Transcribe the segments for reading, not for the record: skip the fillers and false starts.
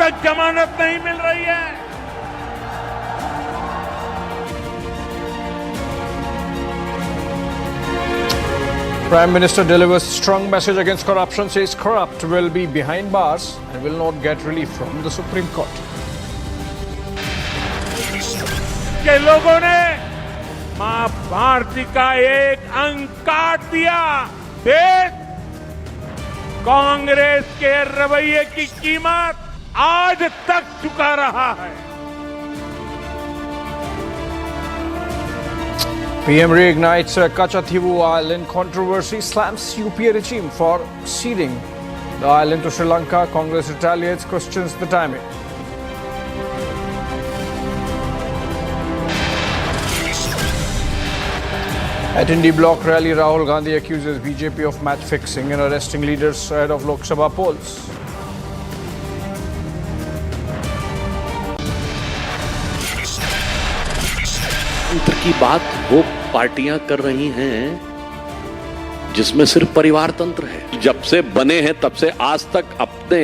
तक जमानत नहीं मिल रही है। Prime Minister delivers strong message against corruption, says corrupt will be behind bars and will not get relief from the Supreme Court. के लोगों ने मां भारती का एक अंक काट दिया। देश कांग्रेस के रवैये की कीमत आज तक चुका रहा है। PM reignites Katchatheevu Island controversy, slams UPA regime for ceding the island to Sri Lanka. Congress retaliates, questions the timing. At INDI block rally, Rahul Gandhi accuses BJP of match fixing and arresting leaders ahead of Lok Sabha polls. तंत्र की बात वो पार्टियां कर रही हैं जिसमें सिर्फ परिवार तंत्र है। जब से बने हैं तब से आज तक अपने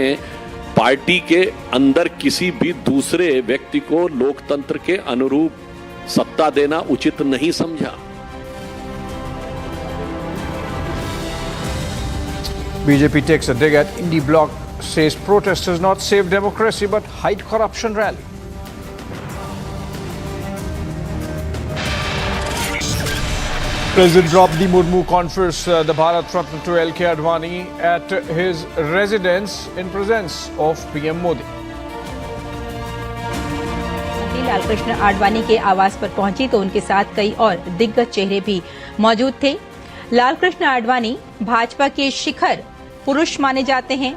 पार्टी के अंदर किसी भी दूसरे व्यक्ति को लोकतंत्र के अनुरूप सत्ता देना उचित नहीं समझा। BJP takes a dig at INDI bloc, says protesters not save democracy but hide corruption rally. President Draupadi Murmu confers the Bharat Ratna to LK Advani at his residence in presence of PM Modi. Lalkrishna Advani के आवास पर पहुंची तो उनके साथ कई और दिग्गज चेहरे भी मौजूद थे। लालकृष्ण आडवाणी भाजपा के शिखर पुरुष माने जाते हैं।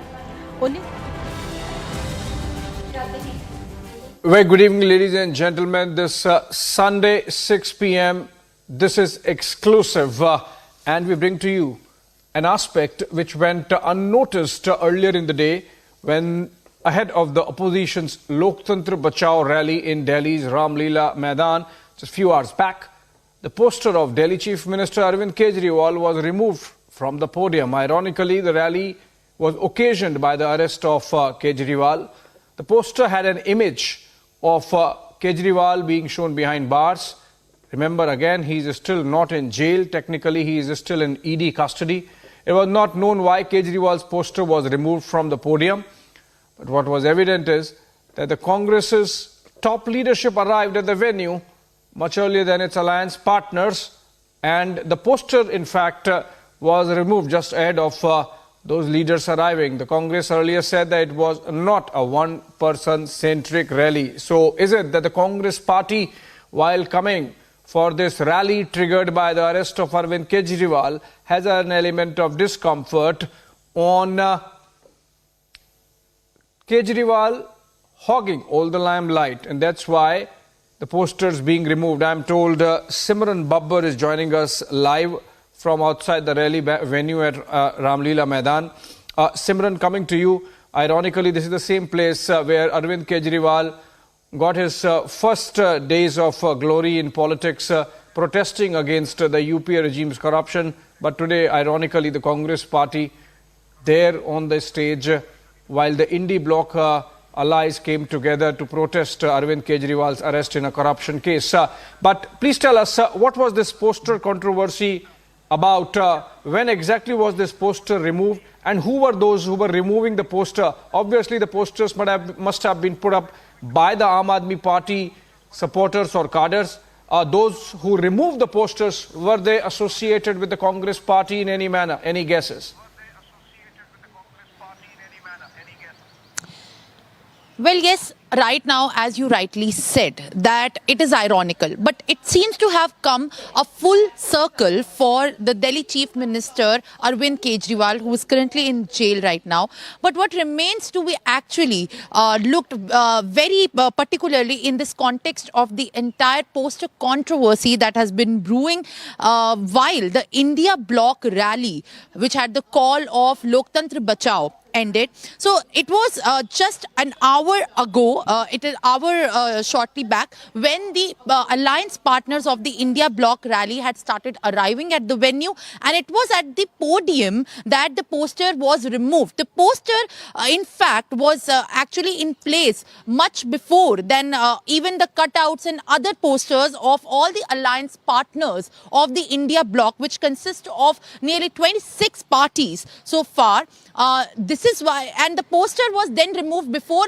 Very good evening, ladies and gentlemen. This Sunday, 6 p.m. This is exclusive and we bring to you an aspect which went unnoticed earlier in the day when ahead of the opposition's Loktantra Bachao rally in Delhi's Ram Leela Maidan just a few hours back. The poster of Delhi Chief Minister Arvind Kejriwal was removed from the podium. Ironically, the rally was occasioned by the arrest of Kejriwal. The poster had an image of Kejriwal being shown behind bars. Remember, again, he is still not in jail. Technically, he is still in ED custody. It was not known why Kejriwal's poster was removed from the podium. But what was evident is that the Congress's top leadership arrived at the venue much earlier than its alliance partners. And the poster, in fact, was removed just ahead of those leaders arriving. The Congress earlier said that it was not a one-person-centric rally. So is it that the Congress party, while coming for this rally triggered by the arrest of Arvind Kejriwal, has an element of discomfort on Kejriwal hogging all the limelight, and that's why the posters being removed. I'm told Simran Babbar is joining us live from outside the rally venue at Ram Leela Maidan. Simran, coming to you. Ironically, this is the same place where Arvind Kejriwal got his first days of glory in politics, protesting against the UPA regime's corruption. But today, ironically, the Congress party there on the stage, while the INDI bloc allies came together to protest Arvind Kejriwal's arrest in a corruption case. But please tell us, what was this poster controversy about? When exactly was this poster removed? And who were those who were removing the poster? Obviously, the posters must have been put up by the Aam Aadmi Party supporters or cadres. Those who removed the posters, were they associated with the Congress party in any manner? Any guesses? Well, yes, right now, as you rightly said, that it is ironical, but it seems to have come a full circle for the Delhi Chief Minister Arvind Kejriwal, who is currently in jail right now. But what remains to be actually looked very particularly in this context of the entire poster controversy that has been brewing while the India bloc rally, which had the call of Loktantra Bachao, ended. So it was just an hour ago, it is hour shortly back, when the alliance partners of the India Bloc rally had started arriving at the venue, and it was at the podium that the poster was removed. The poster, in fact, was actually in place much before than even the cutouts and other posters of all the alliance partners of the India Bloc, which consists of nearly 26 parties so far. This is why, and the poster was then removed before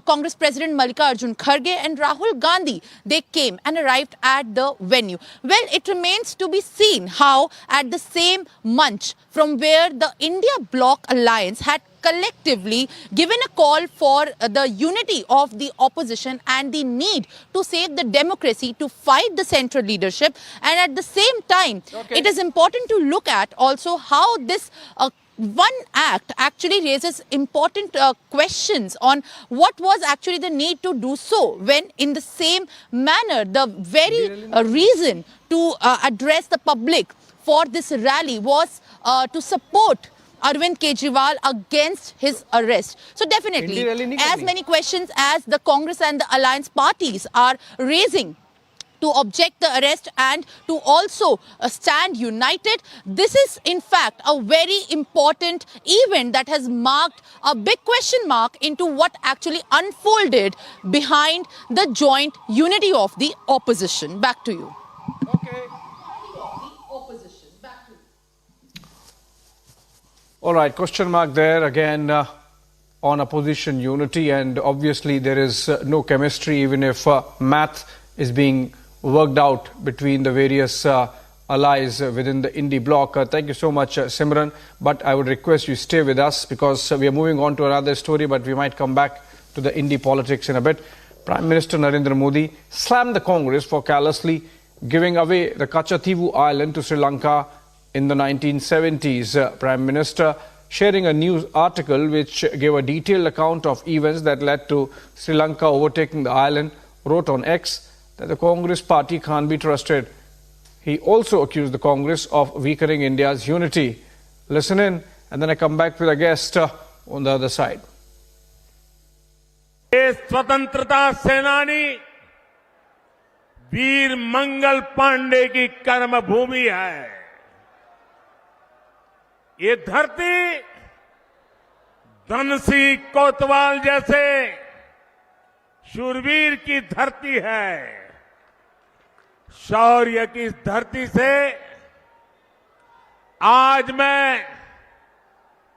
Congress President Mallikarjun Kharge and Rahul Gandhi, they came and arrived at the venue. Well, it remains to be seen how at the same munch from where the India Bloc alliance had collectively given a call for the unity of the opposition and the need to save the democracy, to fight the central leadership, and at the same time, it is important to look at also how this one act actually raises important questions on what was actually the need to do so, when in the same manner the very reason to address the public for this rally was to support Arvind Kejriwal against his arrest. So definitely, as many questions as the Congress and the alliance parties are raising to object the arrest and to also stand united, this is in fact a very important event that has marked a big question mark into what actually unfolded behind the joint unity of the opposition. Back to you. All right, question mark there again on opposition unity, and obviously there is no chemistry, even if math is being worked out between the various allies within the INDI bloc. Thank you so much, Simran, but I would request you stay with us because we are moving on to another story, but we might come back to the INDI politics in a bit. Prime Minister Narendra Modi slammed the Congress for callously giving away the Katchatheevu island to Sri Lanka in the 1970s. Prime Minister, sharing a news article which gave a detailed account of events that led to Sri Lanka overtaking the island, wrote on X that the Congress party can't be trusted. He also accused the Congress of weakening India's unity. Listen in, and then I come back with a guest on the other side. स्वतंत्रता सेनानी वीर मंगल पांडे की कर्म भूमि है। ये धरती धनसी कोतवाल जैसे शूरवीर की धरती है। शौर्य की इस धरती से आज मैं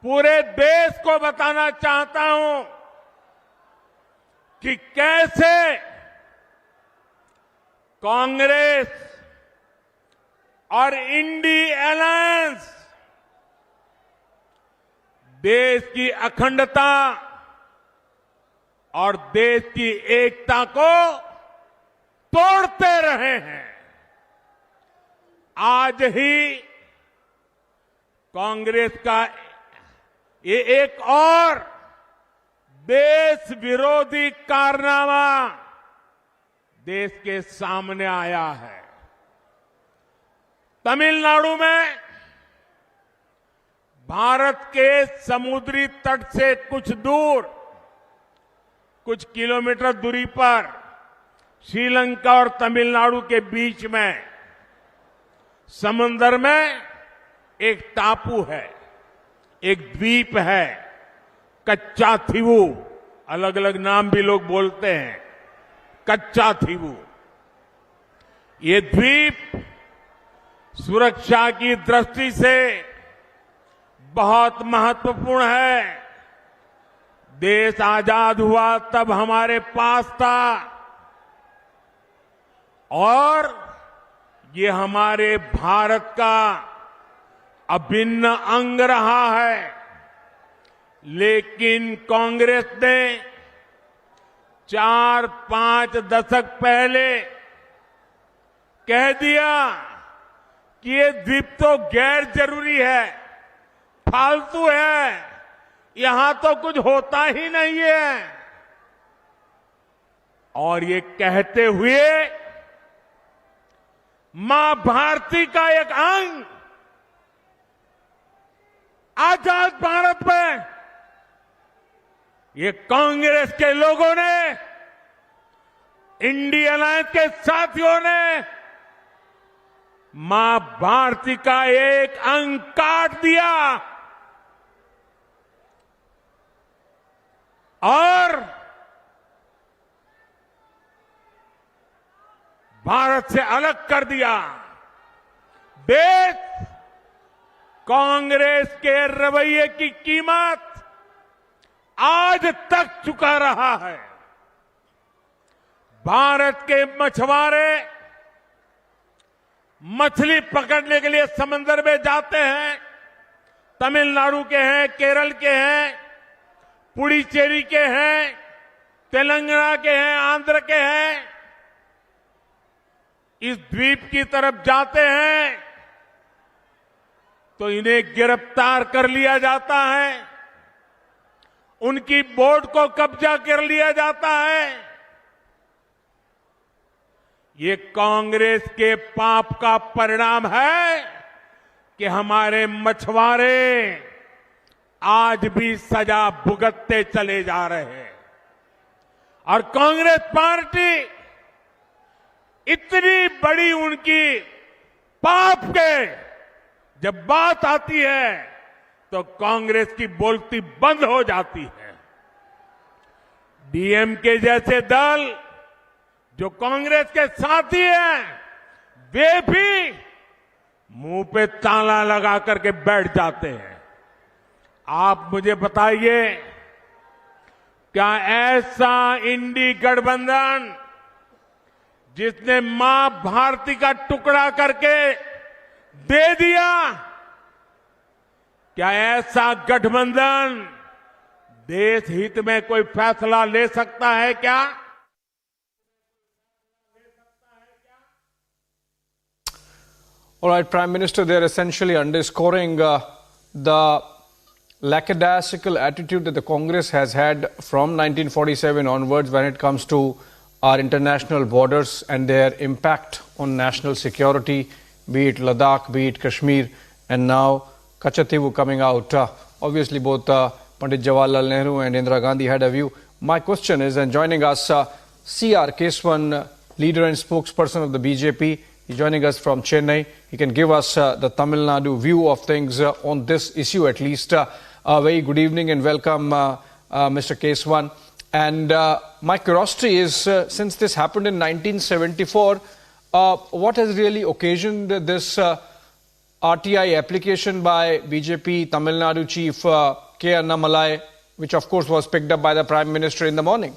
पूरे देश को बताना चाहता हूं कि कैसे कांग्रेस और इंडी अलायंस देश की अखंडता और देश की एकता को तोड़ते रहे हैं। आज ही कांग्रेस का ये एक और देश विरोधी कारनामा देश के सामने आया है। तमिलनाडु में भारत के समुद्री तट से कुछ दूर, कुछ किलोमीटर दूरी पर श्रीलंका और तमिलनाडु के बीच में समुद्र में एक टापू है, एक द्वीप है, कच्चाथीवू, अलग अलग नाम भी लोग बोलते हैं, कच्चाथीवू। ये द्वीप सुरक्षा की दृष्टि से बहुत महत्वपूर्ण है। देश आजाद हुआ तब हमारे पास था और ये हमारे भारत का अभिन्न अंग रहा है। लेकिन कांग्रेस ने 4-5 दशक पहले कह दिया कि ये द्वीप तो गैर जरूरी है, फालतू है, यहां तो कुछ होता ही नहीं है। और ये कहते हुए मां भारती का एक अंग आजाद भारत में ये कांग्रेस के लोगों ने, इंडिया अलायंस के साथियों ने मां भारती का एक अंग काट दिया और भारत से अलग कर दिया। देश कांग्रेस के रवैये की कीमत आज तक चुका रहा है। भारत के मछुआरे मछली पकड़ने के लिए समंदर में जाते हैं, तमिलनाडु के हैं, केरल के हैं, पुडुचेरी के हैं, तेलंगाना के हैं, आंध्र के हैं, इस द्वीप की तरफ जाते हैं तो इन्हें गिरफ्तार कर लिया जाता है, उनकी बोट को कब्जा कर लिया जाता है। ये कांग्रेस के पाप का परिणाम है कि हमारे मछुआरे आज भी सजा भुगतते चले जा रहे हैं। और कांग्रेस पार्टी इतनी बड़ी उनकी पाप के जब बात आती है तो कांग्रेस की बोलती बंद हो जाती है। डीएमके जैसे दल जो कांग्रेस के साथी हैं, वे भी मुंह पे ताला लगा करके बैठ जाते हैं। आप मुझे बताइए, क्या ऐसा इंडी गठबंधन जिसने मां भारती का टुकड़ा करके दे दिया, क्या ऐसा गठबंधन देश हित में कोई फैसला ले सकता है क्या? All right, Prime Minister, they're essentially underscoring the lackadaisical attitude that the Congress has had from 1947 onwards when it comes to our international borders and their impact on national security, be it Ladakh, be it Kashmir, and now Katchatheevu coming out. Obviously, both Pandit Jawaharlal Nehru and Indira Gandhi had a view. My question is, and joining us, C.R. Keswan, leader and spokesperson of the BJP. He's joining us from Chennai. He can give us the Tamil Nadu view of things on this issue at least. A very good evening and welcome, Mr. Keswan. And my curiosity is, since this happened in 1974, what has really occasioned this RTI application by BJP Tamil Nadu Chief K. Annamalai, which of course was picked up by the Prime Minister in the morning?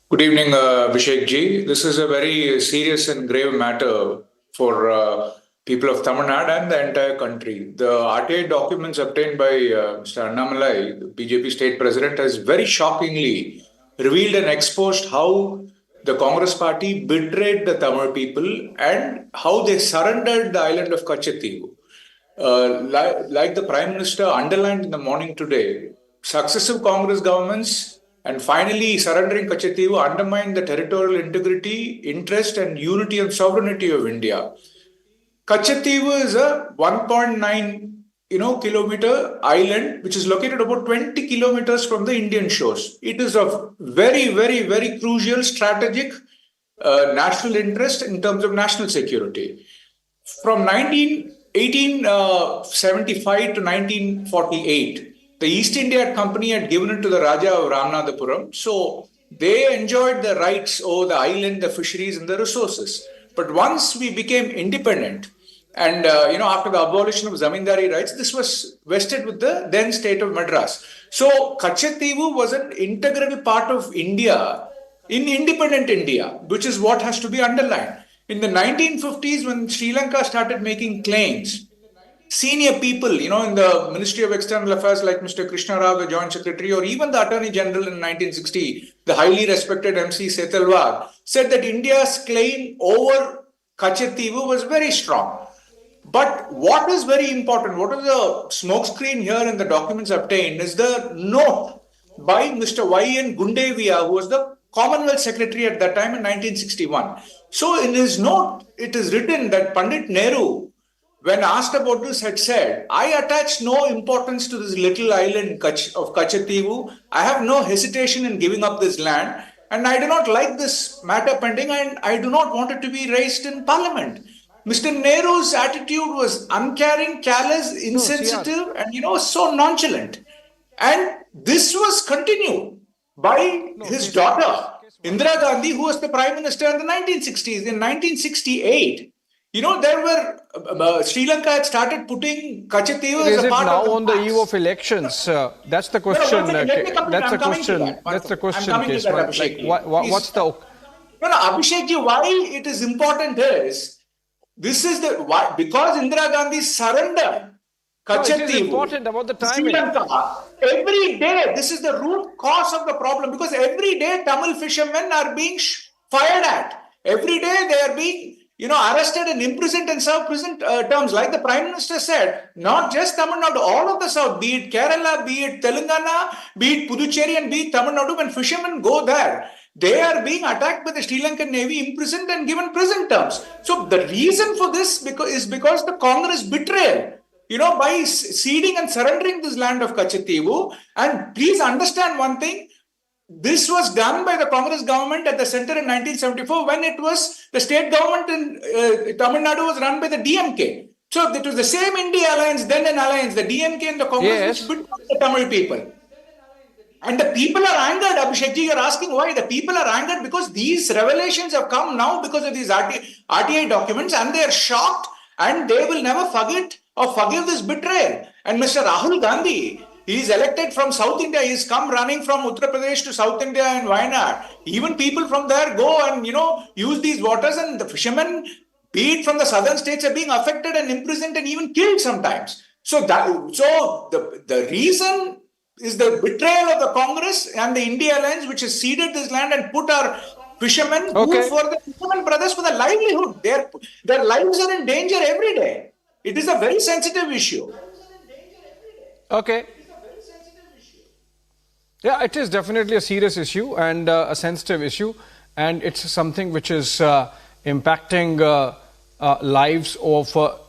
Good evening, Abhishek ji. This is a very serious and grave matter for people of Tamil Nadu and the entire country. The RTI documents obtained by Mr. Annamalai, the BJP state president, has very shockingly revealed and exposed how the Congress party betrayed the Tamil people and how they surrendered the island of Katchatheevu. Like the Prime Minister underlined in the morning today, successive Congress governments and finally surrendering Katchatheevu undermined the territorial integrity, interest and unity and sovereignty of India. Katchatheevu is a 1.9 kilometer island which is located about 20 kilometers from the Indian shores. It is of very, very, very crucial strategic national interest in terms of national security. From 1875 to 1948, the East India Company had given it to the Raja of Ramanathapuram. So they enjoyed the rights over the island, the fisheries and the resources. But once we became independent and, after the abolition of Zamindari rights, this was vested with the then state of Madras. So Katchatheevu was an integral part of India in independent India, which is what has to be underlined. In the 1950s, when Sri Lanka started making claims, senior people, in the Ministry of External Affairs like Mr. Krishna Rao, the Joint Secretary, or even the Attorney General in 1960, the highly respected MC Setalwar, said that India's claim over Katchatheevu was very strong. But what is very important, what is the smokescreen here in the documents obtained is the note by Mr. Y.N. Gundevia, who was the Commonwealth Secretary at that time in 1961. So in his note, it is written that Pandit Nehru, when asked about this, had said, I attach no importance to this little island of Katchatheevu. I have no hesitation in giving up this land. And I do not like this matter pending, and I do not want it to be raised in Parliament. Mr. Nehru's attitude was uncaring, callous, insensitive, and so nonchalant. And this was continued by his daughter, Indira Gandhi, who was the Prime Minister in the 1960s. In 1968, there were Sri Lanka had started putting Katchatheevu as a part of the now on the eve of elections? That's the question. That's the question. That's the question, case. What's the... No, Abhishekji, why it is important is, this is why, because Indira Gandhi surrendered Katchatheevu. It is important about the timing. Sri Lanka, every day, this is the root cause of the problem, because every day Tamil fishermen are being fired at. Every day they are being arrested and imprisoned and served prison terms. Like the Prime Minister said, not just Tamil Nadu, all of the South, be it Kerala, be it Telangana, be it Puducherry, and be it Tamil Nadu, when fishermen go there, they are being attacked by the Sri Lankan Navy, imprisoned and given prison terms. So the reason for this is because the Congress betrayal, by ceding and surrendering this land of Katchatheevu. And please understand one thing, this was done by the Congress government at the center in 1974, when it was the state government in Tamil Nadu was run by the DMK. So it was the same INDI alliance, then an alliance, the DMK and the Congress, which betrayed the Tamil people. And the people are angered, Abhishekji, you're asking why. The people are angered because these revelations have come now because of these RTI documents, and they are shocked, and they will never forget or forgive this betrayal. And Mr. Rahul Gandhi, he is elected from South India. He has come running from Uttar Pradesh to South India and Wayanad. Even people from there go and, use these waters, and the fishermen, be it from the southern states, are being affected and imprisoned and even killed sometimes. So the reason is the betrayal of the Congress and the India Alliance, which has ceded this land and put our fishermen, who for the fishermen brothers, for the livelihood, their lives are in danger every day. It is a very sensitive issue. Okay. Yeah, it is definitely a serious issue and a sensitive issue, and it's something which is impacting lives of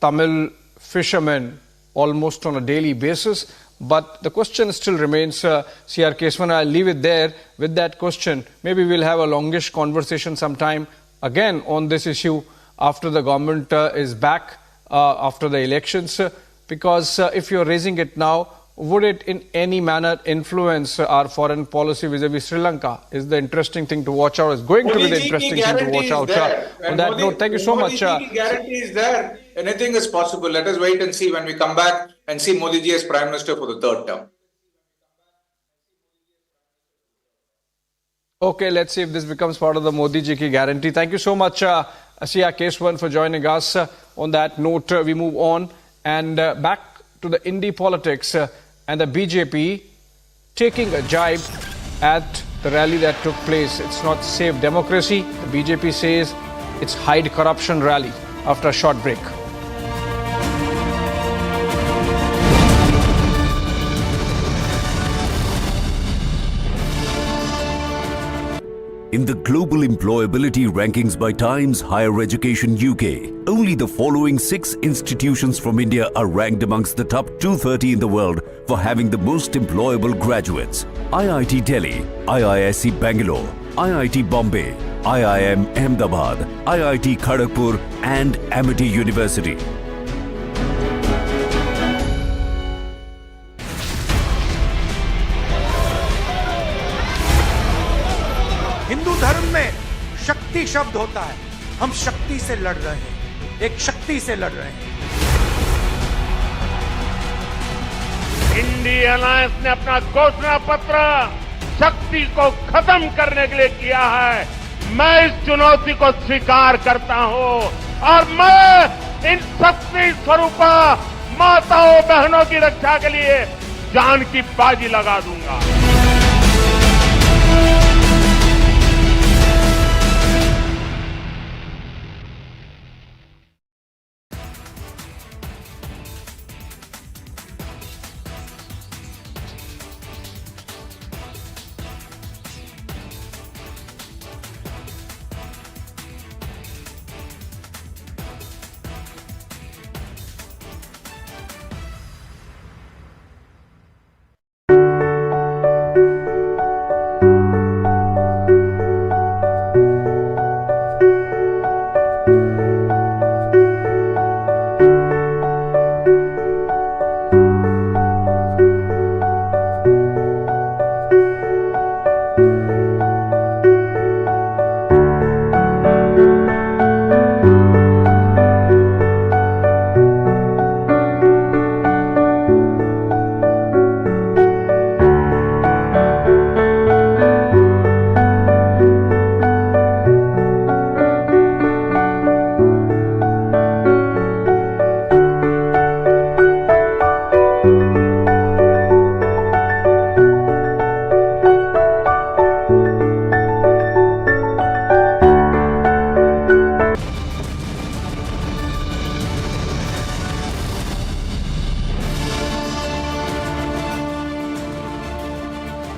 Tamil fishermen almost on a daily basis. But the question still remains, C.R. Keswan, I'll leave it there with that question. Maybe we'll have a longish conversation sometime again on this issue after the government is back after the elections. Because if you're raising it now, would it in any manner influence our foreign policy vis-a-vis Sri Lanka? Is the interesting thing to watch out. Is going to be the interesting thing to watch out. On that note, thank you so much. Modi ji guarantee is there. Anything is possible. Let us wait and see when we come back and see Modi ji as Prime Minister for the third term. Okay, let's see if this becomes part of the Modi ji ki guarantee. Thank you so much, C.R. Keswan, for joining us. On that note, we move on and back to the INDI politics and the BJP taking a jibe at the rally that took place. It's not Save Democracy. The BJP says it's Hide Corruption rally. After a short break. In the global employability rankings by Times Higher Education UK, only the following 6 institutions from India are ranked amongst the top 230 in the world for having the most employable graduates. IIT Delhi, IISc Bangalore, IIT Bombay, IIM Ahmedabad, IIT Kharagpur and Amity University. Hindu धर्म में शक्ति शब्द होता है। हम शक्ति से लड़ रहे हैं, एक शक्ति से लड़ रहे हैं। इंडी अलायंस ने अपना घोषणा पत्र शक्ति को खत्म करने के लिए किया है। मैं इस चुनौती को स्वीकार करता हूं और मैं इन शक्ति स्वरूप माताओं बहनों की रक्षा के लिए जान की बाजी लगा दूंगा।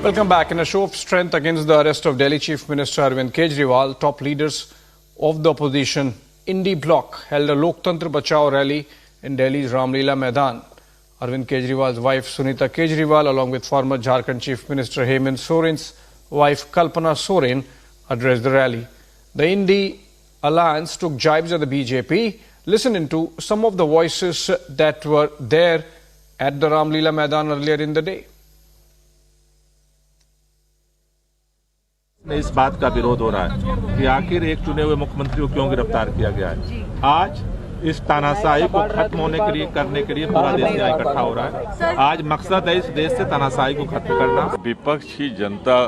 Welcome back. In a show of strength against the arrest of Delhi Chief Minister Arvind Kejriwal, top leaders of the opposition INDI bloc held a Loktantra Bachao rally in Delhi's Ramlila Maidan. Arvind Kejriwal's wife Sunita Kejriwal, along with former Jharkhand Chief Minister Hemant Soren's wife Kalpana Soren, addressed the rally. The INDI alliance took jibes at the BJP. Listen into some of the voices that were there at the Ramlila Maidan earlier in the day. इस बात का विरोध हो रहा है कि आखिर एक चुने हुए मुख्यमंत्री को क्यों गिरफ्तार किया गया है। आज इस तानाशाही को खत्म होने के लिए करने के लिए पूरा देश यहाँ इकट्ठा हो रहा है। आज मकसद है इस देश से तानाशाही को खत्म करना। विपक्षी जनता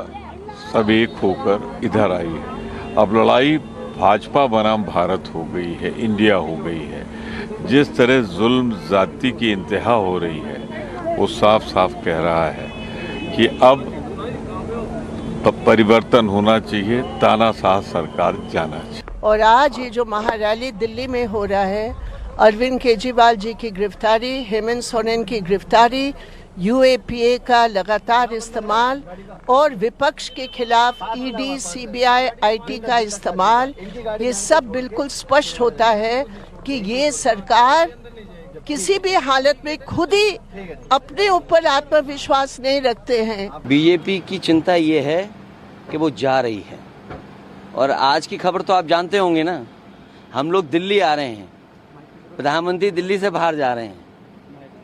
सब एक होकर इधर आई है। अब लड़ाई भाजपा बनाम भारत हो गई है, इंडिया हो गई है। जिस तरह जुल्म जाति की इंतहा हो रही है वो साफ साफ कह रहा है कि अब परिवर्तन होना चाहिए, तानाशाह सरकार जाना चाहिए। और आज ये जो महारैली दिल्ली में हो रहा है, अरविंद केजरीवाल जी की गिरफ्तारी, हेमंत सोरेन की गिरफ्तारी, यूएपीए का लगातार इस्तेमाल और विपक्ष के खिलाफ ईडी, सीबीआई, आईटी का इस्तेमाल, ये सब बिल्कुल स्पष्ट होता है कि ये सरकार किसी भी हालत में खुद ही अपने ऊपर आत्मविश्वास नहीं रखते हैं। बीजेपी की चिंता ये है कि वो जा रही है और आज की खबर तो आप जानते होंगे ना, हम लोग दिल्ली आ रहे हैं, प्रधानमंत्री दिल्ली से बाहर जा रहे हैं,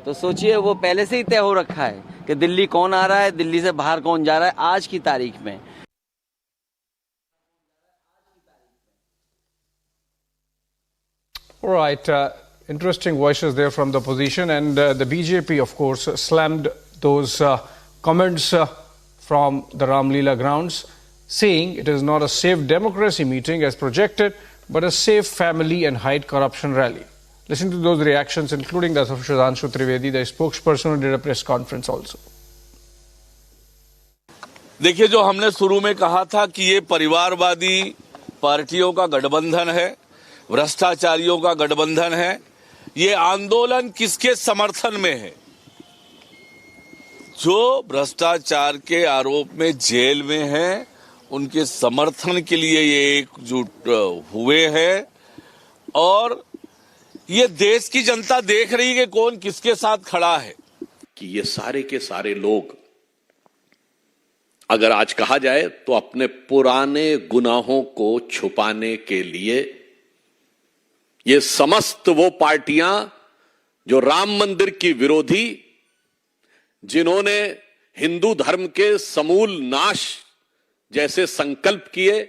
तो सोचिए वो पहले से ही तय हो रखा है कि दिल्ली कौन आ रहा है, दिल्ली से बाहर कौन जा रहा है आज की तारीख में। All right. Interesting voices there from the opposition, and the BJP, of course, slammed those comments from the Ramlila grounds, saying it is not a safe democracy meeting as projected, but a safe family and hide corruption rally. Listen to those reactions, including that of Sudhanshu Trivedi, the spokesperson who did a press conference also. देखिए, जो हमने शुरू में कहा था कि ये परिवारवादी पार्टियों का गठबंधन है, भ्रष्टाचारियों का गठबंधन है, ये आंदोलन किसके समर्थन में है? जो भ्रष्टाचार के आरोप में जेल में हैं, उनके समर्थन के लिए ये एकजुट हुए हैं और ये देश की जनता देख रही है कि कौन किसके साथ खड़ा है। कि ये सारे के सारे लोग अगर आज कहा जाए तो अपने पुराने गुनाहों को छुपाने के लिए ये समस्त वो पार्टियां जो राम मंदिर की विरोधी, जिन्होंने हिंदू धर्म के समूल नाश जैसे संकल्प किए,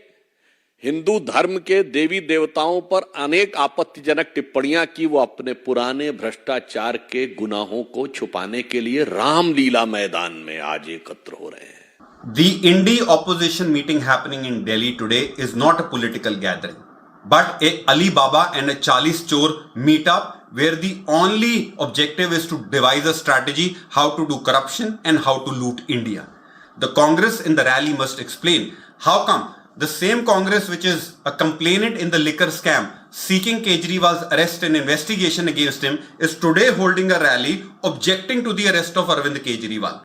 हिंदू धर्म के देवी देवताओं पर अनेक आपत्तिजनक टिप्पणियां की, वो अपने पुराने भ्रष्टाचार के गुनाहों को छुपाने के लिए रामलीला मैदान में आज एकत्र हो रहे हैं। The INDI opposition meeting happening in Delhi today is not a political gathering, but a Alibaba and a 40 chor meetup where the only objective is to devise a strategy how to do corruption and how to loot India. The Congress in the rally must explain how come the same Congress which is a complainant in the liquor scam seeking Kejriwal's arrest and investigation against him is today holding a rally objecting to the arrest of Arvind Kejriwal.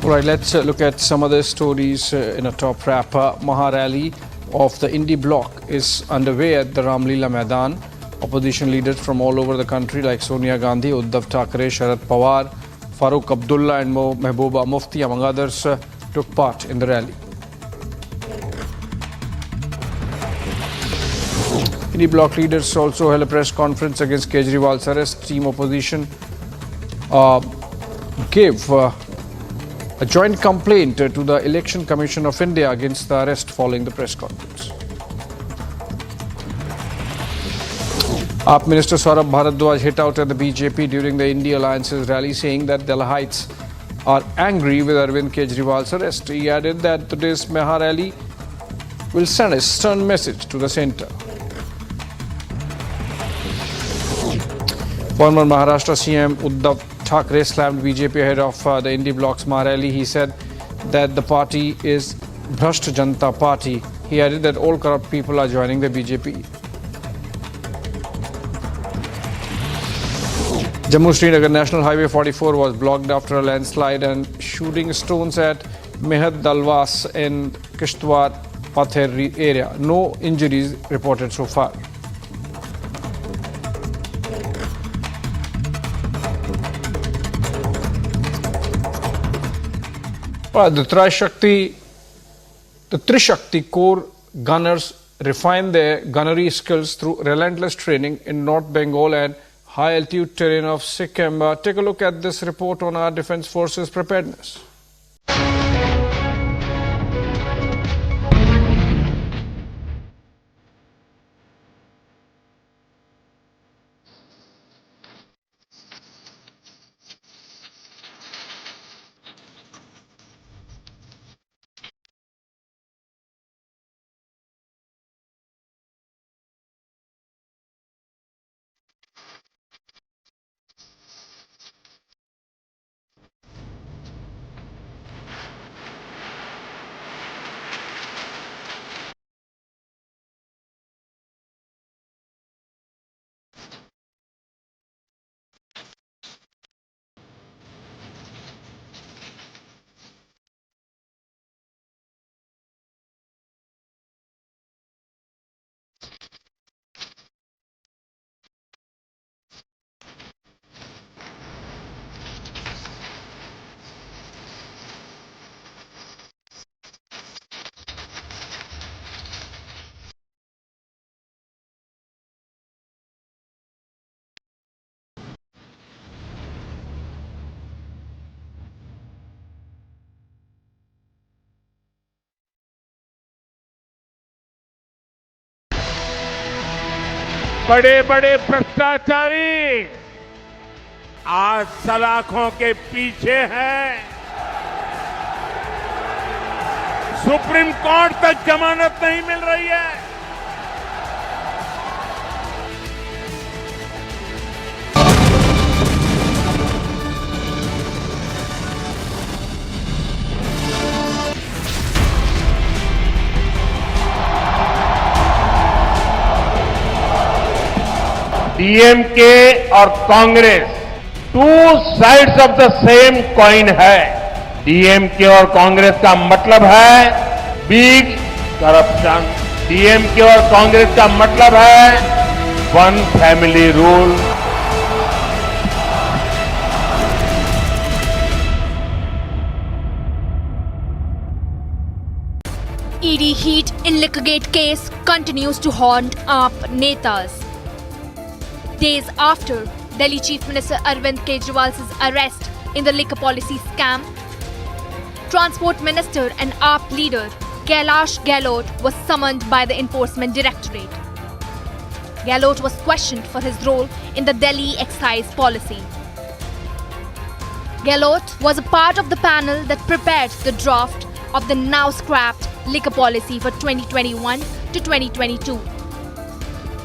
All right, let's look at some other stories in a top wrap. Maharally of the INDI bloc is underway at the Ramlila Maidan. Opposition leaders from all over the country like Sonia Gandhi, Uddhav Thackeray, Sharad Pawar, Farooq Abdullah and Mehbooba Mufti, among others, took part in the rally. INDI bloc leaders also held a press conference against Kejriwal's arrest. Team opposition gave a joint complaint to the Election Commission of India against the arrest following the press conference. AAP Minister Saurabh Bharadwaj hit out at the BJP during the INDI Alliance's rally, saying that Delhiites are angry with Arvind Kejriwal's arrest. He added that today's Maha rally will send a stern message to the centre. Former Maharashtra CM Uddhav Thackeray slammed BJP ahead of the INDI bloc's Maharali. He said that the party is Bhrasht Janata Party. He added that all corrupt people are joining the BJP. Jammu-Srinagar National Highway 44 was blocked after a landslide and shooting stones at Mehed Dalwas in Kishtwar Pather area. No injuries reported so far. The Trishakti Corps gunners refined their gunnery skills through relentless training in North Bengal and high-altitude terrain of Sikkim. Take a look at this report on our Defence Forces preparedness. बड़े बड़े भ्रष्टाचारी आज सलाखों के पीछे हैं। Supreme court तक जमानत नहीं मिल रही है। डीएमके और Congress two sides of the same coin है। डीएमके और कांग्रेस का मतलब है बिग करप्शन। डीएमके और कांग्रेस का मतलब है one family rule. ED heat in Liquorgate case continues to haunt AAP netas. Days after Delhi Chief Minister Arvind Kejriwal's arrest in the liquor policy scam, Transport Minister and AAP leader Kailash Gehlot was summoned by the Enforcement Directorate. Gehlot was questioned for his role in the Delhi excise policy. Gehlot was a part of the panel that prepared the draft of the now scrapped liquor policy for 2021 to 2022.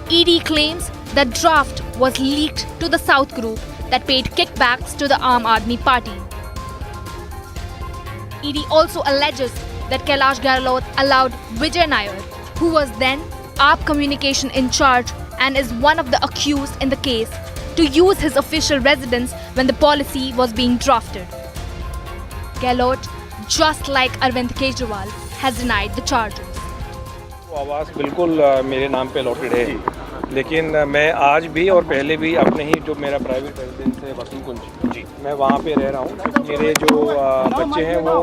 ED claims that draft was leaked to the South Group that paid kickbacks to the Aam Aadmi Party. ED also alleges that Kailash Gehlot allowed Vijay Nair, who was then AAP communication in charge and is one of the accused in the case, to use his official residence when the policy was being drafted. Gehlot, just like Arvind Kejriwal, has denied the charges. आवास बिल्कुल मेरे नाम पे allotted है, लेकिन मैं आज भी और पहले भी अपने ही जो मेरा प्राइवेट रेजिडेंस है वसंतकुंज जी, मैं वहाँ पे रह रहा हूँ। मेरे जो बच्चे हैं वो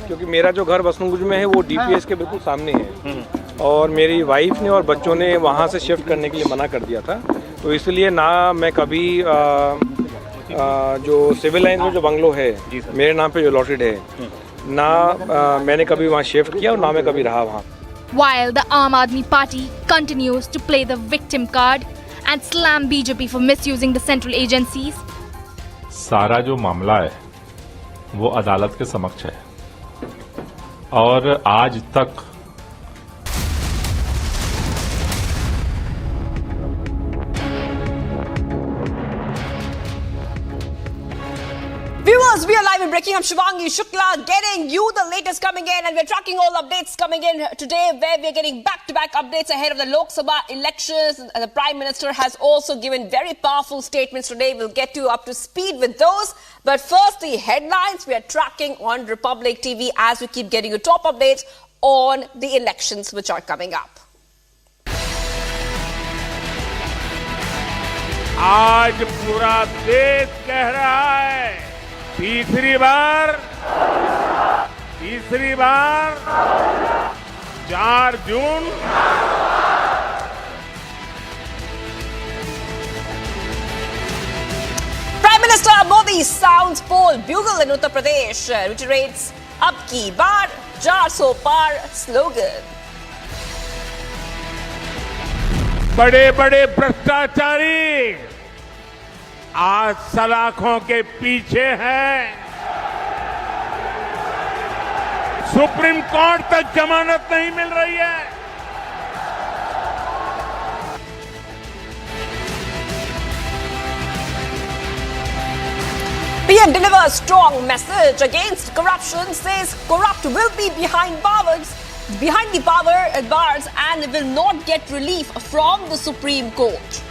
क्योंकि मेरा जो घर वसंतकुंज में है वो डीपीएस के बिल्कुल सामने है और मेरी वाइफ ने और बच्चों ने वहाँ से शिफ्ट करने के लिए मना कर दिया था, तो इसलिए ना मैं कभी जो सिविल लाइन में जो बंगलो है मेरे नाम पे जो अलॉटेड है ना मैंने कभी वहाँ शिफ्ट किया और ना मैं कभी रहा वहाँ। While the Aam Aadmi Party continues to play the victim card and slam BJP for misusing the central agencies, सारा जो मामला है वो अदालत के समक्ष है और आज तक Viewers, we are live in breaking. I'm Shivangi Shukla, getting you the latest coming in, and we're tracking all updates coming in today, where we're getting back-to-back updates ahead of the Lok Sabha elections. The Prime Minister has also given very powerful statements today. We'll get you up to speed with those. But first, the headlines we are tracking on Republic TV as we keep getting you top updates on the elections which are coming up. आज पूरा देश कह रहा है, तीसरी बार 4 जून Prime Minister Modi sounds poll bugle in Uttar Pradesh, reiterates "Ab ki baar 400 par" slogan. बड़े बड़े भ्रष्टाचारी आज सलाखों के पीछे हैं। सुप्रीम कोर्ट तक जमानत नहीं मिल रही है। PM delivers strong message against corruption, says corrupt will be behind the bars and will not get relief from the Supreme Court.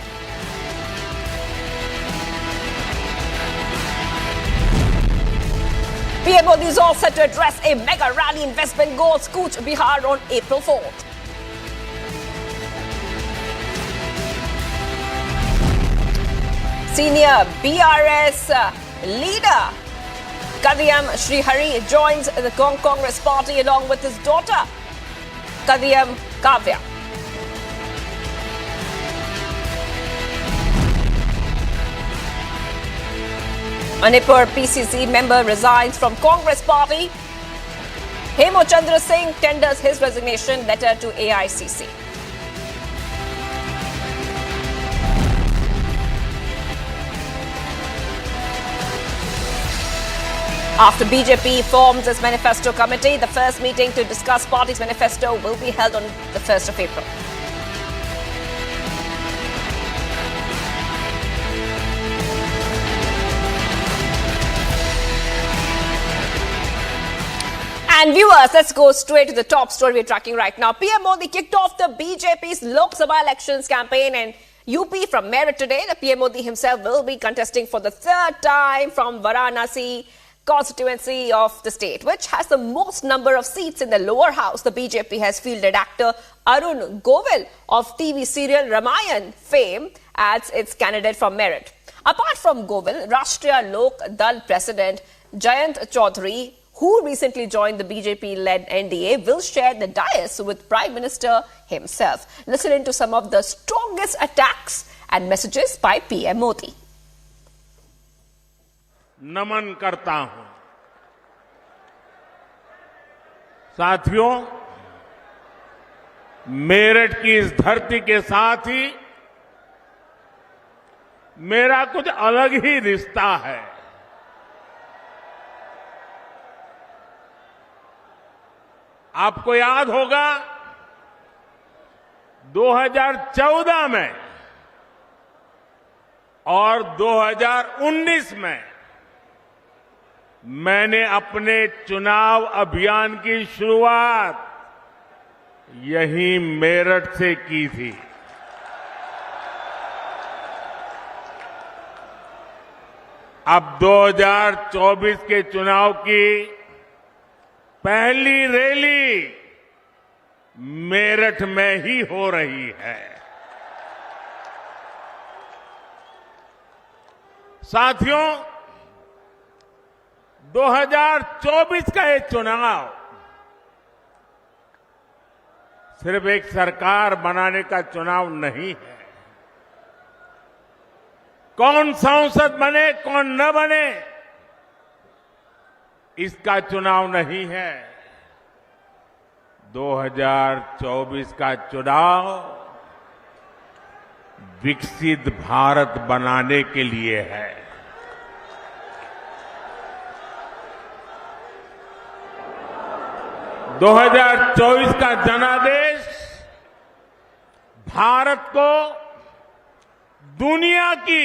PM Modi is all set to address a mega rally in West Bengal's Cooch Behar on April 4th. Senior BRS leader Kadiyam Srihari joins the Congress party along with his daughter Kadiyam Kavya. Manipur PCC member resigns from Congress party. Hemo Chandra Singh tenders his resignation letter to AICC. After BJP forms its Manifesto Committee, the first meeting to discuss party's manifesto will be held on the 1st of April. And viewers, let's go straight to the top story we're tracking right now. PM Modi kicked off the BJP's Lok Sabha elections campaign in UP from Meerut today. The PM Modi himself will be contesting for the third time from Varanasi constituency of the state, which has the most number of seats in the lower house. The BJP has fielded actor Arun Govil of TV serial Ramayan fame as its candidate from Meerut. Apart from Govil, Rashtriya Lok Dal President Jayant Chaudhary, who recently joined the BJP-led NDA, will share the dais with Prime Minister himself. Listen into some of the strongest attacks and messages by PM Modi. नमन करता हूं। साथियों, मेरठ की इस धरती के साथ ही मेरा कुछ अलग ही रिश्ता है। आपको याद होगा 2014 में और 2019 में मैंने अपने चुनाव अभियान की शुरुआत यहीं मेरठ से की थी। अब 2024 के चुनाव की पहली रैली मेरठ में ही हो रही है। साथियों, 2024 का ये चुनाव सिर्फ एक सरकार बनाने का चुनाव नहीं है। कौन सांसद बने, कौन न बने, इसका चुनाव नहीं है। 2024 का चुनाव विकसित भारत बनाने के लिए है। 2024 का जनादेश भारत को दुनिया की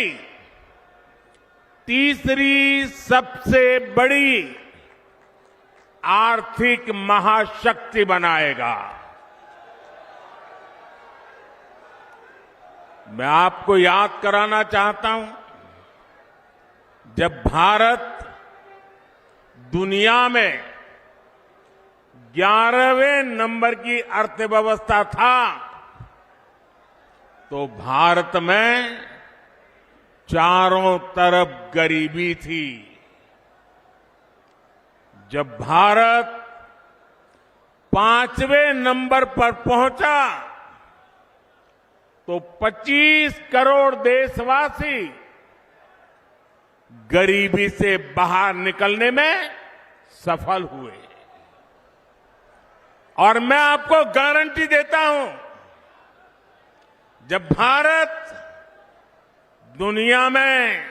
तीसरी सबसे बड़ी आर्थिक महाशक्ति बनाएगा। मैं आपको याद कराना चाहता हूं, जब भारत दुनिया में 11वें नंबर की अर्थव्यवस्था था, तो भारत में चारों तरफ गरीबी थी। जब भारत 5वें नंबर पर पहुंचा, तो 25 करोड़ देशवासी गरीबी से बाहर निकलने में सफल हुए। और मैं आपको गारंटी देता हूं, जब भारत दुनिया में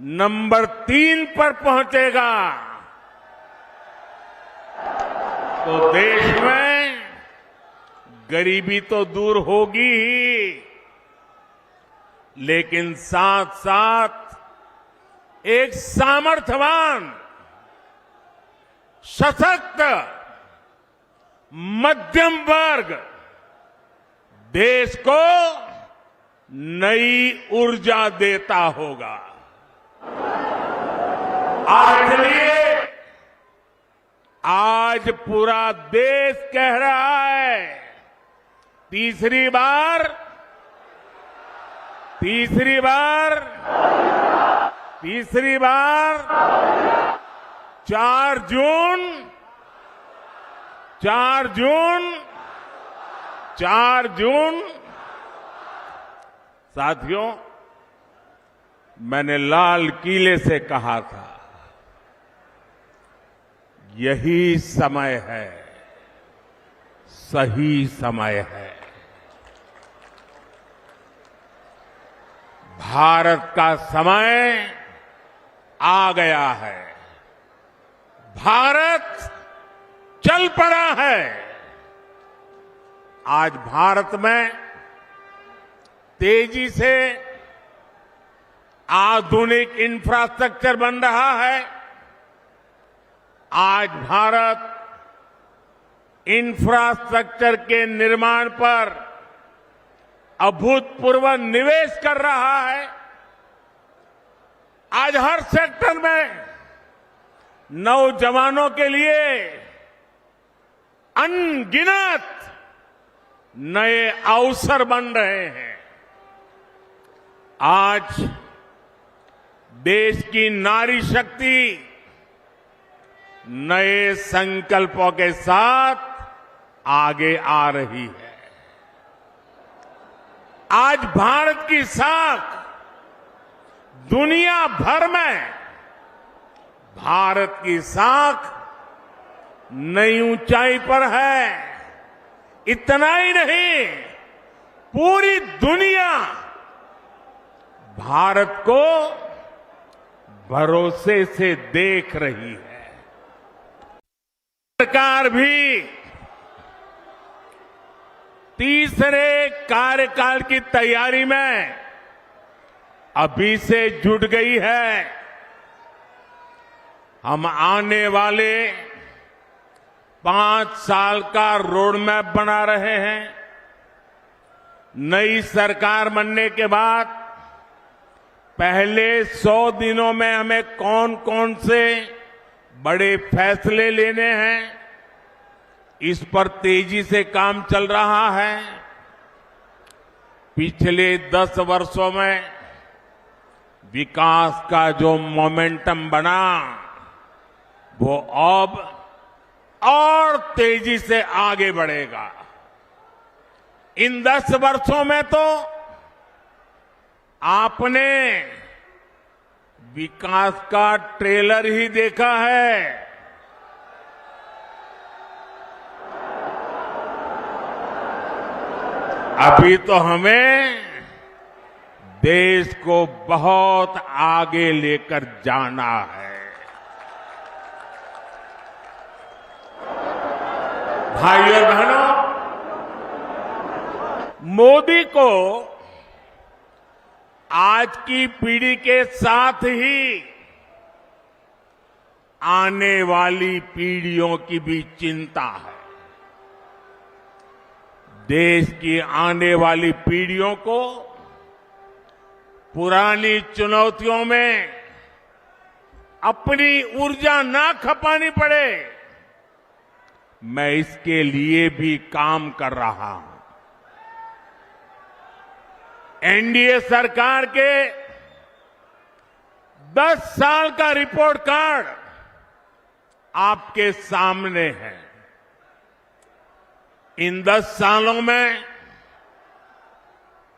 नंबर 3 पर पहुंचेगा, तो देश में गरीबी तो दूर होगी ही, लेकिन साथ साथ एक सामर्थ्यवान, सशक्त मध्यम वर्ग देश को नई ऊर्जा देता होगा। और इसलिए आज पूरा देश कह रहा है, तीसरी बार 4 जून। साथियों, मैंने लाल किले से कहा था, यही समय है, सही समय है। भारत का समय आ गया है। भारत चल पड़ा है। आज भारत में तेजी से आधुनिक इंफ्रास्ट्रक्चर बन रहा है। आज भारत इंफ्रास्ट्रक्चर के निर्माण पर अभूतपूर्व निवेश कर रहा है। आज हर सेक्टर में नौजवानों के लिए अनगिनत नए अवसर बन रहे हैं। आज देश की नारी शक्ति नए संकल्पों के साथ आगे आ रही है। आज भारत की साख दुनिया भर में, भारत की साख नई ऊंचाई पर है। इतना ही नहीं, पूरी दुनिया भारत को भरोसे से देख रही है। सरकार भी तीसरे कार्यकाल की तैयारी में अभी से जुट गई है। हम आने वाले 5 साल का रोड मैप बना रहे हैं। नई सरकार बनने के बाद पहले 100 दिनों में हमें कौन कौन से बड़े फैसले लेने हैं, इस पर तेजी से काम चल रहा है। पिछले 10 वर्षों में विकास का जो मोमेंटम बना, वो अब और तेजी से आगे बढ़ेगा। इन 10 वर्षों में तो आपने विकास का ट्रेलर ही देखा है। अभी तो हमें देश को बहुत आगे लेकर जाना है। भाइयों और बहनों, मोदी को आज की पीढ़ी के साथ ही आने वाली पीढ़ियों की भी चिंता है। देश की आने वाली पीढ़ियों को पुरानी चुनौतियों में अपनी ऊर्जा ना खपानी पड़े, मैं इसके लिए भी काम कर रहा हूं। एनडीए सरकार के 10 साल का रिपोर्ट कार्ड आपके सामने है। इन 10 सालों में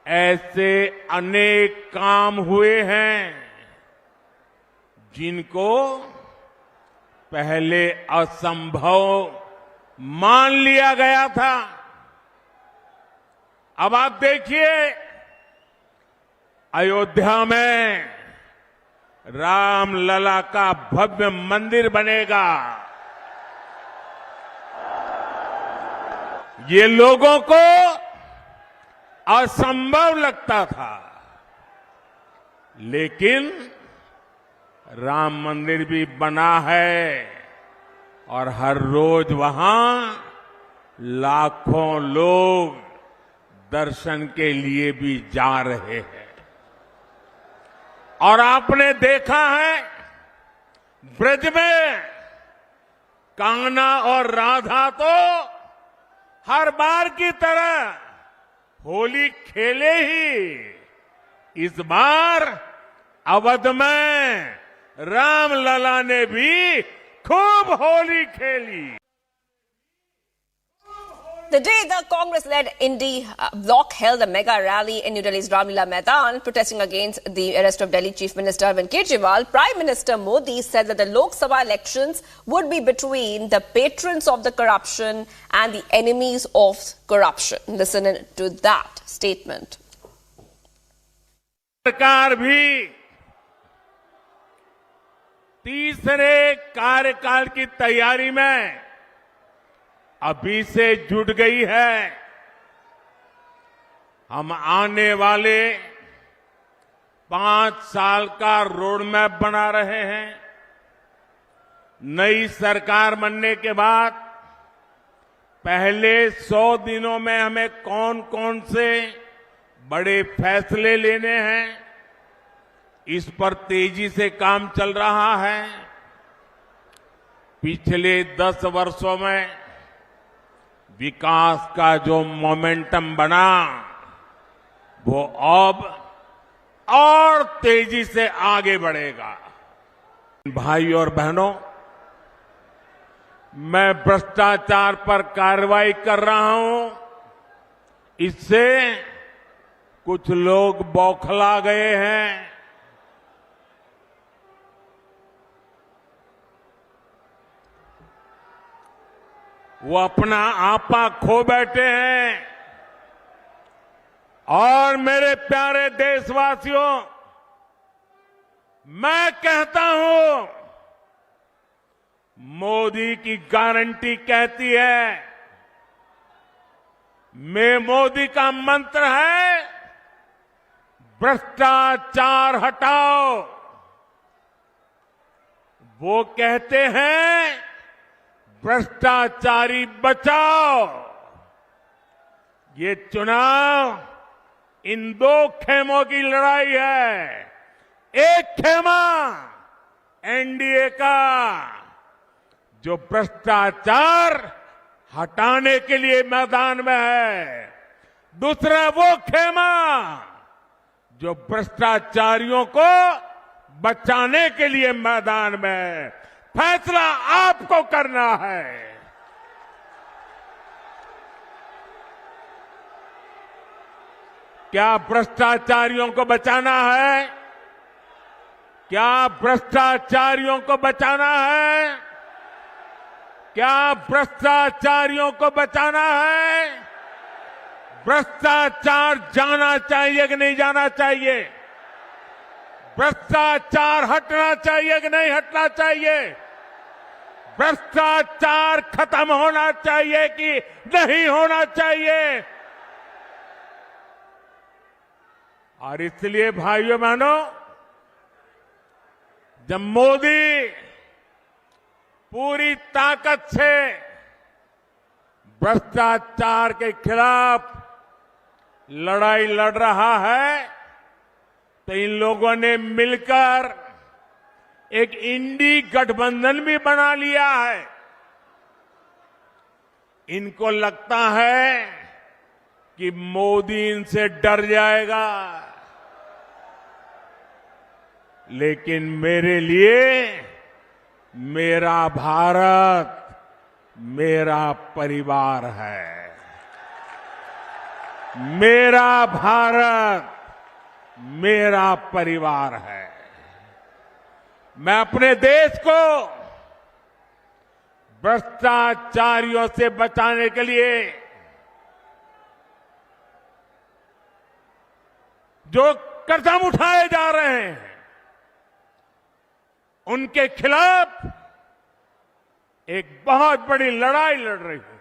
ऐसे अनेक काम हुए हैं जिनको पहले असंभव मान लिया गया था। अब आप देखिए, अयोध्या में रामलला का भव्य मंदिर बनेगा। ये लोगों को असंभव लगता था, लेकिन राम मंदिर भी बना है और हर रोज वहां लाखों लोग दर्शन के लिए भी जा रहे हैं। और आपने देखा है, ब्रज में कान्हा और राधा तो हर बार की तरह होली खेले ही। इस बार अवध में रामलला ने भी खूब होली खेली। The day the Congress-led INDI bloc held a mega rally in New Delhi's Ramlila Maidan protesting against the arrest of Delhi Chief Minister Arvind Kejriwal, Prime Minister Modi said that the Lok Sabha elections would be between the patrons of the corruption and the enemies of corruption. Listen to that statement. सरकार भी तीसरे कार्यकाल की तैयारी में अभी से जुट गई है। हम आने वाले 5 साल का रोड मैप बना रहे हैं। नई सरकार बनने के बाद पहले 100 दिनों में हमें कौन कौन से बड़े फैसले लेने हैं, इस पर तेजी से काम चल रहा है। पिछले 10 वर्षों में विकास का जो मोमेंटम बना, वो अब और तेजी से आगे बढ़ेगा। भाई और बहनों, मैं भ्रष्टाचार पर कार्रवाई कर रहा हूं, इससे कुछ लोग बौखला गए हैं। वो अपना आपा खो बैठे हैं। और मेरे प्यारे देशवासियों, मैं कहता हूं, मोदी की गारंटी कहती है, मोदी का मंत्र है, भ्रष्टाचार हटाओ। वो कहते हैं, भ्रष्टाचारी बचाओ। ये चुनाव इन 2 खेमों की लड़ाई है। एक खेमा एनडीए का, जो भ्रष्टाचार हटाने के लिए मैदान में है। दूसरा वो खेमा जो भ्रष्टाचारियों को बचाने के लिए मैदान में है। फैसला आपको करना है। क्या भ्रष्टाचारियों को बचाना है? क्या भ्रष्टाचारियों को बचाना है? क्या भ्रष्टाचारियों को बचाना है? भ्रष्टाचार जाना चाहिए कि नहीं जाना चाहिए? भ्रष्टाचार हटना चाहिए कि नहीं हटना चाहिए? भ्रष्टाचार खत्म होना चाहिए कि नहीं होना चाहिए? और इसलिए भाइयों बहनों, जब मोदी पूरी ताकत से भ्रष्टाचार के खिलाफ लड़ाई लड़ रहा है, तो इन लोगों ने मिलकर एक इंडी गठबंधन भी बना लिया है। इनको लगता है कि मोदी इनसे डर जाएगा, लेकिन मेरे लिए मेरा भारत मेरा परिवार है। मेरा भारत मेरा परिवार है। मैं अपने देश को भ्रष्टाचारियों से बचाने के लिए जो कदम उठाए जा रहे हैं, उनके खिलाफ एक बहुत बड़ी लड़ाई लड़ रही हूं।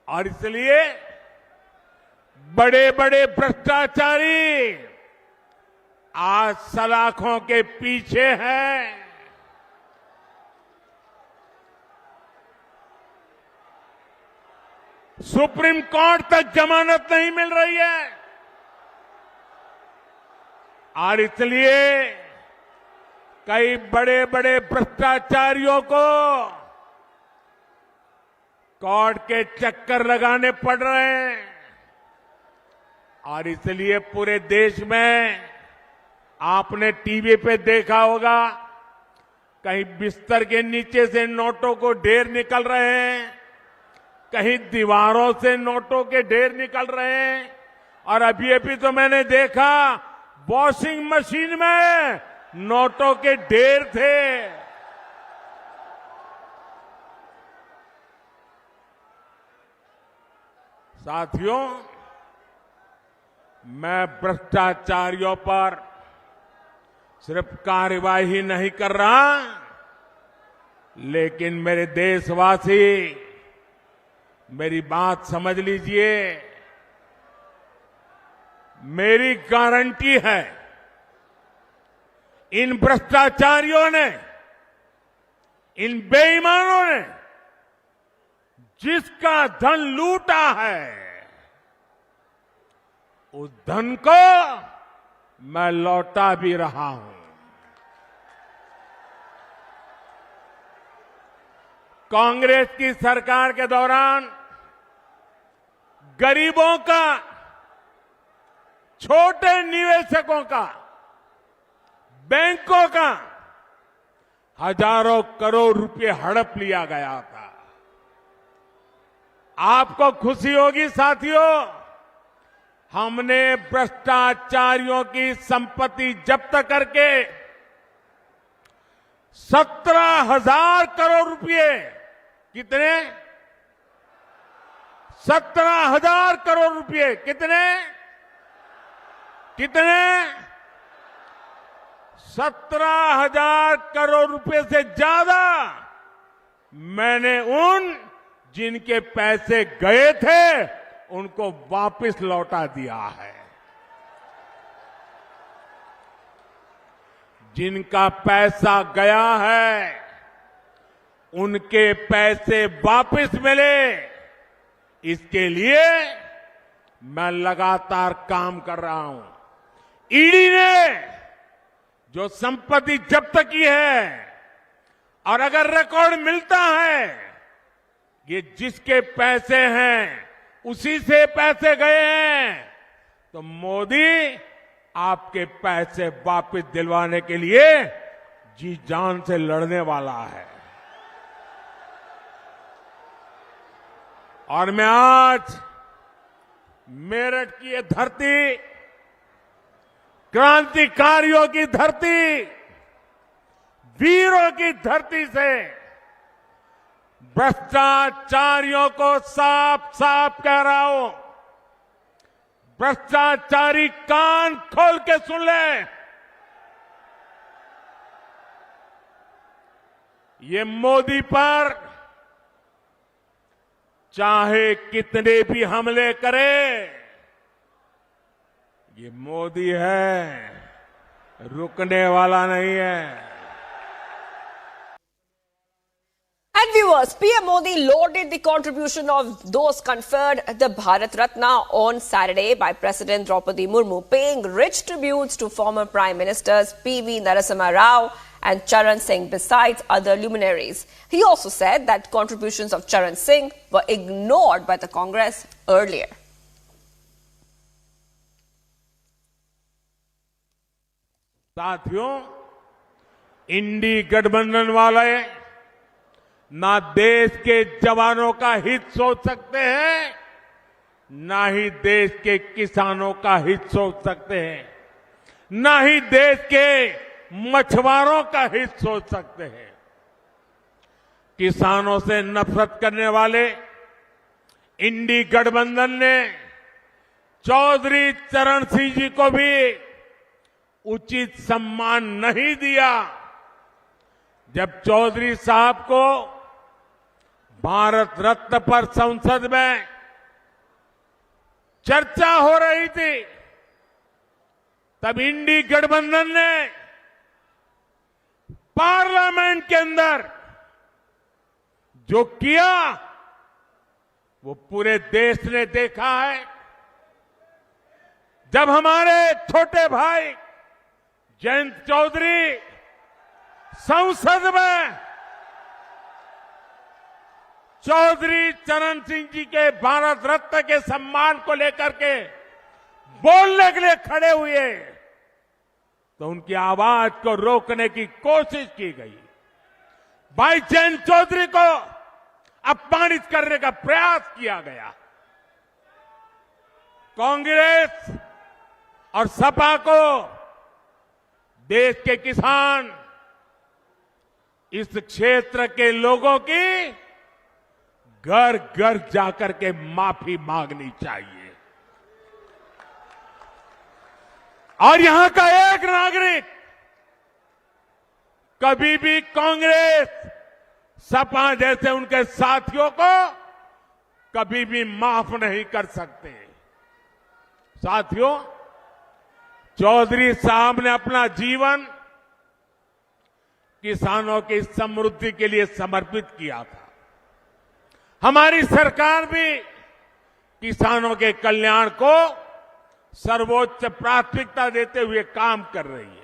और इसलिए बड़े बड़े भ्रष्टाचारी आज सलाखों के पीछे हैं। सुप्रीम कोर्ट तक जमानत नहीं मिल रही है, और इसलिए कई बड़े बड़े भ्रष्टाचारियों को कोर्ट के चक्कर लगाने पड़ रहे हैं। और इसलिए पूरे देश में आपने टीवी पे देखा होगा, कहीं बिस्तर के नीचे से नोटों को ढेर निकल रहे हैं, कहीं दीवारों से नोटों के ढेर निकल रहे हैं, और अभी तो मैंने देखा वॉशिंग मशीन में नोटों के ढेर थे। साथियों, मैं भ्रष्टाचारियों पर सिर्फ कार्रवाई नहीं कर रहा, लेकिन मेरे देशवासी मेरी बात समझ लीजिए। मेरी गारंटी है, इन भ्रष्टाचारियों ने, इन बेईमानों ने जिसका धन लूटा है, उस धन को मैं लौटा भी रहा हूं। कांग्रेस की सरकार के दौरान गरीबों का, छोटे निवेशकों का, बैंकों का हजारों करोड़ रुपए हड़प लिया गया था। आपको खुशी होगी साथियों, हमने भ्रष्टाचारियों की संपत्ति जब्त करके 17,000 करोड़ रुपए, कितने? 17,000 करोड़ रुपए। कितने? 17,000 करोड़ रुपए से ज्यादा मैंने उन जिनके पैसे गए थे उनको वापस लौटा दिया है। जिनका पैसा गया है उनके पैसे वापस मिले, इसके लिए मैं लगातार काम कर रहा हूं। ईडी ने जो संपत्ति जब्त की है, और अगर रिकॉर्ड मिलता है ये जिसके पैसे हैं उसी से पैसे गए हैं, तो मोदी आपके पैसे वापस दिलवाने के लिए जी जान से लड़ने वाला है। और मैं आज मेरठ की ये धरती, क्रांतिकारियों की धरती, वीरों की धरती से भ्रष्टाचारियों को साफ साफ कह रहा हूं, भ्रष्टाचारी कान खोल के सुन ले। ये मोदी पर चाहे कितने भी हमले करे, ये मोदी है, रुकने वाला नहीं है। And viewers, PM Modi lauded the contribution of those conferred the Bharat Ratna on Saturday by President Draupadi Murmu, paying rich tributes to former Prime Ministers P.V. Narasimha Rao and Charan Singh besides other luminaries. He also said that contributions of Charan Singh were ignored by the Congress earlier. साथियों, इंडी गठबंधन वाले ना देश के जवानों का हित सोच सकते हैं, ना ही देश के किसानों का हित सोच सकते हैं, ना ही देश के मछुआरों का हित सोच सकते हैं। किसानों से नफरत करने वाले इंडी गठबंधन ने चौधरी चरण सिंह जी को भी उचित सम्मान नहीं दिया। जब चौधरी साहब को भारत रत्न पर संसद में चर्चा हो रही थी, तब इंडी गठबंधन ने पार्लियामेंट के अंदर जो किया वो पूरे देश ने देखा है। जब हमारे छोटे भाई जयंत चौधरी संसद में चौधरी चरण सिंह जी के भारत रत्न के सम्मान को लेकर के बोलने के लिए खड़े हुए तो उनकी आवाज को रोकने की कोशिश की गई। भाई जयंत चौधरी को अपमानित करने का प्रयास किया गया। कांग्रेस और सपा को देश के किसान, इस क्षेत्र के लोगों की घर घर जाकर के माफी मांगनी चाहिए। और यहां का एक नागरिक कभी भी कांग्रेस, सपा जैसे उनके साथियों को कभी भी माफ नहीं कर सकते। साथियों, चौधरी साहब ने अपना जीवन किसानों की समृद्धि के लिए समर्पित किया था। हमारी सरकार भी किसानों के कल्याण को सर्वोच्च प्राथमिकता देते हुए काम कर रही है।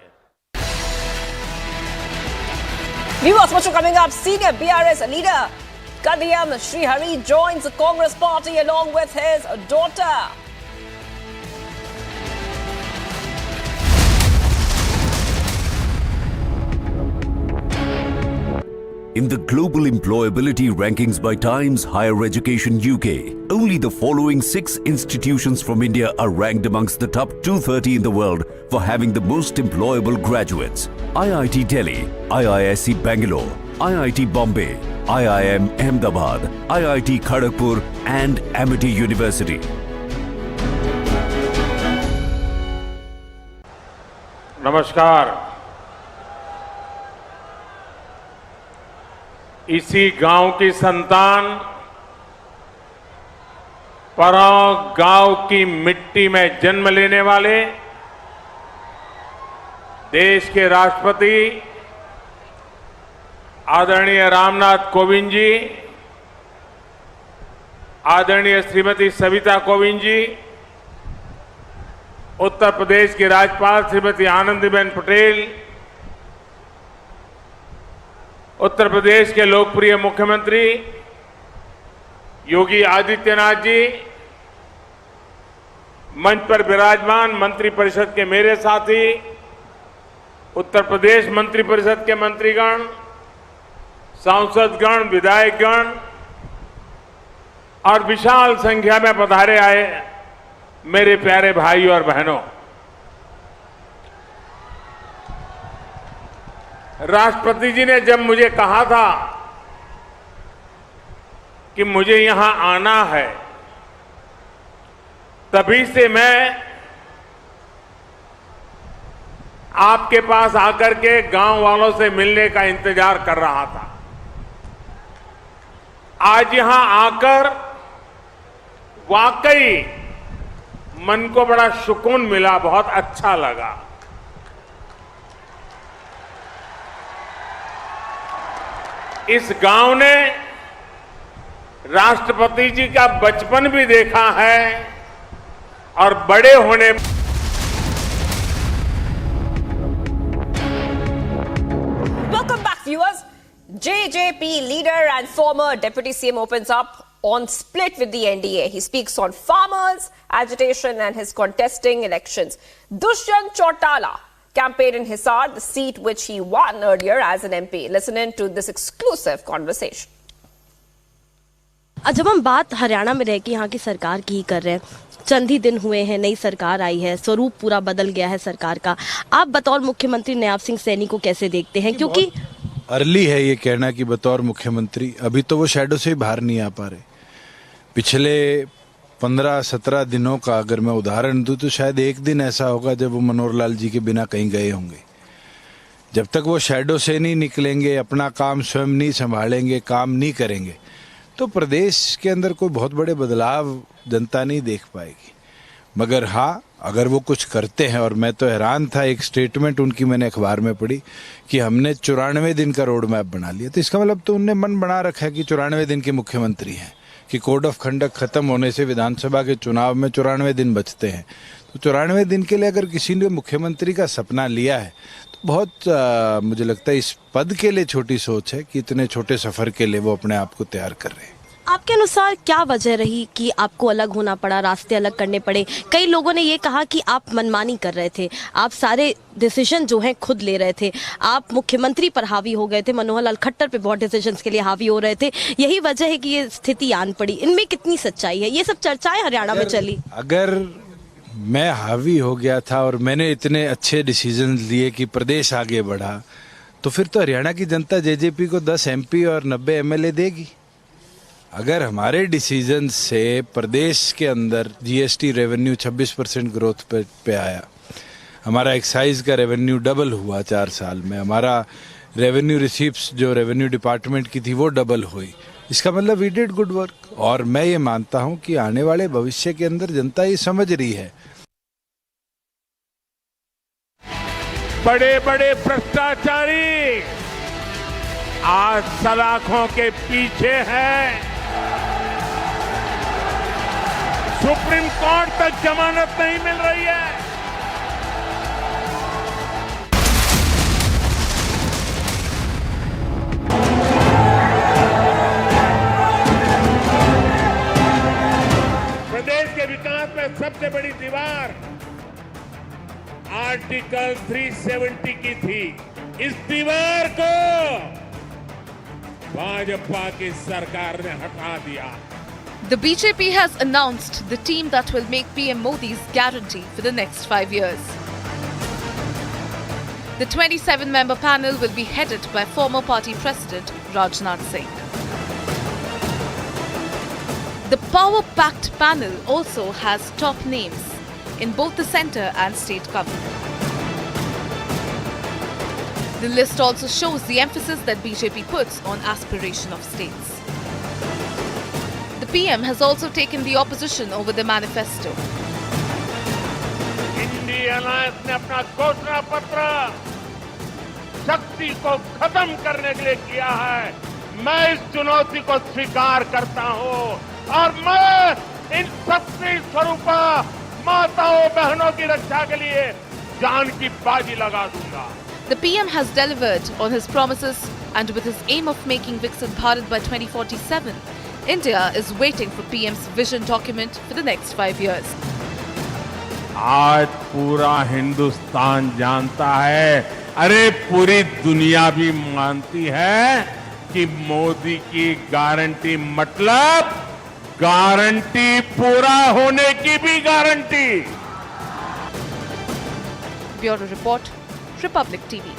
Viewers, what's coming up? Senior BRS leader Kadiyam Srihari joins the Congress party along with his daughter. In the global employability rankings by Times Higher Education UK, only the following 6 institutions from India are ranked amongst the top 230 in the world for having the most employable graduates. IIT Delhi, IISc Bangalore, IIT Bombay, IIM Ahmedabad, IIT Kharagpur and Amity University. नमस्कार। इसी गांव की संतान, पराव गांव की मिट्टी में जन्म लेने वाले देश के राष्ट्रपति आदरणीय रामनाथ कोविंद जी, आदरणीय श्रीमती सविता कोविंद जी, उत्तर प्रदेश की राज्यपाल श्रीमती आनंदीबेन पटेल, उत्तर प्रदेश के लोकप्रिय मुख्यमंत्री योगी आदित्यनाथ जी, मंच पर विराजमान मंत्रिपरिषद के मेरे साथी, उत्तर प्रदेश मंत्रिपरिषद के मंत्रीगण, सांसदगण, विधायकगण और विशाल संख्या में पधारे आए मेरे प्यारे भाई और बहनों, राष्ट्रपति जी ने जब मुझे कहा था कि मुझे यहां आना है, तभी से मैं आपके पास आकर के गांव वालों से मिलने का इंतजार कर रहा था। आज यहां आकर वाकई मन को बड़ा सुकून मिला, बहुत अच्छा लगा। इस गांव ने राष्ट्रपति जी का बचपन भी देखा है और बड़े होने Welcome back, viewers. JJP leader and former Deputy CM opens up on split with the NDA. He speaks on farmers, agitation and his contesting elections. Dushyant Chautala campaigned in Hisar, the seat which he won earlier as an MP. Listen in to this exclusive conversation. जब हम बात हरियाणा में रह के यहाँ की सरकार की ही कर रहे हैं, चंद ही दिन हुए हैं, नई सरकार आई है, स्वरूप पूरा बदल गया है सरकार का। आप बतौर मुख्यमंत्री नयाब सिंह सैनी को कैसे देखते हैं? क्योंकि अर्ली है ये कहना कि बतौर मुख्यमंत्री अभी तो वो शैडो से ही बाहर नहीं आ पा रहे। पिछले 15-17 दिनों का अगर मैं उदाहरण दूं तो शायद एक दिन ऐसा होगा जब वो मनोहर लाल जी के बिना कहीं गए होंगे। जब तक वो शैडो से नहीं निकलेंगे, अपना काम स्वयं नहीं संभालेंगे, काम नहीं करेंगे, तो प्रदेश के अंदर कोई बहुत बड़े बदलाव जनता नहीं देख पाएगी। मगर हाँ, अगर वो कुछ करते हैं, और मैं तो हैरान था, एक स्टेटमेंट उनकी मैंने अखबार में पढ़ी कि हमने 94 दिन का रोड मैप बना लिया। तो इसका मतलब तो उनने मन बना रखा है कि 94 दिन के मुख्यमंत्री हैं, कि कोड ऑफ कंडक्ट खत्म होने से विधानसभा के चुनाव में 94 दिन बचते हैं। तो 94 दिन के लिए अगर किसी ने मुख्यमंत्री का सपना लिया है तो बहुत मुझे लगता है इस पद के लिए छोटी सोच है कि इतने छोटे सफर के लिए वो अपने आप को तैयार कर रहे हैं। आपके अनुसार क्या वजह रही कि आपको अलग होना पड़ा, रास्ते अलग करने पड़े? कई लोगों ने ये कहा कि आप मनमानी कर रहे थे, आप सारे डिसीजन जो हैं खुद ले रहे थे, आप मुख्यमंत्री पर हावी हो गए थे, मनोहर लाल खट्टर पे बहुत डिसीजंस के लिए हावी हो रहे थे, यही वजह है कि ये स्थिति आन पड़ी। इनमें कितनी सच्चाई है? ये सब चर्चाएं हरियाणा में चली। अगर मैं हावी हो गया था और मैंने इतने अच्छे डिसीजन लिए कि प्रदेश आगे बढ़ा, तो फिर तो हरियाणा की जनता जेजेपी को 10 MP और 90 MLA देगी। अगर हमारे डिसीजन से प्रदेश के अंदर जीएसटी रेवेन्यू 26% ग्रोथ पे आया, हमारा एक्साइज का रेवेन्यू डबल हुआ 4 साल में, हमारा रेवेन्यू रिसीप्ट्स जो रेवेन्यू डिपार्टमेंट की थी वो डबल हुई, इसका मतलब वी डिड गुड वर्क। और मैं ये मानता हूं कि आने वाले भविष्य के अंदर जनता ये समझ रही है। बड़े बड़े भ्रष्टाचारी आज सलाखों के पीछे हैं। सुप्रीम कोर्ट तक जमानत नहीं मिल रही है। प्रदेश के विकास में सबसे बड़ी दीवार आर्टिकल 370 की थी। इस दीवार को भाजपा की सरकार ने हटा दिया। The BJP has announced the team that will make PM Modi's guarantee for the next 5 years. The 27-member panel will be headed by former party president Rajnath Singh. The power-packed panel also has top names in both the centre and state government. The list also shows the emphasis that BJP puts on aspiration of states. The PM has also taken the opposition over the manifesto. INDI alliance ने अपना घोषणा पत्र शक्ति को खत्म करने के लिए किया है। मैं इस चुनौती को स्वीकार करता हूं और मैं इन शक्ति स्वरूपा माताओं बहनों की रक्षा के लिए जान की बाजी लगा दूंगा। The PM has delivered on his promises, and with his aim of making Viksit Bharat by 2047, India is waiting for PM's vision document for the next 5 years. आज पूरा हिंदुस्तान जानता है, अरे पूरी दुनिया भी मानती है कि मोदी की गारंटी मतलब गारंटी पूरा होने की भी guarantee. Bureau Report, Republic TV.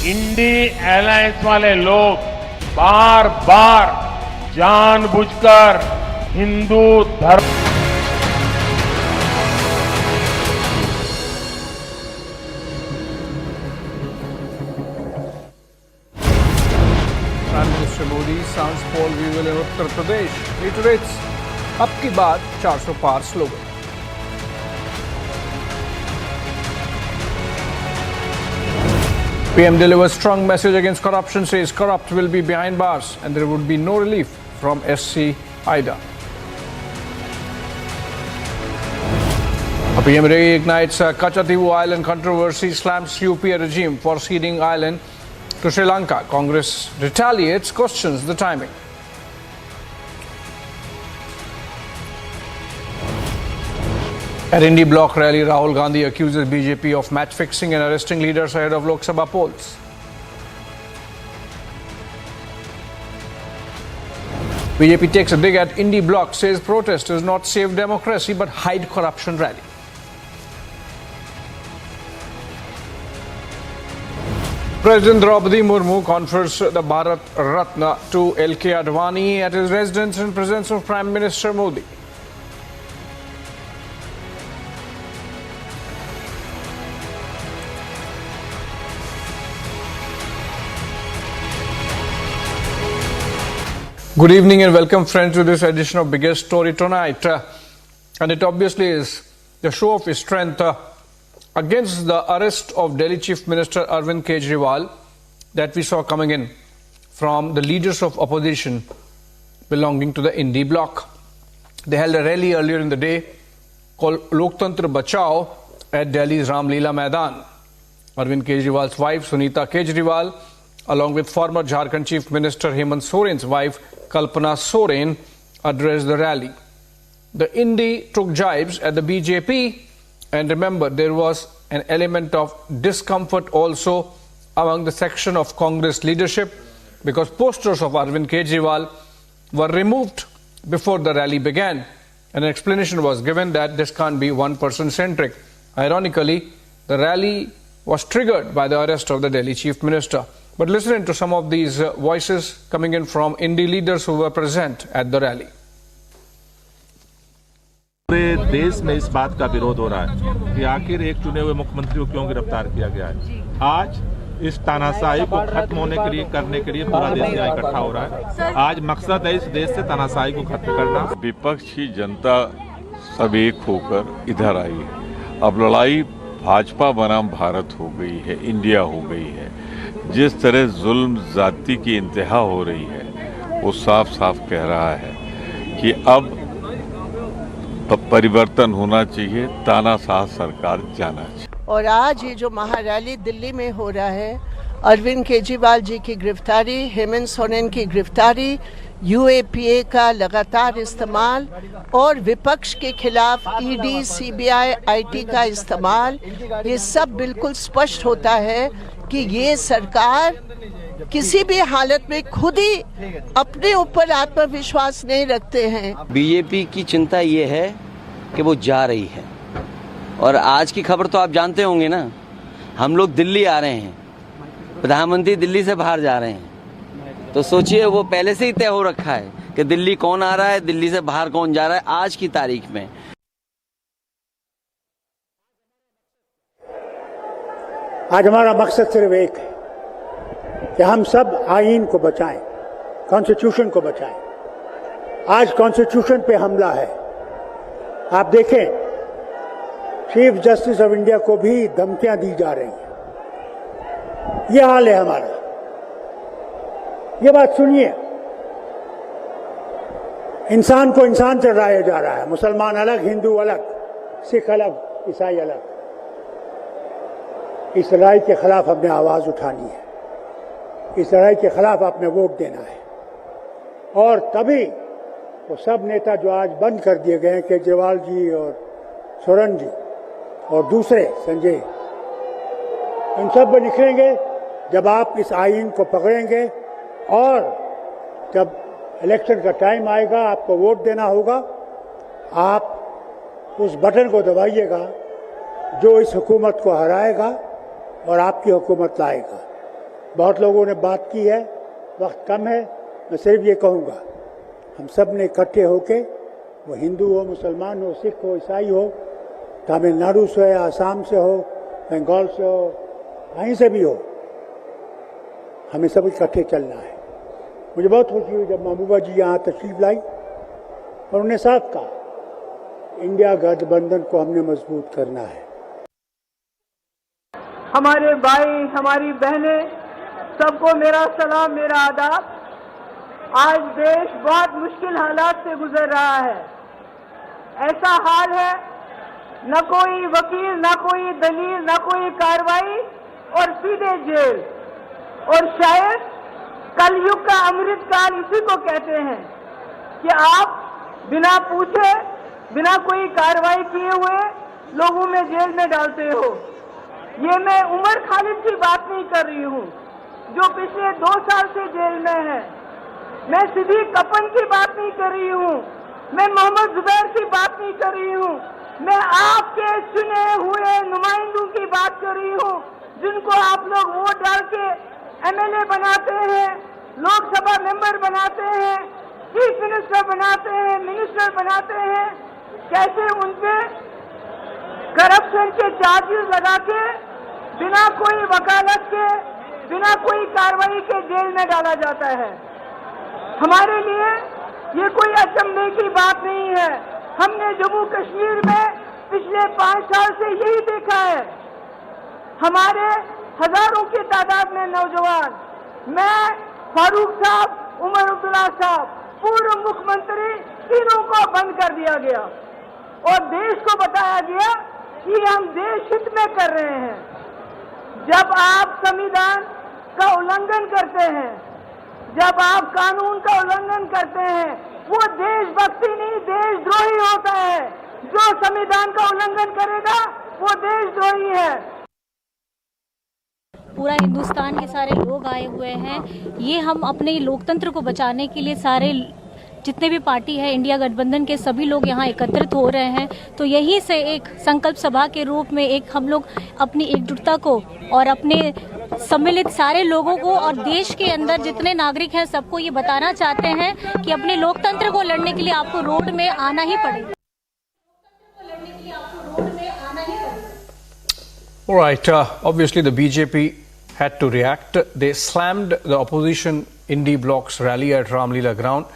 INDI alliance वाले लोग बार बार जानबूझकर हिंदू धर्म Delhi Sans poll reveal in Uttar Pradesh reiterates अब की बात 400 पार slogan. PM delivers strong message against corruption, says corrupt will be behind bars and there would be no relief from SC Ida. PM reignites Katchatheevu Island controversy, slams UP regime for ceding island to Sri Lanka. Congress retaliates, questions the timing. At INDI block rally, Rahul Gandhi accuses BJP of match fixing and arresting leaders ahead of Lok Sabha polls. BJP takes a dig at INDI block, says protest does not save democracy but hide corruption rally. President Draupadi Murmu confers the Bharat Ratna to LK Advani at his residence in presence of Prime Minister Modi. Good evening and welcome friends to this edition of Biggest Story Tonight. And it obviously is the show of his strength against the arrest of Delhi Chief Minister Arvind Kejriwal that we saw coming in from the leaders of opposition belonging to the INDI bloc. They held a rally earlier in the day called Loktantra Bachao at Delhi's Ram Leela Maidan. Arvind Kejriwal's wife Sunita Kejriwal along with former Jharkhand Chief Minister Hemant Soren's wife Kalpana Soren addressed the rally. The INDI took jibes at the BJP, and remember there was an element of discomfort also among the section of Congress leadership because posters of Arvind Kejriwal were removed before the rally began. An explanation was given that this can't be one-person centric. Ironically, the rally was triggered by the arrest of the Delhi Chief Minister. But listen to some of these voices coming in from INDI leaders who were present at the rally. पूरे देश में इस बात का विरोध हो रहा है कि आखिर एक चुने हुए मुख्यमंत्री को क्यों गिरफ्तार किया गया है. आज इस तानाशाही को खत्म होने के लिए करने के लिए पूरा देश यहाँ इकट्ठा हो रहा है. आज मकसद है इस देश से तानाशाही को खत्म करना. विपक्षी जनता सब एक होकर इधर आई है. अब लड़ाई भाजपा बनाम भारत हो गई है, इंडिया हो गई है. जिस तरह जुल्म जाति की इंतहा हो रही है वो साफ साफ कह रहा है कि अब परिवर्तन होना चाहिए, तानाशाह सरकार जाना चाहिए. और आज ये जो महारैली दिल्ली में हो रहा है, अरविंद केजरीवाल जी की गिरफ्तारी, हेमंत सोरेन की गिरफ्तारी, यूएपीए का लगातार इस्तेमाल और विपक्ष के खिलाफ ईडी, सीबीआई, आईटी का इस्तेमाल, ये सब बिल्कुल स्पष्ट होता है कि ये सरकार किसी भी हालत में खुद ही अपने ऊपर आत्मविश्वास नहीं रखते हैं. बीजेपी की चिंता ये है कि वो जा रही है और आज की खबर तो आप जानते होंगे ना, हम लोग दिल्ली आ रहे हैं, प्रधानमंत्री दिल्ली से बाहर जा रहे हैं. तो सोचिए वो पहले से ही तय हो रखा है कि दिल्ली कौन आ रहा है, दिल्ली से बाहर कौन जा रहा है आज की तारीख में. आज हमारा मकसद सिर्फ एक है कि हम सब आईन को बचाएं, कॉन्स्टिट्यूशन को बचाएं. आज कॉन्स्टिट्यूशन पे हमला है. आप देखें चीफ जस्टिस ऑफ इंडिया को भी धमकियां दी जा रही हैं. ये हाल है हमारा. ये बात सुनिए, इंसान को इंसान से लड़ाया जा रहा है. मुसलमान अलग, हिंदू अलग, सिख अलग, ईसाई अलग. इस लड़ाई के खिलाफ हमने आवाज उठानी है. इस लड़ाई के खिलाफ आपने वोट देना है. और तभी वो सब नेता जो आज बंद कर दिए गए हैं, केजरीवाल जी और सोरेन जी और दूसरे संजय, इन सब निकलेंगे जब आप इस आईन को पकड़ेंगे और जब इलेक्शन का टाइम आएगा, आपको वोट देना होगा. आप उस बटन को दबाइएगा जो इस हुकूमत को हराएगा और आपकी हुकूमत लाएगा. बहुत लोगों ने बात की है, वक्त कम है. मैं सिर्फ ये कहूँगा, हम सब ने इकट्ठे होके, वो हिंदू हो, मुसलमान हो, सिख हो, ईसाई हो, तमिलनाडु से हो, आसाम से हो, बंगाल से हो, कहीं से भी हो, हमें सब इकट्ठे चलना है. मुझे बहुत खुशी हुई जब महबूबा जी यहाँ तशरीफ लाई और उन्हें साथ कहा इंडिया गठबंधन को हमने मजबूत करना है। हमारे भाई, हमारी बहनें, सबको मेरा सलाम, मेरा आदाब। आज देश बहुत मुश्किल हालात से गुजर रहा है। ऐसा हाल है, न कोई वकील, न कोई दलील, न कोई कार्रवाई और सीधे जेल। और शायद कलयुग का अमृत काल इसी को कहते हैं कि आप बिना पूछे, बिना कोई कार्रवाई किए हुए लोगों में जेल में डालते हो। ये मैं उमर खालिद की बात नहीं कर रही हूँ जो पिछले 2 साल से जेल में है। मैं सिद्दी कपन की बात नहीं कर रही हूँ, मैं मोहम्मद जुबैर की बात नहीं कर रही हूँ, मैं आपके चुने हुए नुमाइंदों की बात कर रही हूँ जिनको आप लोग वोट डाल के एमएलए बनाते हैं, लोकसभा मेंबर बनाते हैं, चीफ मिनिस्टर बनाते हैं, मिनिस्टर बनाते हैं। कैसे उनपे करप्शन के चार्जेस लगा के बिना कोई वकालत के, बिना कोई कार्रवाई के जेल में डाला जाता है। हमारे लिए ये कोई अचंभे की बात नहीं है। हमने जम्मू कश्मीर में पिछले 5 साल से यही देखा है। हमारे हजारों की तादाद में नौजवान, मैं, फारूक साहब, उमर अब्दुल्ला साहब, पूर्व मुख्यमंत्री, तीनों को बंद कर दिया गया और देश को बताया गया कि हम देश हित में कर रहे हैं। जब आप संविधान का उल्लंघन करते हैं, जब आप कानून का उल्लंघन करते हैं, वो देशभक्ति नहीं, देशद्रोही होता है। जो संविधान का उल्लंघन करेगा वो देशद्रोही है। पूरा हिंदुस्तान के सारे लोग आए हुए हैं। ये हम अपने लोकतंत्र को बचाने के लिए सारे जितने भी पार्टी है इंडिया गठबंधन के सभी लोग यहाँ एकत्रित हो रहे हैं। तो यही से एक संकल्प सभा के रूप में एक हम लोग अपनी एकजुटता को और अपने सम्मिलित सारे लोगों को और देश के अंदर जितने नागरिक हैं सबको ये बताना चाहते हैं कि अपने लोकतंत्र को लड़ने के लिए आपको रोड में आना ही पड़ेगा। All right, obviously the BJP had to react. They slammed the opposition INDI bloc's rally at Ramlila ground,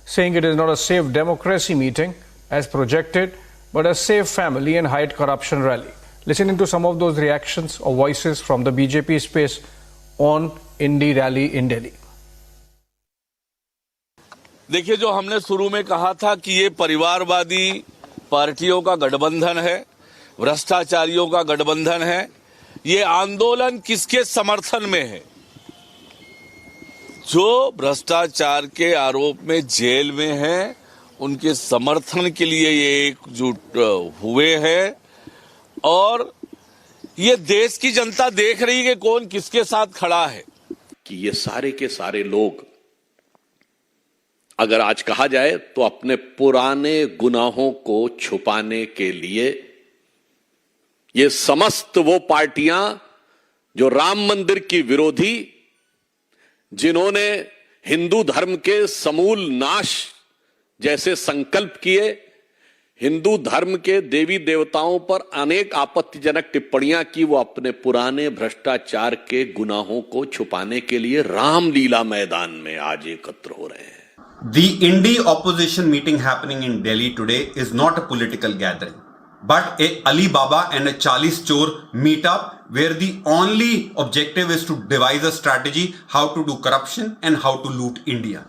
saying it is not a safe democracy meeting as projected, but a safe family and hide corruption rally. Listening to some of those reactions or voices from the BJP space on INDI rally in Delhi. देखिए, जो हमने शुरू में कहा था कि ये परिवारवादी पार्टियों का गठबंधन है, भ्रष्टाचारियों का गठबंधन है, ये आंदोलन किसके समर्थन में है? जो भ्रष्टाचार के आरोप में जेल में हैं, उनके समर्थन के लिए ये एकजुट हुए हैं और ये देश की जनता देख रही है कि कौन किसके साथ खड़ा है। कि ये सारे के सारे लोग, अगर आज कहा जाए तो अपने पुराने गुनाहों को छुपाने के लिए ये समस्त वो पार्टियां जो राम मंदिर की विरोधी, जिन्होंने हिंदू धर्म के समूल नाश जैसे संकल्प किए, हिंदू धर्म के देवी देवताओं पर अनेक आपत्तिजनक टिप्पणियां की, वो अपने पुराने भ्रष्टाचार के गुनाहों को छुपाने के लिए रामलीला मैदान में आज एकत्र हो रहे हैं। The INDI opposition meeting happening in Delhi today is not a political gathering, but a Ali Baba and a 40 chor meetup where the only objective is to devise a strategy how to do corruption and how to loot India.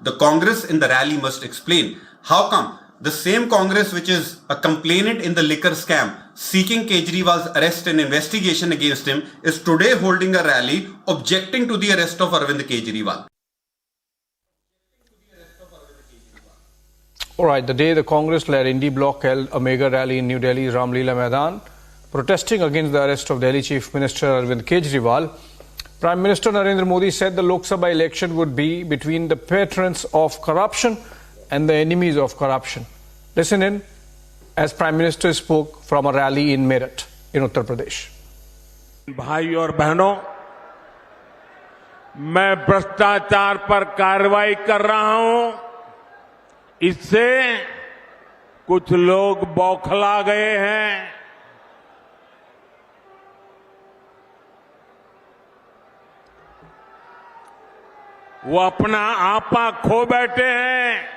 The Congress in the rally must explain how come the same Congress which is a complainant in the liquor scam seeking Kejriwal's arrest and investigation against him is today holding a rally objecting to the arrest of Arvind Kejriwal. All right, the day the Congress-led INDI bloc held a mega rally in New Delhi's Ramlila Maidan, protesting against the arrest of Delhi Chief Minister Arvind Kejriwal, Prime Minister Narendra Modi said the Lok Sabha election would be between the patrons of corruption and the enemies of corruption. Listen in as Prime Minister spoke from a rally in Meerut in Uttar Pradesh. भाई और बहनों, मैं भ्रष्टाचार पर कार्रवाई कर रहा हूं, इससे कुछ लोग बौखला गए हैं। वो अपना आपा खो बैठे हैं।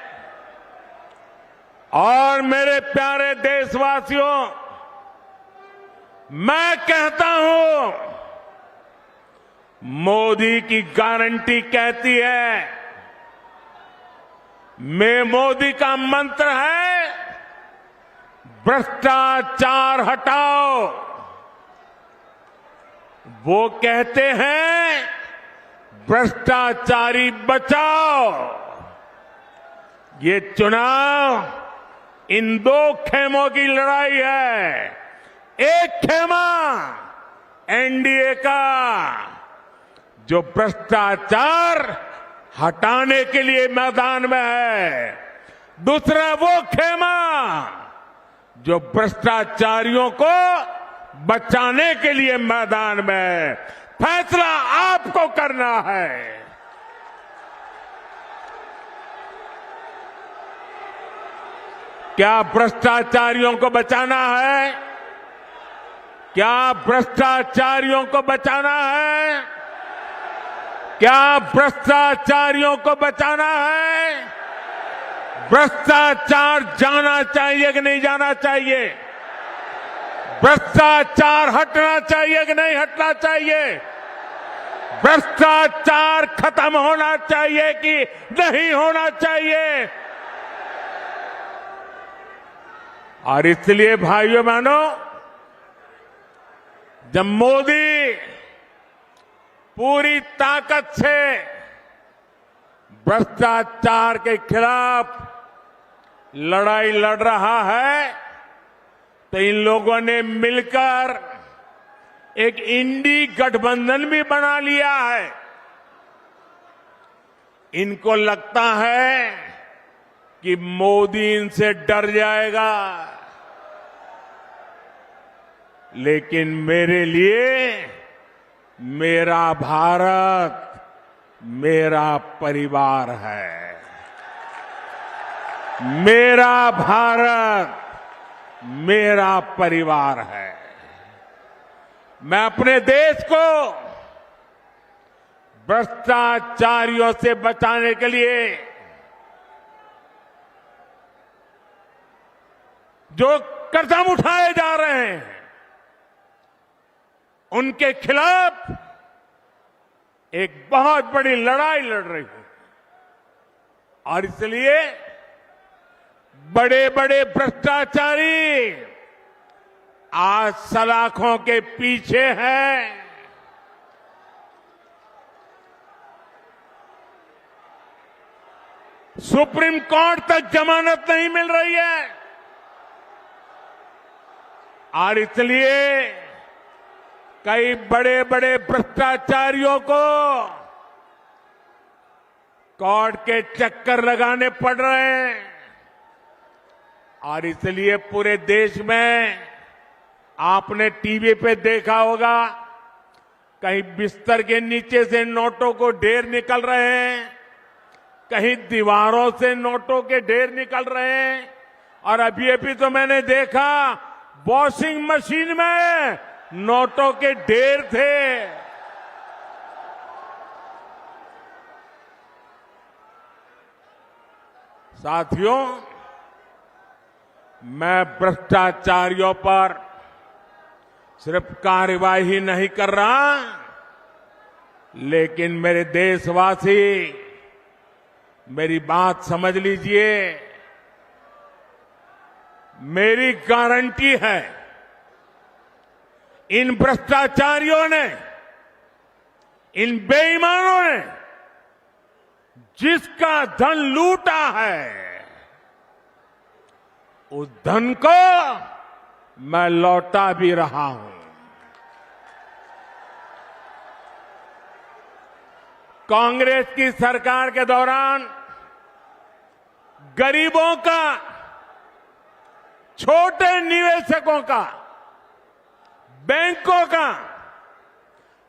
और मेरे प्यारे देशवासियों, मैं कहता हूं, मोदी की गारंटी कहती है, मोदी का मंत्र है भ्रष्टाचार हटाओ। वो कहते हैं भ्रष्टाचारी बचाओ। ये चुनाव इन दो खेमों की लड़ाई है। एक खेमा एनडीए का, जो भ्रष्टाचार हटाने के लिए मैदान में है। दूसरा वो खेमा जो भ्रष्टाचारियों को बचाने के लिए मैदान में है। फैसला आपको करना है। क्या भ्रष्टाचारियों को बचाना है? क्या भ्रष्टाचारियों को बचाना है? क्या भ्रष्टाचारियों को बचाना है? भ्रष्टाचार जाना चाहिए कि नहीं जाना चाहिए? भ्रष्टाचार हटना चाहिए कि नहीं हटना चाहिए? भ्रष्टाचार खत्म होना चाहिए कि नहीं होना चाहिए? और इसलिए भाइयों बहनों, जब मोदी पूरी ताकत से भ्रष्टाचार के खिलाफ लड़ाई लड़ रहा है, तो इन लोगों ने मिलकर एक इंडी गठबंधन भी बना लिया है। इनको लगता है कि मोदी इनसे डर जाएगा, लेकिन मेरे लिए मेरा भारत मेरा परिवार है। मेरा भारत मेरा परिवार है। मैं अपने देश को भ्रष्टाचारियों से बचाने के लिए जो कदम उठाए जा रहे हैं, उनके खिलाफ एक बहुत बड़ी लड़ाई लड़ रही हूं। और इसलिए बड़े बड़े भ्रष्टाचारी आज सलाखों के पीछे हैं। सुप्रीम कोर्ट तक जमानत नहीं मिल रही है। और इसलिए कई बड़े बड़े भ्रष्टाचारियों को कोर्ट के चक्कर लगाने पड़ रहे हैं। और इसलिए पूरे देश में आपने टीवी पे देखा होगा, कहीं बिस्तर के नीचे से नोटों को ढेर निकल रहे हैं, कहीं दीवारों से नोटों के ढेर निकल रहे हैं। और अभी तो मैंने देखा वॉशिंग मशीन में नोटों के ढेर थे। साथियों, मैं भ्रष्टाचारियों पर सिर्फ कार्रवाई नहीं कर रहा, लेकिन मेरे देशवासी मेरी बात समझ लीजिए। मेरी गारंटी है, इन भ्रष्टाचारियों ने, इन बेईमानों ने जिसका धन लूटा है, उस धन को मैं लौटा भी रहा हूं। कांग्रेस की सरकार के दौरान गरीबों का, छोटे निवेशकों का, बैंकों का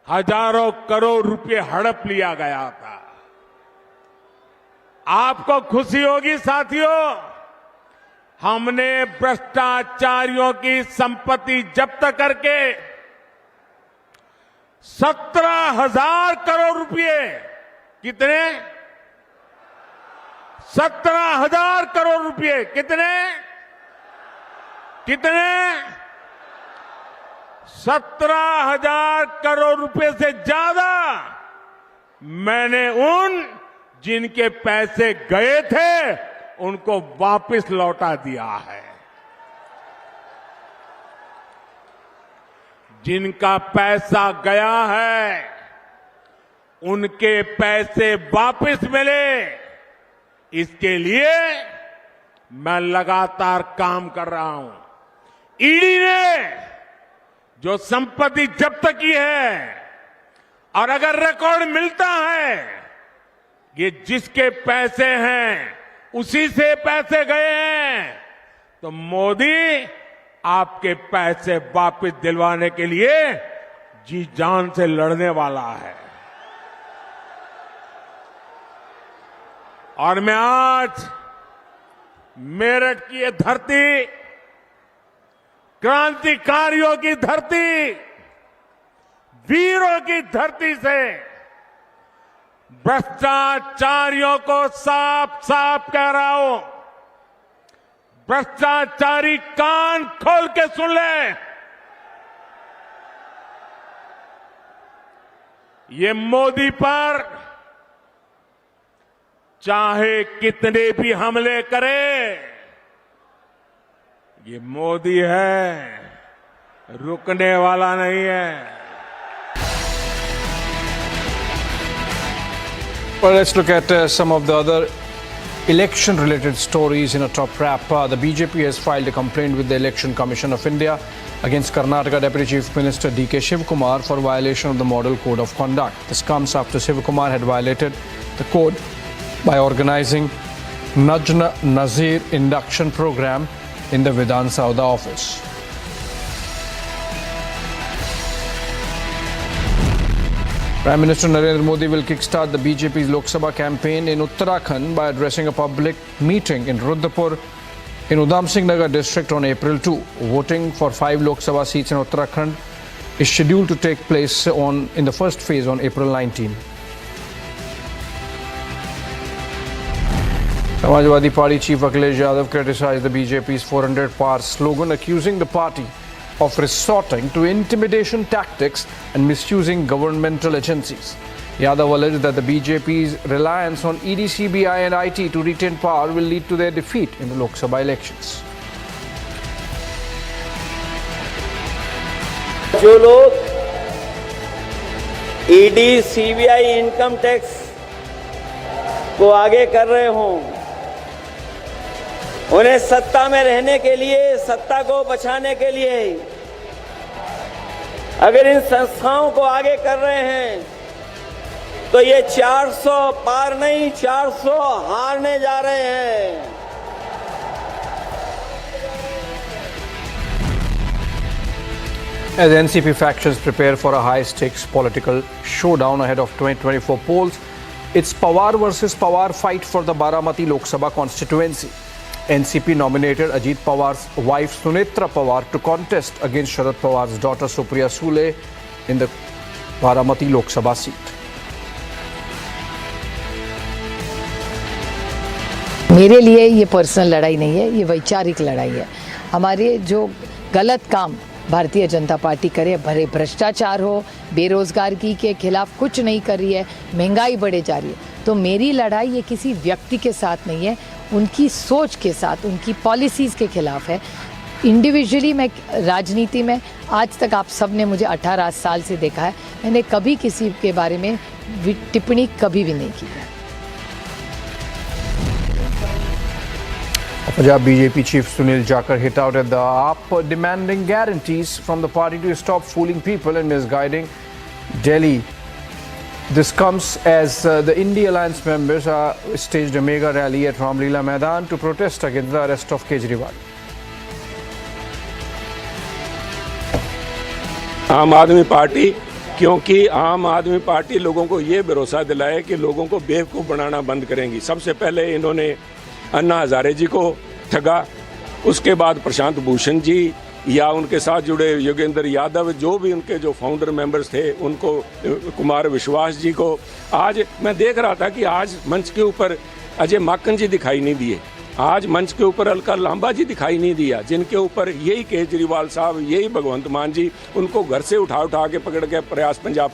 हजारों करोड़ रुपए हड़प लिया गया था। आपको खुशी होगी साथियों, हमने भ्रष्टाचारियों की संपत्ति जब्त करके 17,000 करोड़ रुपए, कितने 17,000 करोड़ रुपए। कितने 17,000 करोड़ रुपए से ज्यादा मैंने उन जिनके पैसे गए थे उनको वापस लौटा दिया है। जिनका पैसा गया है उनके पैसे वापस मिले, इसके लिए मैं लगातार काम कर रहा हूं। ईडी ने जो संपत्ति जब्त की है, और अगर रिकॉर्ड मिलता है ये जिसके पैसे हैं उसी से पैसे गए हैं, तो मोदी आपके पैसे वापस दिलवाने के लिए जी जान से लड़ने वाला है। और मैं आज मेरठ की ये धरती, क्रांतिकारियों की धरती, वीरों की धरती से भ्रष्टाचारियों को साफ साफ कह रहा हूं, भ्रष्टाचारी कान खोल के सुन ले। ये मोदी पर चाहे कितने भी हमले करे, ये मोदी है, रुकने वाला नहीं है। Well, let's look at some of the other election-related stories in a top wrap. The BJP has filed a complaint with the Election Commission of India against Karnataka Deputy Chief Minister D.K. Shivkumar for violation of the Model Code of Conduct. This comes after Shivkumar had violated the code by organizing Najna Nazir induction program in the Vidhan Sauda office. Prime Minister Narendra Modi will kickstart the BJP's Lok Sabha campaign in Uttarakhand by addressing a public meeting in Rudapur in Udham Singh Nagar district on April 2. Voting for 5 Lok Sabha seats in Uttarakhand is scheduled to take place in the first phase on April 19. Samajwadi Party Chief Akhilesh Yadav criticized the BJP's 400 par slogan, accusing the party of resorting to intimidation tactics and misusing governmental agencies. Yadav alleged that the BJP's reliance on ED, CBI and IT to retain power will lead to their defeat in the Lok Sabha elections. जो लोग ED, CBI, income tax को आगे कर रहे हों, उन्हें सत्ता में रहने के लिए, सत्ता को बचाने के लिए अगर इन संस्थाओं को आगे कर रहे हैं तो ये 400 पार नहीं 400 हारने जा रहे हैं। As NCP factions prepare for a high-stakes political showdown ahead of 2024 polls, it's Pawar versus Pawar fight for the Baramati Lok Sabha constituency. NCP nominated Ajit Pawar's wife Sunetra Pawar to contest against Sharad Pawar's daughter Supriya Sule in the Baramati Lok Sabha seat. मेरे लिए ये personal लड़ाई नहीं है, ये वैचारिक लड़ाई है। हमारे जो गलत काम भारतीय जनता पार्टी करे, भरे भ्रष्टाचार हो, बेरोजगारी के खिलाफ कुछ नहीं कर रही है, महंगाई बढ़े जा रही है, तो मेरी लड़ाई ये किसी व्यक्ति के साथ नहीं है, उनकी सोच के साथ, उनकी पॉलिसीज़ के खिलाफ है। इंडिविजुअली मैं राजनीति में आज तक आप सब ने मुझे 18 साल से देखा है, मैंने कभी किसी के बारे में टिप्पणी कभी भी नहीं की है। Punjab BJP Chief Sunil Jakar hit out at the AAP, demanding guarantees from the party to stop fooling people and misguiding Delhi. This comes as the INDI alliance members staged a mega rally at Ramlila Maidan to protest against the arrest of Kejriwal. आम आदमी party, क्योंकि आम आदमी party लोगों को ये भरोसा दिलाए कि लोगों को बेवकूफ़ बनाना बंद करेंगी। सबसे पहले इन्होंने अन्ना हजारे जी को ठगा, उसके बाद प्रशांत भूषण जी या उनके साथ जुड़े योगेंद्र यादव, जो भी उनके जो फाउंडर मेंबर्स थे, उनको, कुमार विश्वास जी को। आज मैं देख रहा था कि आज मंच के ऊपर अजय माकन जी दिखाई नहीं दिए, आज मंच के ऊपर अलका लांबा जी दिखाई नहीं दिया, जिनके ऊपर यही केजरीवाल साहब, यही भगवंत मान जी उनको घर से उठा के पकड़ के प्रयास Punjab.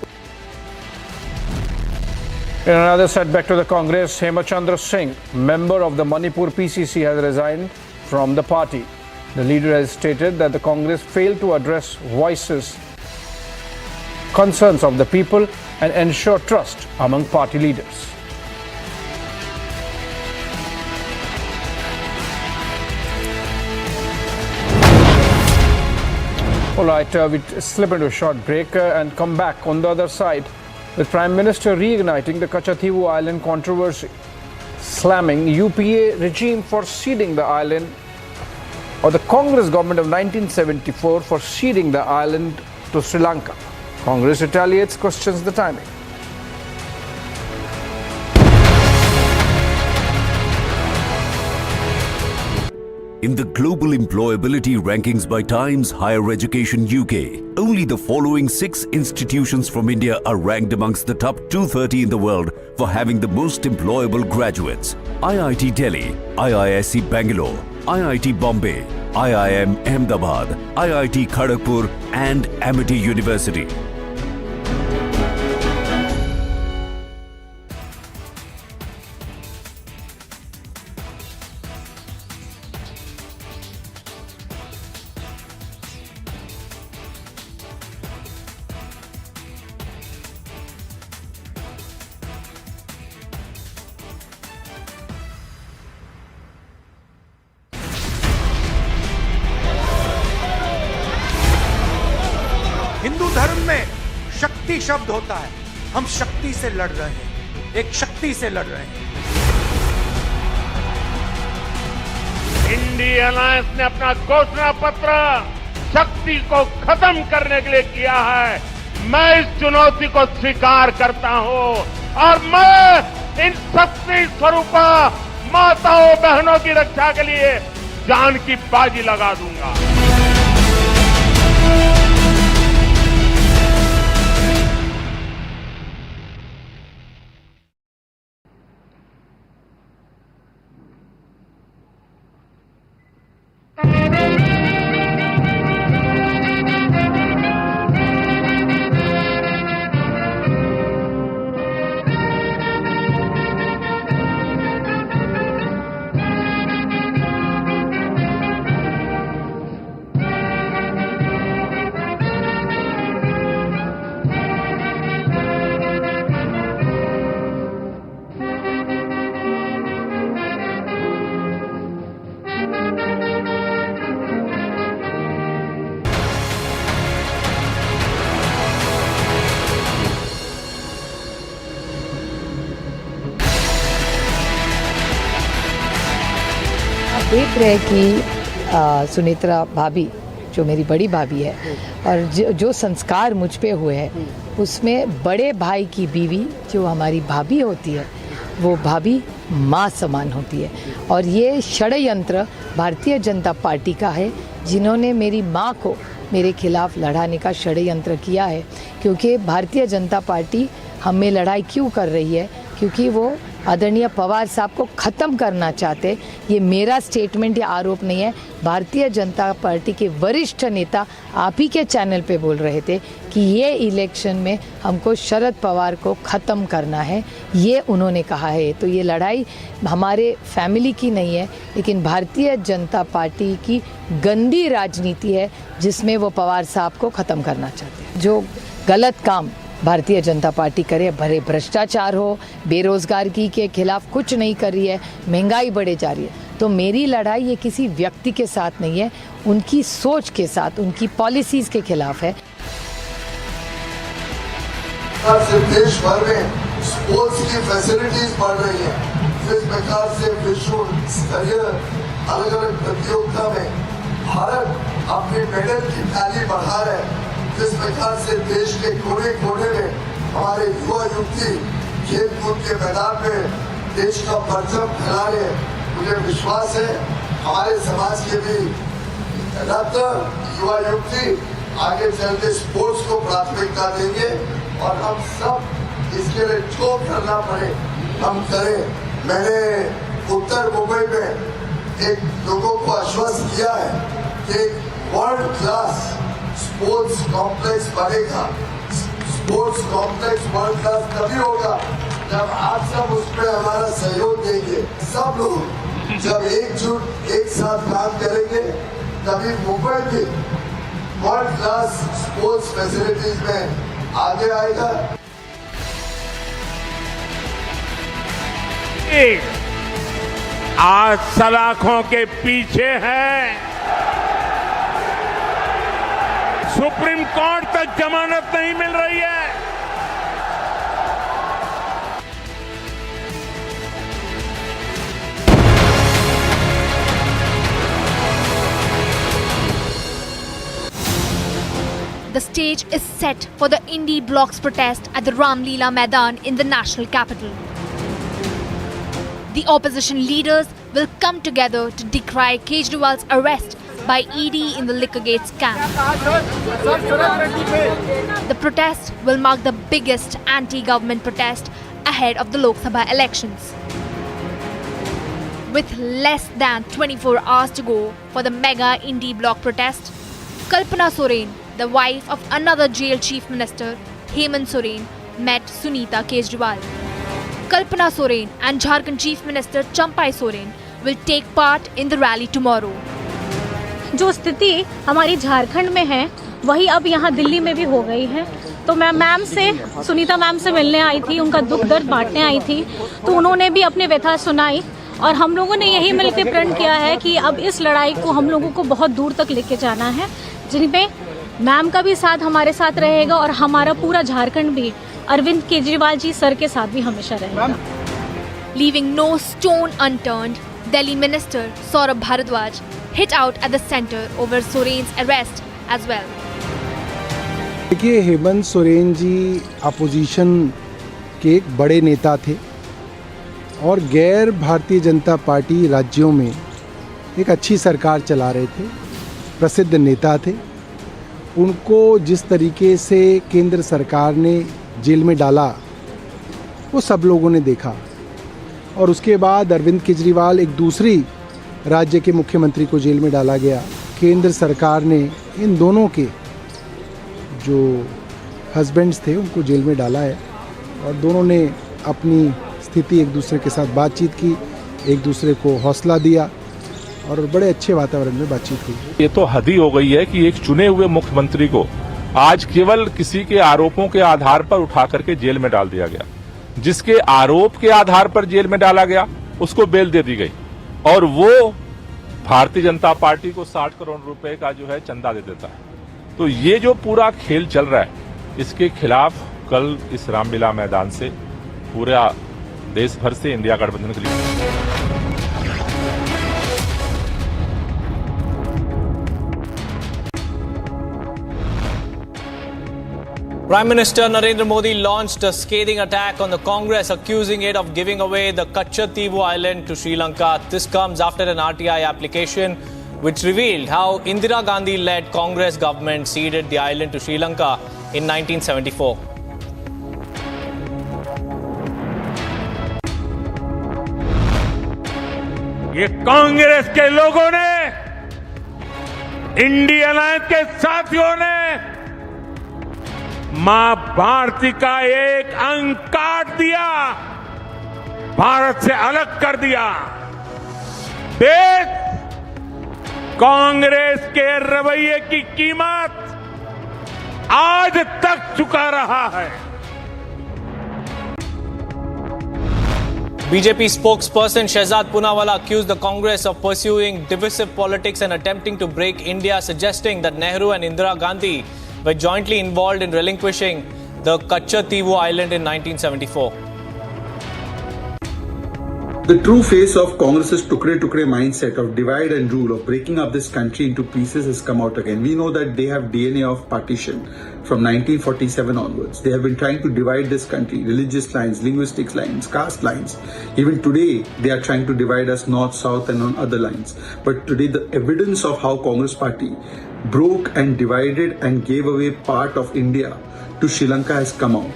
In another setback to the Congress, Hemachandra Singh, member of the Manipur PCC, has resigned from the party. The leader has stated that the Congress failed to address voices, concerns of the people and ensure trust among party leaders. All right, we slip into a short break and come back on the other side with Prime Minister reigniting the Katchatheevu Island controversy, slamming UPA regime for ceding the island, or the Congress government of 1974 for ceding the island to Sri Lanka. Congress retaliates, questions the timing. In the global employability rankings by Times Higher Education UK, only the following 6 institutions from India are ranked amongst the top 230 in the world for having the most employable graduates: IIT Delhi, IISc Bangalore, IIT Bombay, IIM Ahmedabad, IIT Kharagpur and Amity University. Hindu धर्म में शक्ति शब्द होता है, हम शक्ति से लड़ रहे हैं, एक शक्ति से लड़ रहे हैं। इंडी अलायंस ने अपना घोषणा पत्र शक्ति को खत्म करने के लिए किया है। मैं इस चुनौती को स्वीकार करता हूं और मैं इन शक्ति स्वरूपा माताओं बहनों की रक्षा के लिए जान की बाजी लगा दूंगा। देख रहे हैं कि सुनेत्रा भाभी जो मेरी बड़ी भाभी है और जो संस्कार मुझ पे हुए हैं उसमें बड़े भाई की बीवी जो हमारी भाभी होती है वो भाभी माँ समान होती है। और ये षड्यंत्र भारतीय जनता पार्टी का है जिन्होंने मेरी माँ को मेरे खिलाफ लड़ाने का षड्यंत्र किया है। क्योंकि भारतीय जनता पार्टी हमें लड़ाई क्यों कर रही है, क्योंकि वो आदरणीय पवार साहब को ख़त्म करना चाहते। ये मेरा स्टेटमेंट या आरोप नहीं है, भारतीय जनता पार्टी के वरिष्ठ नेता आप ही के चैनल पे बोल रहे थे कि ये इलेक्शन में हमको शरद पवार को ख़त्म करना है, ये उन्होंने कहा है। तो ये लड़ाई हमारे फैमिली की नहीं है, लेकिन भारतीय जनता पार्टी की गंदी राजनीति है जिसमें वो पवार साहब को ख़त्म करना चाहते हैं। जो गलत काम भारतीय जनता पार्टी करे, भरे भ्रष्टाचार हो, बेरोजगारी के खिलाफ कुछ नहीं कर रही है, महंगाई बढ़े जा रही है, तो मेरी लड़ाई ये किसी व्यक्ति के साथ नहीं है, उनकी सोच के साथ, उनकी पॉलिसीज के खिलाफ है। देश भर में स्पोर्ट्स की फैसिलिटीज बढ़ रही है, जिस प्रकार से विश्व स्तरीय अलग अलग प्रतियोगिता में भारत अपने मेडल की टैली बढ़ा रहे हैं, जिस प्रकार से देश के कोने कोने में हमारे युवा युवती खेल कूद के मैदान में देश का परचम फैला रहे, मुझे विश्वास है हमारे समाज के भी रत्न युवा युवती आगे चलते स्पोर्ट्स को प्राथमिकता देंगे और हम सब इसके लिए जो करना पड़े हम करें। मैंने उत्तर मुंबई में एक लोगों को आश्वस्त किया है कि वर्ल्ड क्लास स्पोर्ट्स कॉम्प्लेक्स बनेगा। स्पोर्ट्स कॉम्प्लेक्स वर्ल्ड क्लास तभी होगा जब आप सब उसमें हमारा सहयोग देंगे। सब लोग जब एकजुट एक साथ काम करेंगे तभी मुंबई भी वर्ल्ड क्लास स्पोर्ट्स फैसिलिटीज में आगे आएगा। आज सलाखों के पीछे है, सुप्रीम कोर्ट तक जमानत नहीं मिल रही है। The stage is set for the INDI bloc's protest at the Ramleela Maidan in the national capital. The opposition leaders will come together to decry Kejriwal's arrest by ED in the Liquorgate scam. The protest will mark the biggest anti-government protest ahead of the Lok Sabha elections. With less than 24 hours to go for the mega INDI bloc protest, Kalpana Soren, the wife of another jail chief minister, Hemant Soren, met Sunita Kejriwal. Kalpana Soren and Jharkhand Chief Minister Champai Soren will take part in the rally tomorrow. जो स्थिति हमारी झारखंड में है वही अब यहाँ दिल्ली में भी हो गई है। तो मैं मैम से, सुनीता मैम से मिलने आई थी, उनका दुख दर्द बांटने आई थी, तो उन्होंने भी अपनी व्यथा सुनाई और हम लोगों ने यही मिलकर प्रण किया है कि अब इस लड़ाई को हम लोगों को बहुत दूर तक लेके जाना है, जिनमें मैम का भी साथ हमारे साथ रहेगा और हमारा पूरा झारखंड भी अरविंद केजरीवाल जी सर के साथ भी हमेशा रहेगा। Leaving no stone unturned, Delhi Minister Saurabh Bharadwaj hit out at the center over Soren's arrest as well. देखिए, हेमंत सोरेन जी अपोजिशन के एक बड़े नेता थे और गैर भारतीय जनता पार्टी राज्यों में एक अच्छी सरकार चला रहे थे, प्रसिद्ध नेता थे। उनको जिस तरीके से केंद्र सरकार ने जेल में डाला वो सब लोगों ने देखा और उसके बाद अरविंद केजरीवाल एक दूसरी राज्य के मुख्यमंत्री को जेल में डाला गया। केंद्र सरकार ने इन दोनों के जो हस्बैंड्स थे उनको जेल में डाला है और दोनों ने अपनी स्थिति एक दूसरे के साथ बातचीत की, एक दूसरे को हौसला दिया और बड़े अच्छे वातावरण में बातचीत हुई। ये तो हद ही हो गई है कि एक चुने हुए मुख्यमंत्री को आज केवल किसी के आरोपों के आधार पर उठा करके जेल में डाल दिया गया। जिसके आरोप के आधार पर जेल में डाला गया उसको बेल दे दी गई और वो भारतीय जनता पार्टी को 60 करोड़ रुपए का जो है चंदा दे देता है। तो ये जो पूरा खेल चल रहा है इसके खिलाफ कल इस रामलीला मैदान से पूरा देश भर से इंडिया गठबंधन के लिए Prime Minister Narendra Modi launched a scathing attack on the Congress, accusing it of giving away the Katchatheevu island to Sri Lanka. This comes after an RTI application which revealed how Indira Gandhi-led Congress government ceded the island to Sri Lanka in 1974. ये कांग्रेस के लोगों ने, India alliance के साथियों ने मां भारती का एक अंग काट दिया, भारत से अलग कर दिया। देश कांग्रेस के रवैये की कीमत आज तक चुका रहा है। BJP spokesperson Shehzad Poonawalla accused the Congress of pursuing divisive politics and attempting to break India, suggesting that Nehru and Indira Gandhi were jointly involved in relinquishing the Katchatheevu island in 1974. The true face of Congress's tukre mindset of divide and rule, of breaking up this country into pieces, has come out again. We know that they have DNA of partition from 1947 onwards. They have been trying to divide this country, religious lines, linguistic lines, caste lines. Even today, they are trying to divide us north, south and on other lines. But today, the evidence of how Congress party broke and divided and gave away part of India to Sri Lanka has come out.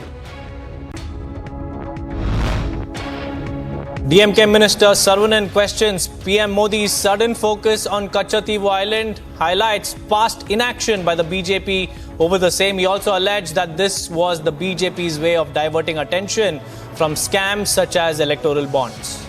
DMK Minister Saravanan questions PM Modi's sudden focus on Katchatheevu Island, highlights past inaction by the BJP over the same. He also alleged that this was the BJP's way of diverting attention from scams such as electoral bonds.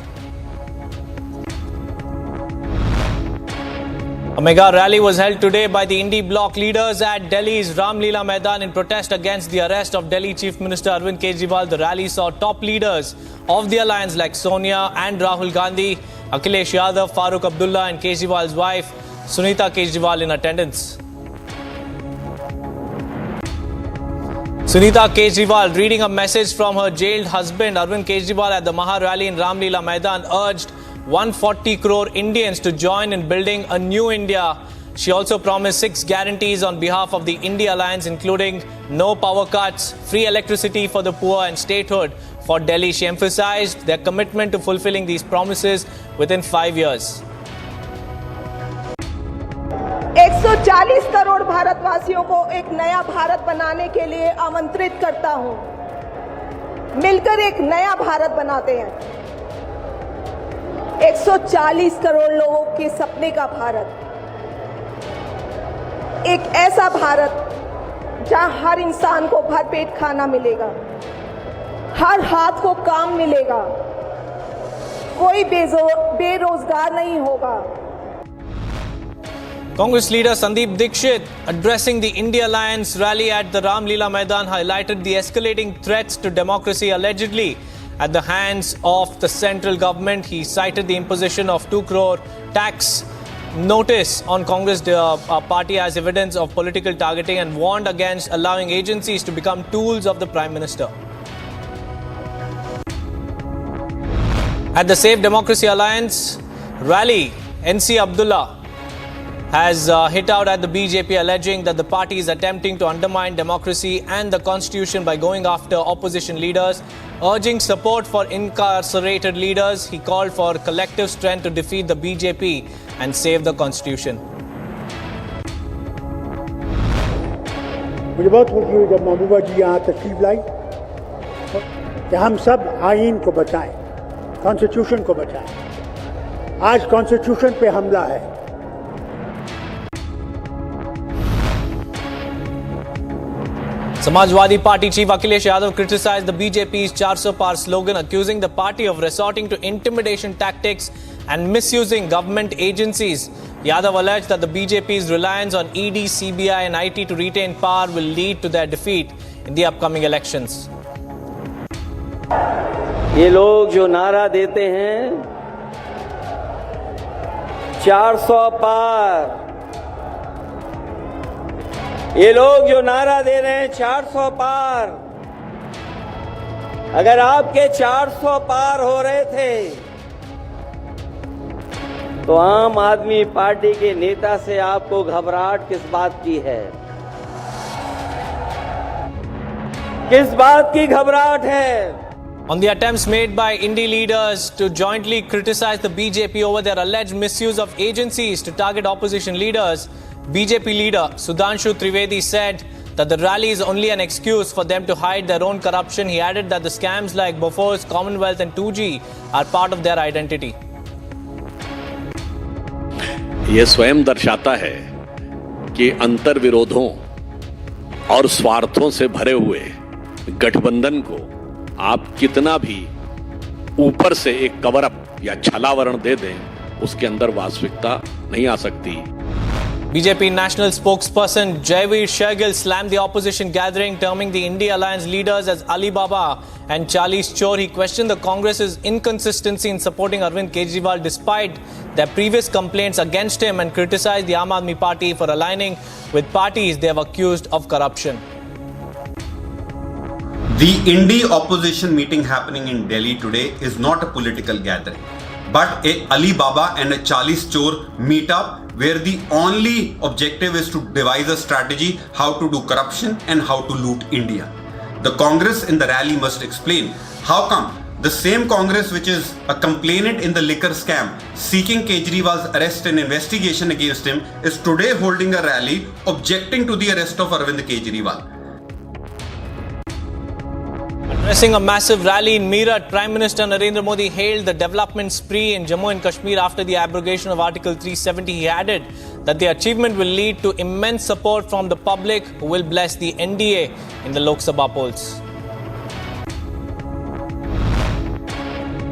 A mega rally was held today by the INDI bloc leaders at Delhi's Ram Leela Maidan in protest against the arrest of Delhi Chief Minister Arvind Kejriwal. The rally saw top leaders of the alliance like Sonia and Rahul Gandhi, Akhilesh Yadav, Farooq Abdullah and Kejriwal's wife Sunita Kejriwal in attendance. Sunita Kejriwal, reading a message from her jailed husband Arvind Kejriwal at the Maha rally in Ram Leela Maidan, urged 140 crore Indians to join in building a new India. She also promised 6 guarantees on behalf of the India Alliance, including no power cuts, free electricity for the poor and statehood for Delhi. She emphasized their commitment to fulfilling these promises within 5 years. 140 crore भारतवासियों को एक नया भारत बनाने के लिए आमंत्रित करता हूं। मिलकर एक नया भारत बनाते हैं। 140 करोड़ लोगों के सपने का भारत, एक ऐसा भारत जहां हर इंसान को भरपेट खाना मिलेगा, हर हाथ को काम मिलेगा, कोई बेरोजगार नहीं होगा। Congress leader Sandeep Dixit, addressing the India Alliance rally at the Ram Leela Maidan, highlighted the escalating threats to democracy allegedly at the hands of the central government. He cited the imposition of 2 crore tax notice on Congress party as evidence of political targeting and warned against allowing agencies to become tools of the Prime Minister. At the Save Democracy Alliance rally, NC Abdullah has hit out at the BJP, alleging that the party is attempting to undermine democracy and the constitution by going after opposition leaders. Urging support for incarcerated leaders, he called for collective strength to defeat the BJP and save the constitution. मुझे बहुत खुशी हुई जब महबूबा जी यहाँ तशरीफ लाई कि हम सब आईन को बचाएं, कॉन्स्टिट्यूशन को बचाएं। आज कॉन्स्टिट्यूशन पे हमला है। Samajwadi Party Chief Akhilesh Yadav criticized the BJP's 400 Par slogan, accusing the party of resorting to intimidation tactics and misusing government agencies. Yadav alleged that the BJP's reliance on ED, CBI and IT to retain power will lead to their defeat in the upcoming elections. ये लोग जो नारा देते हैं 400 पार, ये लोग जो नारा दे रहे हैं 400 पार, अगर आपके 400 पार हो रहे थे तो आम आदमी पार्टी के नेता से आपको घबराहट किस बात की है? किस बात की घबराहट है? On the attempts made by INDI leaders to jointly criticize the BJP over their alleged misuse of agencies to target opposition leaders, BJP leader Sudhanshu Trivedi said that the rally is only an excuse for them to hide their own corruption. He added that the scams like Bofors, Commonwealth and 2G are part of their identity. यह स्वयं दर्शाता है कि अंतर्विरोधों और स्वार्थों से भरे हुए गठबंधन को आप कितना भी ऊपर से एक कवर अप या छलावरण दे दें, उसके अंदर वास्तविकता नहीं आ सकती। BJP national spokesperson Jaivir Shergill slammed the opposition gathering, terming the India Alliance leaders as Alibaba and Charlie's Chor. He questioned the Congress's inconsistency in supporting Arvind Kejriwal despite their previous complaints against him and criticized the Aam Aadmi Party for aligning with parties they have accused of corruption. The INDI opposition meeting happening in Delhi today is not a political gathering, but a Alibaba and a Charlie's Chor meetup where the only objective is to devise a strategy how to do corruption and how to loot India. The Congress in the rally must explain how come the same Congress which is a complainant in the liquor scam seeking Kejriwal's arrest and investigation against him is today holding a rally objecting to the arrest of Arvind Kejriwal. Addressing a massive rally in Meerut, Prime Minister Narendra Modi hailed the development spree in Jammu and Kashmir after the abrogation of Article 370. He added that the achievement will lead to immense support from the public who will bless the NDA in the Lok Sabha polls.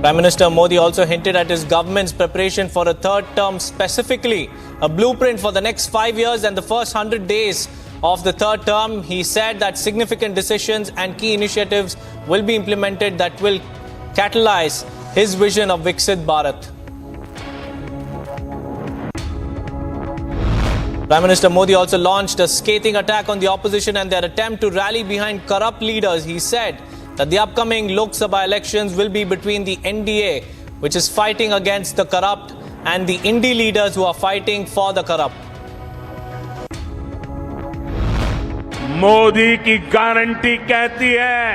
Prime Minister Modi also hinted at his government's preparation for a third term, specifically a blueprint for the next 5 years and the first 100 days of the third term. He said that significant decisions and key initiatives will be implemented that will catalyze his vision of Viksit Bharat. Prime Minister Modi also launched a scathing attack on the opposition and their attempt to rally behind corrupt leaders. He said that the upcoming Lok Sabha elections will be between the NDA, which is fighting against the corrupt, and the INDI leaders who are fighting for the corrupt. Modi की guarantee कहती है,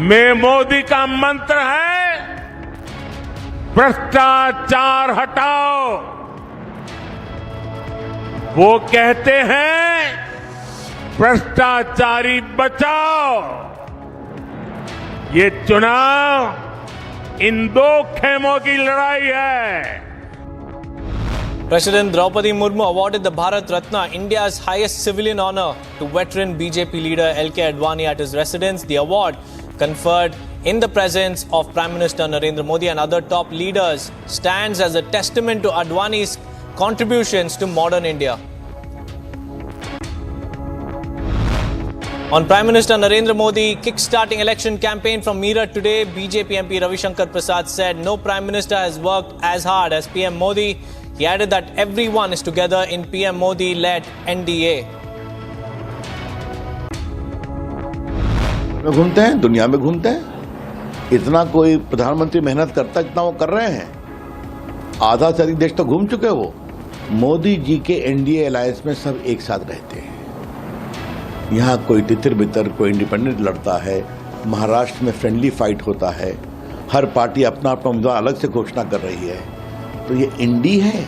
मैं मोदी का मंत्र है भ्रष्टाचार हटाओ। वो कहते हैं भ्रष्टाचारी बचाओ। ये चुनाव इन दो खेमों की लड़ाई है। President Draupadi Murmu awarded the Bharat Ratna, India's highest civilian honor, to veteran BJP leader LK Advani at his residence. The award, conferred in the presence of Prime Minister Narendra Modi and other top leaders, stands as a testament to Advani's contributions to modern India. On Prime Minister Narendra Modi kick-starting election campaign from Meerut today, BJP MP Ravi Shankar Prasad said no Prime Minister has worked as hard as PM Modi. He added that everyone is together in PM Modi-led NDA. घूमते हैं, दुनिया में घूमते हैं। इतना कोई प्रधानमंत्री मेहनत करता जितना वो कर रहे हैं, आधा से अधिक देश तो घूम चुके वो। मोदी जी के एनडीए अलायंस में सब एक साथ रहते हैं। यहाँ कोई तितर बितर, कोई इंडिपेंडेंट लड़ता है, महाराष्ट्र में फ्रेंडली फाइट होता है, हर पार्टी अपना अपना उम्मीदवार अलग से घोषणा कर रही है। तो ये इंडी है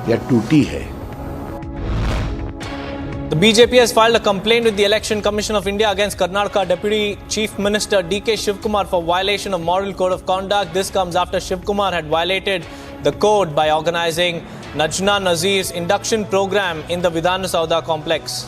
या टूटी है? The BJP has filed a complaint with the Election Commission of India against Karnataka Deputy Chief Minister D.K. Shivkumar for violation of Model Code of Conduct. This comes after Shivkumar had violated the code by organizing Najna Nazir's induction program in the Vidhana Saudha complex.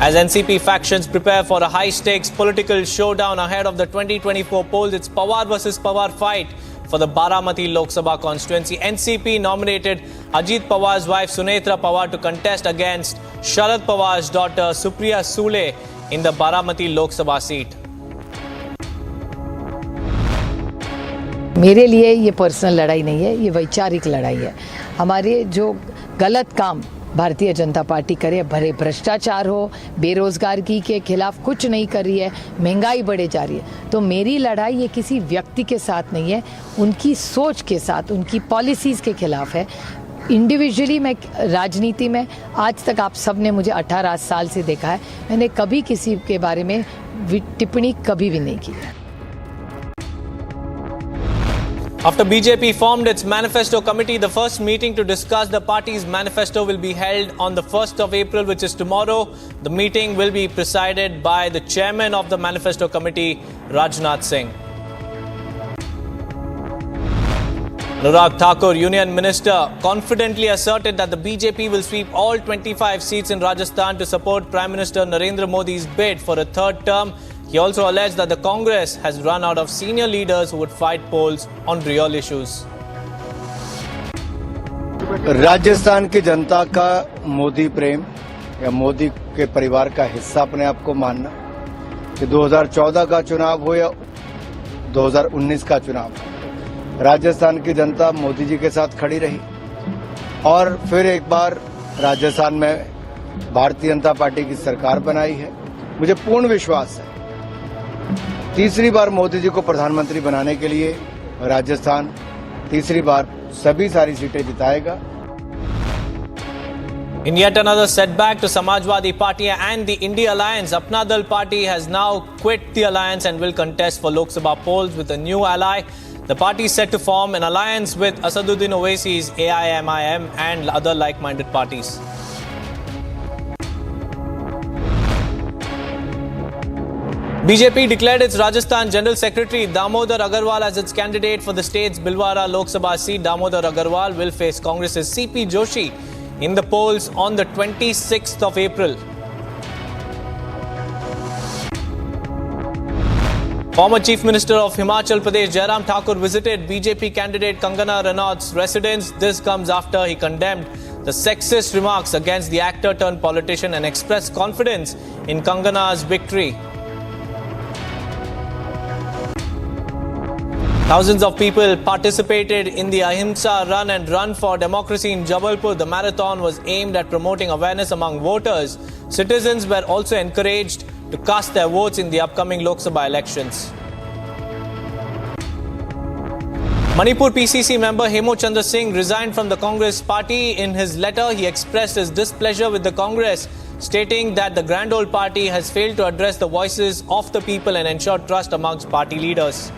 As NCP factions prepare for a high-stakes political showdown ahead of the 2024 polls, it's Pawar versus Pawar fight for the Baramati Lok Sabha constituency. NCP nominated Ajit Pawar's wife Sunetra Pawar to contest against Sharad Pawar's daughter Supriya Sule in the Baramati Lok Sabha seat. मेरे लिए ये personal लड़ाई नहीं है, ये वैचारिक लड़ाई है। हमारे जो गलत काम भारतीय जनता पार्टी करे, भरे भ्रष्टाचार हो, बेरोजगारी के खिलाफ कुछ नहीं कर रही है, महंगाई बढ़े जा रही है, तो मेरी लड़ाई ये किसी व्यक्ति के साथ नहीं है, उनकी सोच के साथ, उनकी पॉलिसीज के खिलाफ है। इंडिविजुअली मैं राजनीति में आज तक आप सब ने मुझे 18 साल से देखा है, मैंने कभी किसी के बारे में टिप्पणी कभी भी नहीं की है। After BJP formed its Manifesto Committee, the first meeting to discuss the party's manifesto will be held on the 1st of April, which is tomorrow. The meeting will be presided by the chairman of the Manifesto Committee, Rajnath Singh. Anurag Thakur, Union Minister, confidently asserted that the BJP will sweep all 25 seats in Rajasthan to support Prime Minister Narendra Modi's bid for a third term. He also alleged that the Congress has run out of senior leaders who would fight polls on real issues. Rajasthan की जनता का मोदी प्रेम या मोदी के परिवार का हिस्सा अपने आप को मानना, कि 2014 का चुनाव हो या 2019 का चुनाव, राजस्थान की जनता मोदी जी के साथ खड़ी रही और फिर एक बार राजस्थान में भारतीय जनता पार्टी की सरकार बनाई है। मुझे पूर्ण विश्वास है तीसरी बार मोदी जी को प्रधानमंत्री बनाने के लिए राजस्थान तीसरी बार सभी सारी सीटें जिताएगा। In yet another setback to Samajwadi Party and the INDI alliance, Apna Dal Party has now quit the alliance and will contest for Lok Sabha polls with a new ally. The party is set to form an alliance with Asaduddin Owaisi's AIMIM and other like-minded parties. BJP declared its Rajasthan General Secretary Damodar Agarwal as its candidate for the state's Bhilwara Lok Sabha seat. Damodar Agarwal will face Congress's CP Joshi in the polls on the 26th of April. Former Chief Minister of Himachal Pradesh Jairam Thakur visited BJP candidate Kangana Ranaut's residence. This comes after he condemned the sexist remarks against the actor-turned-politician and expressed confidence in Kangana's victory. Thousands of people participated in the Ahimsa Run and Run for Democracy in Jabalpur. The marathon was aimed at promoting awareness among voters. Citizens were also encouraged to cast their votes in the upcoming Lok Sabha elections. Manipur PCC member Hemo Chandra Singh resigned from the Congress party. In his letter, he expressed his displeasure with the Congress, stating that the grand old party has failed to address the voices of the people and ensure trust amongst party leaders.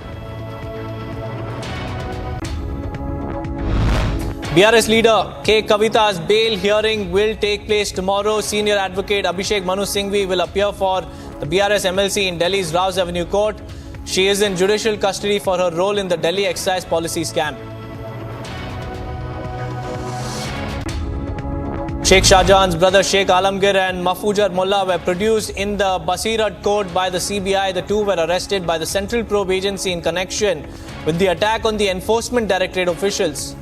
BRS leader K. Kavita's bail hearing will take place tomorrow. Senior advocate Abhishek Manu Singhvi will appear for the BRS MLC in Delhi's Rouse Avenue Court. She is in judicial custody for her role in the Delhi excise policy scam. Sheikh Shahjahan's brother Sheikh Alamgir and Mahfoojar Mullah were produced in the Basirat court by the CBI. The two were arrested by the Central Probe Agency in connection with the attack on the Enforcement Directorate officials.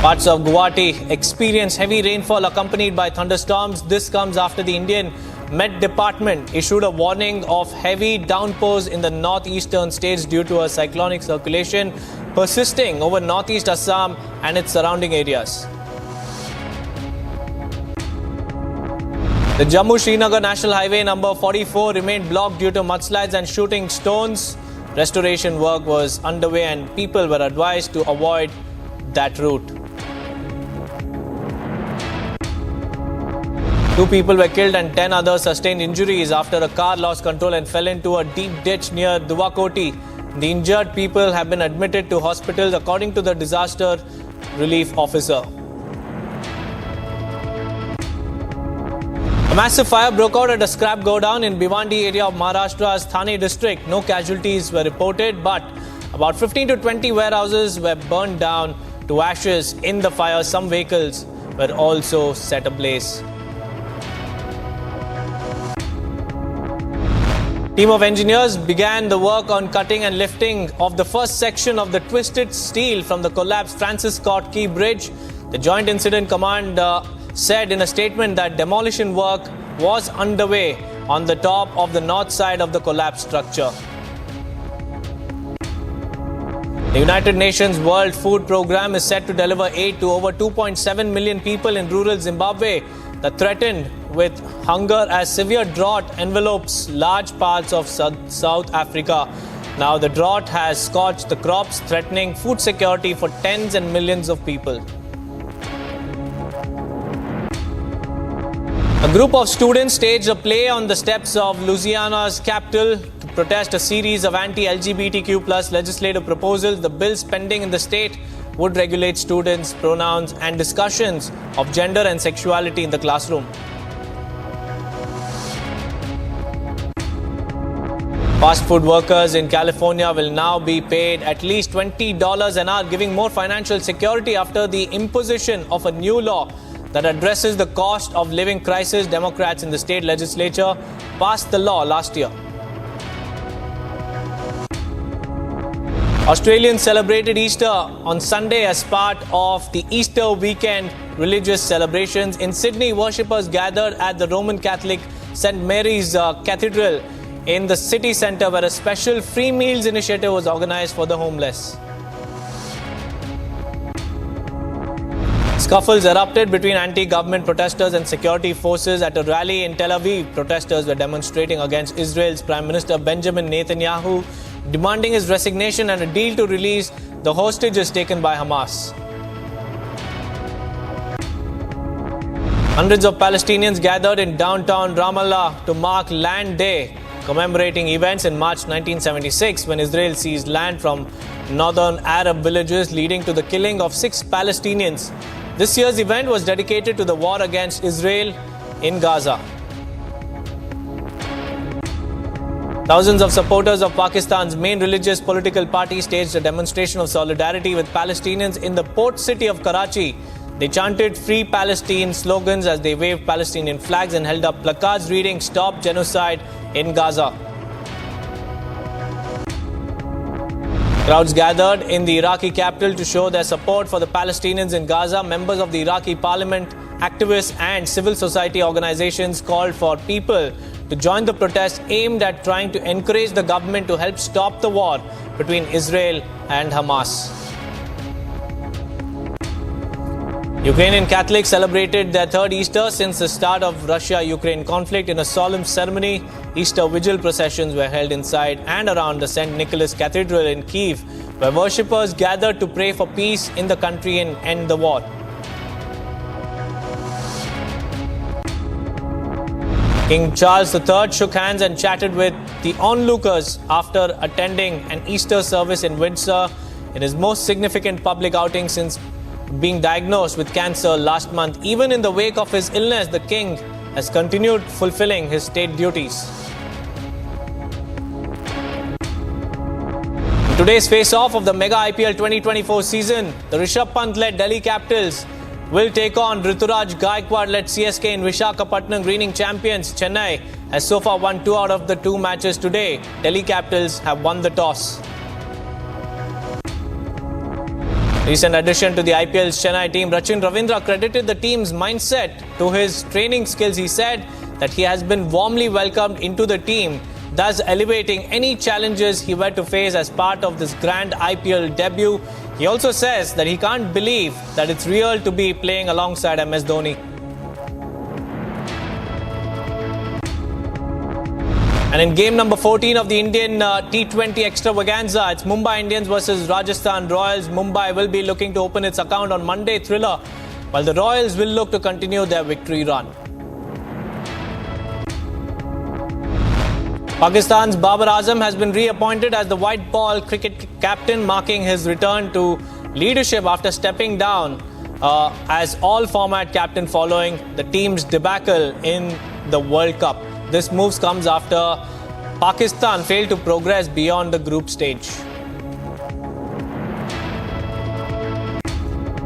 Parts of Guwahati experienced heavy rainfall accompanied by thunderstorms. This comes after the Indian Met Department issued a warning of heavy downpours in the northeastern states due to a cyclonic circulation persisting over northeast Assam and its surrounding areas. The Jammu-Srinagar National Highway number 44 remained blocked due to mudslides and shooting stones. Restoration work was underway and people were advised to avoid that route. 2 people were killed and 10 others sustained injuries after a car lost control and fell into a deep ditch near Duvakoti. The injured people have been admitted to hospitals according to the disaster relief officer. A massive fire broke out at a scrap godown in Bhiwandi area of Maharashtra's Thane district. No casualties were reported, but about 15 to 20 warehouses were burned down to ashes in the fire. Some vehicles were also set ablaze. Team of engineers began the work on cutting and lifting of the first section of the twisted steel from the collapsed Francis Scott Key Bridge. The Joint Incident Command said in a statement that demolition work was underway on the top of the north side of the collapsed structure. The United Nations World Food Programme is set to deliver aid to over 2.7 million people in rural Zimbabwe that threatened with hunger as severe drought envelopes large parts of South Africa. Now the drought has scorched the crops, threatening food security for tens and millions of people. A group of students staged a play on the steps of Louisiana's capital to protest a series of anti-LGBTQ plus legislative proposals. The bills pending in the state would regulate students' pronouns and discussions of gender and sexuality in the classroom. Fast food workers in California will now be paid at least $20 an hour, giving more financial security after the imposition of a new law that addresses the cost of living crisis. Democrats in the state legislature passed the law last year. Australians celebrated Easter on Sunday as part of the Easter weekend religious celebrations. In Sydney, worshippers gathered at the Roman Catholic St. Mary's Cathedral in the city centre, where a special free meals initiative was organised for the homeless. Scuffles erupted between anti-government protesters and security forces at a rally in Tel Aviv. Protesters were demonstrating against Israel's Prime Minister Benjamin Netanyahu, demanding his resignation and a deal to release the hostages taken by Hamas. Hundreds of Palestinians gathered in downtown Ramallah to mark Land Day, commemorating events in March 1976 when Israel seized land from northern Arab villages, leading to the killing of 6 Palestinians. This year's event was dedicated to the war against Israel in Gaza. Thousands of supporters of Pakistan's main religious political party staged a demonstration of solidarity with Palestinians in the port city of Karachi. They chanted "Free Palestine" slogans as they waved Palestinian flags and held up placards reading "Stop Genocide in Gaza." Crowds gathered in the Iraqi capital to show their support for the Palestinians in Gaza. Members of the Iraqi parliament, activists and civil society organizations called for people to join the protest aimed at trying to encourage the government to help stop the war between Israel and Hamas. Ukrainian Catholics celebrated their third Easter since the start of Russia-Ukraine conflict in a solemn ceremony. Easter vigil processions were held inside and around the St. Nicholas Cathedral in Kyiv, where worshippers gathered to pray for peace in the country and end the war. King Charles III shook hands and chatted with the onlookers after attending an Easter service in Windsor in his most significant public outing since being diagnosed with cancer last month. Even in the wake of his illness, the king has continued fulfilling his state duties. In today's face-off of the mega IPL 2024 season, the Rishabh Pant-led Delhi Capitals will take on Rituraj Gaikwad-led CSK in Visakhapatnam. Reigning champions Chennai has so far won 2 out of the 2 matches today. Delhi Capitals have won the toss. Recent addition to the IPL's Chennai team, Sachin Ravindra credited the team's mindset to his training skills. He said that he has been warmly welcomed into the team, thus elevating any challenges he were to face as part of this grand IPL debut. He also says that he can't believe that it's real to be playing alongside MS Dhoni. And in game number 14 of the Indian T20 extravaganza, it's Mumbai Indians versus Rajasthan Royals. Mumbai will be looking to open its account on Monday thriller, while the Royals will look to continue their victory run. Pakistan's Babar Azam has been reappointed as the white ball cricket captain, marking his return to leadership after stepping down as all-format captain following the team's debacle in the World Cup. This move comes after Pakistan failed to progress beyond the group stage.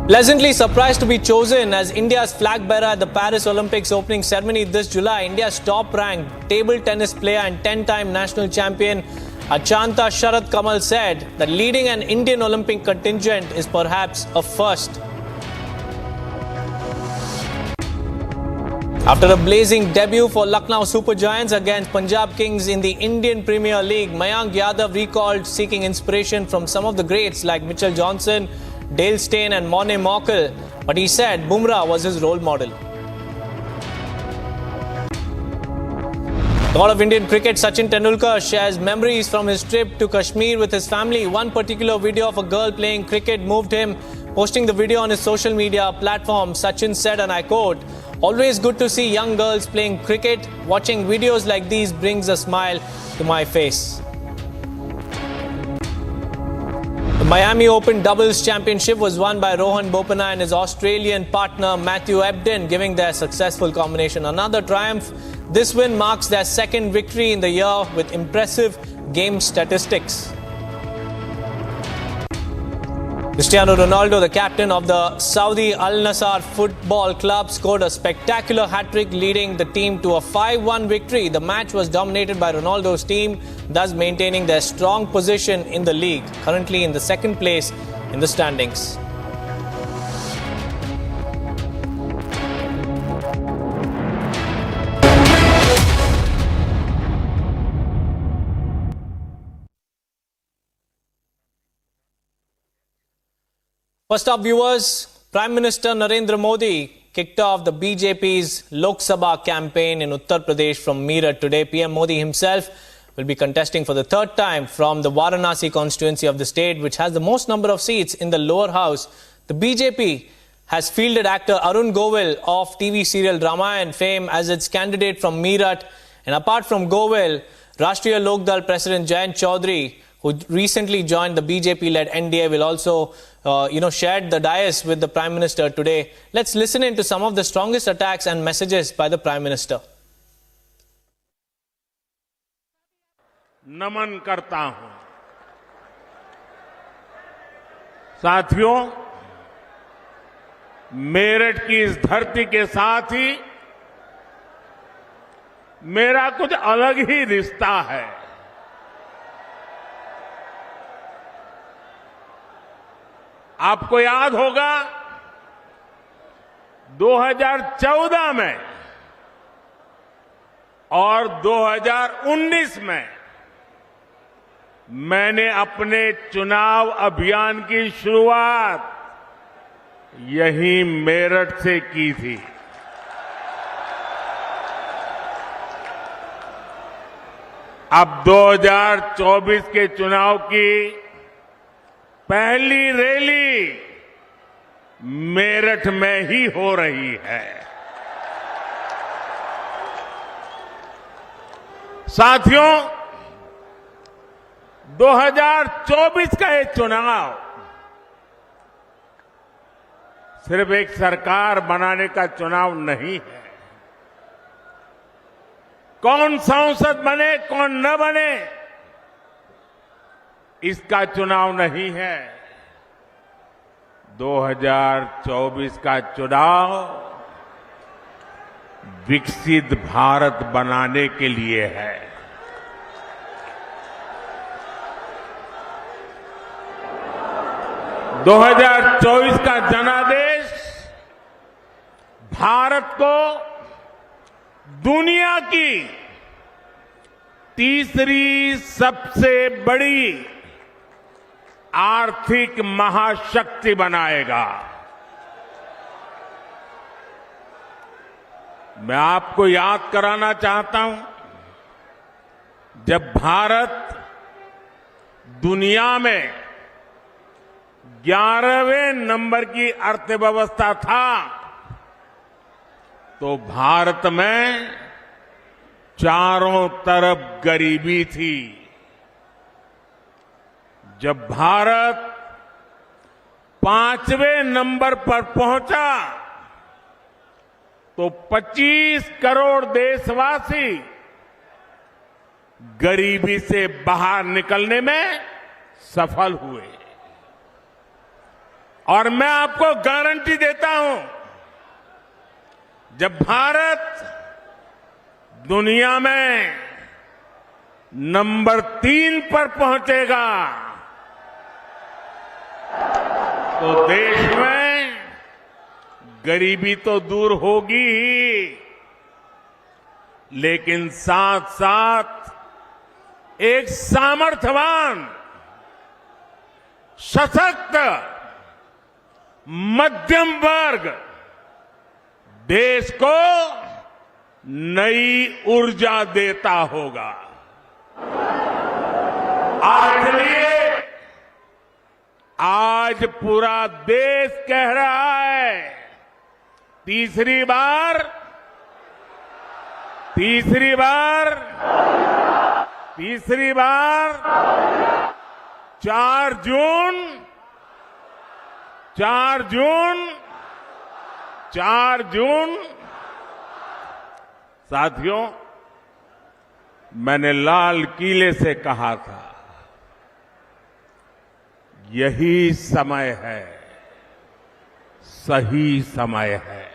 Pleasantly surprised to be chosen as India's flag bearer at the Paris Olympics opening ceremony this July, India's top-ranked table tennis player and 10-time national champion Achanta Sharat Kamal said that leading an Indian Olympic contingent is perhaps a first. After a blazing debut for Lucknow Super Giants against Punjab Kings in the Indian Premier League, Mayank Yadav recalled seeking inspiration from some of the greats like Mitchell Johnson, Dale Steyn and Morne Morkel, but he said Bumrah was his role model. God of Indian cricket Sachin Tendulkar shares memories from his trip to Kashmir with his family. One particular video of a girl playing cricket moved him. Posting the video on his social media platform, Sachin said, and I quote, "Always good to see young girls playing cricket. Watching videos like these brings a smile to my face." The Miami Open Doubles Championship was won by Rohan Bopanna and his Australian partner Matthew Ebden, giving their successful combination another triumph. This win marks their second victory in the year with impressive game statistics. Cristiano Ronaldo, the captain of the Saudi Al Nassr football club, scored a spectacular hat-trick, leading the team to a 5-1 victory. The match was dominated by Ronaldo's team, thus maintaining their strong position in the league, currently in the second place in the standings. First up, viewers, Prime Minister Narendra Modi kicked off the BJP's Lok Sabha campaign in Uttar Pradesh from Meerut today. PM Modi himself will be contesting for the third time from the Varanasi constituency of the state, which has the most number of seats in the lower house. The BJP has fielded actor Arun Govil of TV serial Ramayan fame as its candidate from Meerut. And apart from Govil, Rashtriya Lok Dal President Jayant Chaudhary, who recently joined the BJP-led NDA, will also shared the dais with the Prime Minister today. Let's listen into some of the strongest attacks and messages by the Prime Minister. नमन करता हूं। साथियों, मेरठ की इस धरती के साथ ही मेरा कुछ अलग ही रिश्ता है। आपको याद होगा 2014 में और 2019 में मैंने अपने चुनाव अभियान की शुरुआत यहीं मेरठ से की थी। अब 2024 के चुनाव की पहली रैली मेरठ में ही हो रही है। साथियों, 2024 का ये चुनाव सिर्फ एक सरकार बनाने का चुनाव नहीं है। कौन सांसद बने कौन न बने इसका चुनाव नहीं है। 2024 का चुनाव विकसित भारत बनाने के लिए है। दो 2024 का जनादेश भारत को दुनिया की तीसरी सबसे बड़ी आर्थिक महाशक्ति बनाएगा। मैं आपको याद कराना चाहता हूं, जब भारत दुनिया में 11वें नंबर की अर्थव्यवस्था था तो भारत में चारों तरफ गरीबी थी। जब भारत 5वें नंबर पर पहुंचा तो 25 करोड़ देशवासी गरीबी से बाहर निकलने में सफल हुए। और मैं आपको गारंटी देता हूं, जब भारत दुनिया में नंबर 3 पर पहुंचेगा तो देश में गरीबी तो दूर होगी ही, लेकिन साथ साथ एक सामर्थ्यवान, सशक्त मध्यम वर्ग देश को नई ऊर्जा देता होगा। इसलिए आज पूरा देश कह रहा है, तीसरी बार 4 जून। साथियों, मैंने लाल किले से कहा था, यही समय है, सही समय है।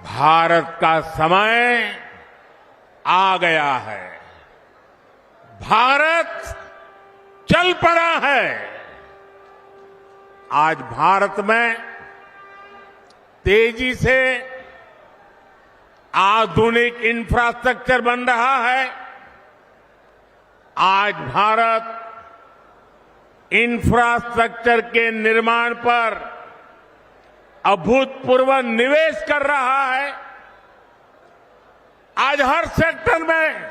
भारत का समय आ गया है। भारत चल पड़ा है। आज भारत में तेजी से आधुनिक इंफ्रास्ट्रक्चर बन रहा है। आज भारत इंफ्रास्ट्रक्चर के निर्माण पर अभूतपूर्व निवेश कर रहा है। आज हर सेक्टर में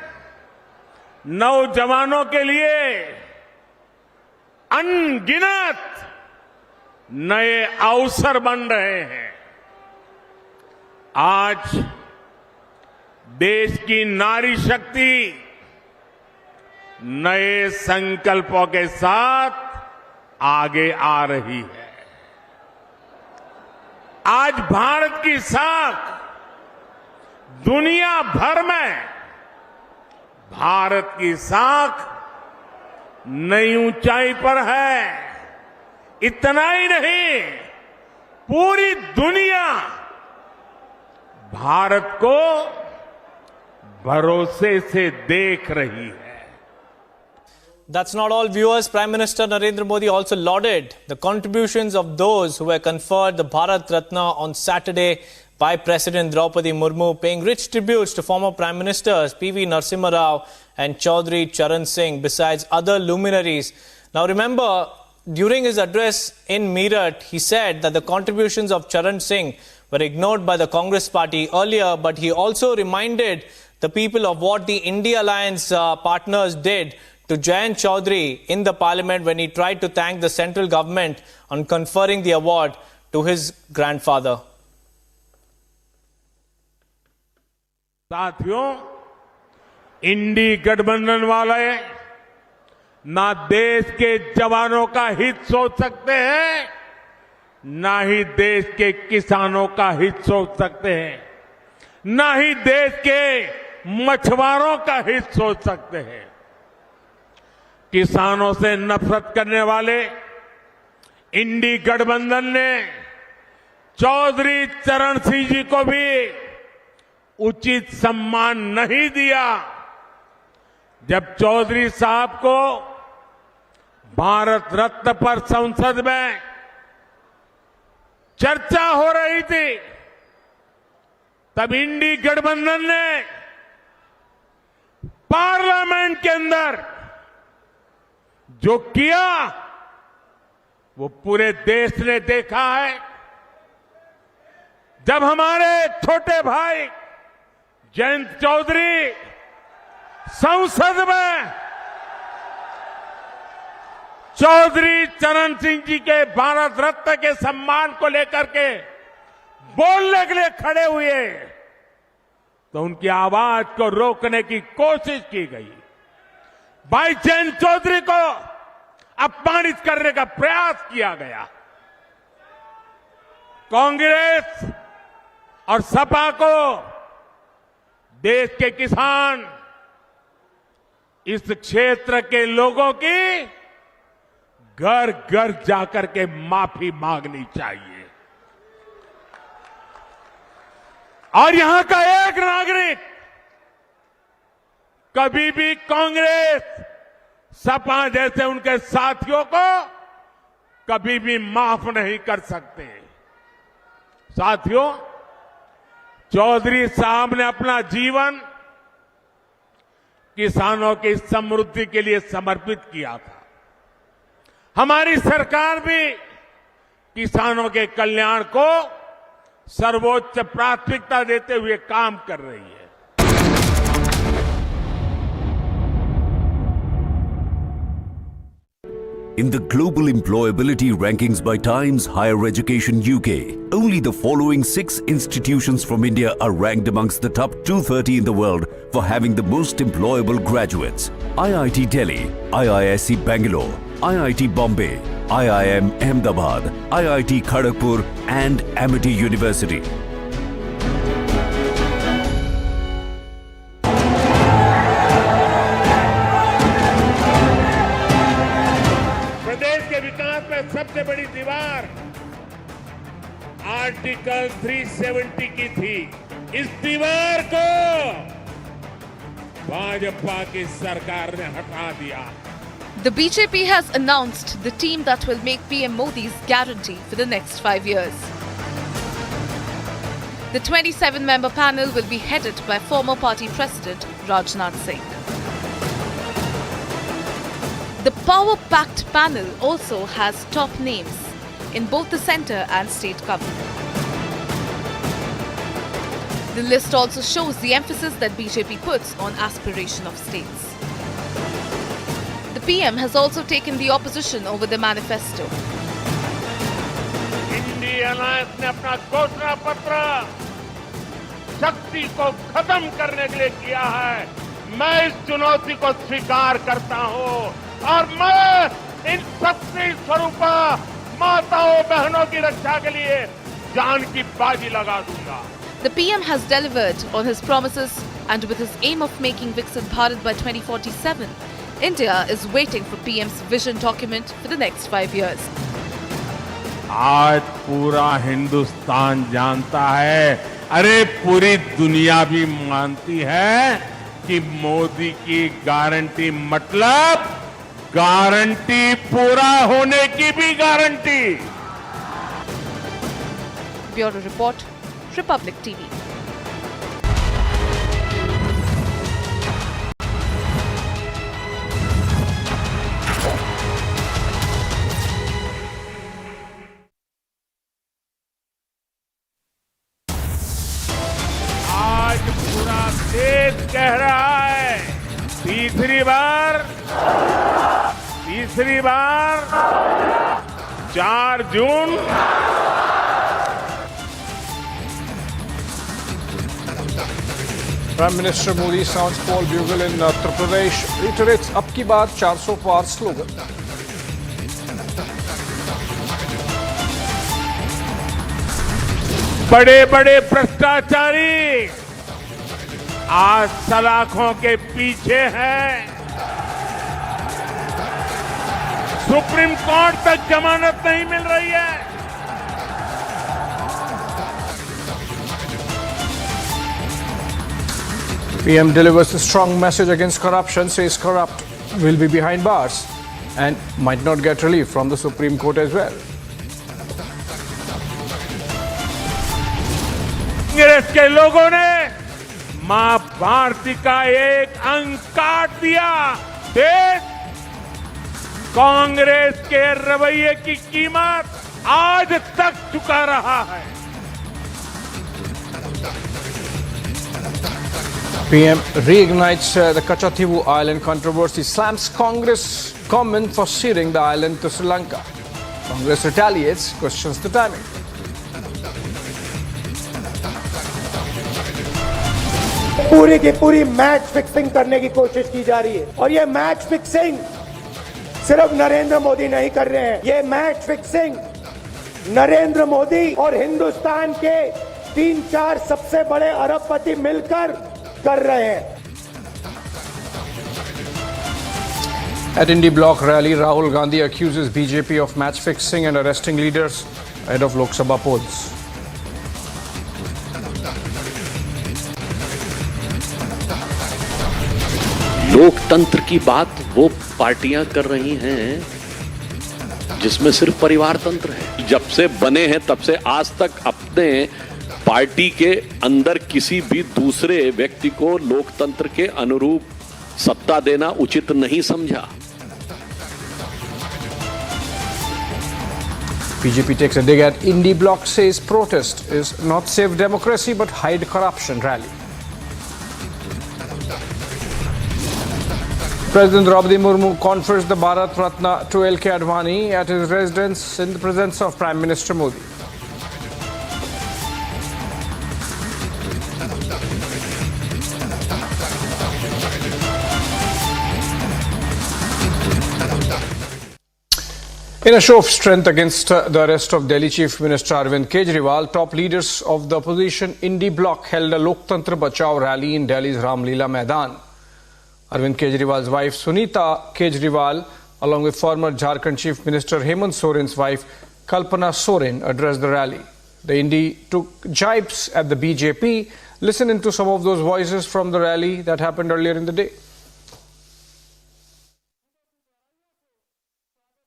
नौजवानों के लिए अनगिनत नए अवसर बन रहे हैं। आज देश की नारी शक्ति नए संकल्पों के साथ आगे आ रही है। आज भारत की साख दुनिया भर में भारत की साख नई ऊंचाई पर है। इतना ही नहीं, पूरी दुनिया भारत को भरोसे से देख रही है। That's not all, viewers. Prime Minister Narendra Modi also lauded the contributions of those who were conferred the Bharat Ratna on Saturday by President Draupadi Murmu, paying rich tributes to former Prime Ministers P.V. Narasimha Rao and Chaudhry Charan Singh, besides other luminaries. Now remember, during his address in Meerut, he said that the contributions of Charan Singh were ignored by the Congress party earlier, but he also reminded the people of what the India Alliance partners did to Jayant Chaudhary in the parliament when he tried to thank the central government on conferring the award to his grandfather. साथियों, इंडी गठबंधन वाले ना देश के जवानों का हित सोच सकते हैं, ना ही देश के किसानों का हित सोच सकते हैं, ना ही देश के मछुआरों का हित सोच सकते हैं। किसानों से नफरत करने वाले इंडी गठबंधन ने चौधरी चरण सिंह जी को भी उचित सम्मान नहीं दिया। जब चौधरी साहब को भारत रत्न पर संसद में चर्चा हो रही थी, तब इंडी गठबंधन ने पार्लियामेंट के अंदर जो किया वो पूरे देश ने देखा है। जब हमारे छोटे भाई जयंत चौधरी संसद में चौधरी चरण सिंह जी के भारत रत्न के सम्मान को लेकर के बोलने के लिए खड़े हुए तो उनकी आवाज को रोकने की कोशिश की गई। भाई जयंत चौधरी को अपमानित करने का प्रयास किया गया। कांग्रेस और सपा को देश के किसान, इस क्षेत्र के लोगों की घर घर जाकर के माफी मांगनी चाहिए। और यहां का एक नागरिक कभी भी कांग्रेस, सपा जैसे उनके साथियों को कभी भी माफ नहीं कर सकते। साथियों, चौधरी साहब ने अपना जीवन किसानों की समृद्धि के लिए समर्पित किया था। हमारी सरकार भी किसानों के कल्याण को सर्वोच्च प्राथमिकता देते हुए काम कर रही है। In the global employability rankings by Times Higher Education UK, only the following 6 institutions from India are ranked amongst the top 230 in the world for having the most employable graduates. IIT Delhi, IISc Bangalore, IIT Bombay, IIM Ahmedabad, IIT Kharagpur and Amity University. सबसे बड़ी दीवार article 370 की थी। इस दीवार को भाजपा की सरकार ने हटा दिया। The BJP has announced the team that will make PM Modi's guarantee for the next 5 years. The 27-member panel will be headed by former party president Rajnath Singh. The power-packed panel also has top names in both the centre and state government. The list also shows the emphasis that BJP puts on aspiration of states. The PM has also taken the opposition over the manifesto. INDI alliance ने अपना घोषणा पत्र शक्ति को खत्म करने के लिए किया है। मैं इस चुनौती को स्वीकार करता हूं और मैं इन शक्ति स्वरूपा माताओं बहनों की रक्षा के लिए जान की बाजी लगा दूंगा। The PM has delivered on his promises And with his aim of making Viksit Bharat by 2047, India is waiting for PM's vision document for the next 5 years. आज पूरा हिंदुस्तान जानता है, अरे पूरी दुनिया भी मानती है कि मोदी की गारंटी मतलब गारंटी पूरा होने की भी guarantee. Bureau report, Republic TV. आज पूरा देश कह रहा है, तीसरी बार 4 जून Prime Minister Modi sounds Paul bugle in Uttar Pradesh, reiterates "Ab ki baat 400 par" slogan. बड़े बड़े भ्रष्टाचारी आज सलाखों के पीछे हैं। सुप्रीम कोर्ट तक जमानत नहीं मिल रही है। PM delivers a strong message against corruption, says corrupt will be behind bars and might not get relief from the Supreme Court as well. Congress के लोगों ने मां भारती का एक अंक काट दिया। देश कांग्रेस के रवैये की कीमत आज तक चुका रहा है। PM reignites the Katchatheevu island controversy, slams Congress comment for ceding the island to Sri Lanka. Congress retaliates, questions the timing. पूरी की पूरी मैच फिक्सिंग करने की कोशिश की जा रही है और ये मैच फिक्सिंग सिर्फ नरेंद्र मोदी नहीं कर रहे हैं। ये मैच फिक्सिंग नरेंद्र मोदी और हिंदुस्तान के 3-4 सबसे बड़े अरबपति मिलकर कर रहे हैं। At INDI block rally, Rahul Gandhi accuses BJP of match fixing and arresting leaders ahead of Lok Sabha polls. लोकतंत्र की बात वो पार्टियां कर रही हैं जिसमें सिर्फ परिवार तंत्र है। जब से बने हैं तब से आज तक अपने पार्टी के अंदर किसी भी दूसरे व्यक्ति को लोकतंत्र के अनुरूप सत्ता देना उचित नहीं समझा। BJP takes a dig at INDI bloc, says protest is not save democracy but hide corruption rally. President Draupadi Murmu confers the Bharat Ratna to LK Advani at his residence in the presence of Prime Minister Modi. In a show of strength against the arrest of Delhi Chief Minister Arvind Kejriwal, top leaders of the opposition INDI bloc held a Loktantra Bachao rally in Delhi's Ramlila Maidan. Arvind Kejriwal's wife Sunita Kejriwal, along with former Jharkhand Chief Minister Hemant Soren's wife Kalpana Soren, addressed the rally. The INDI took jibes at the BJP. Listen into some of those voices from the rally that happened earlier in the day.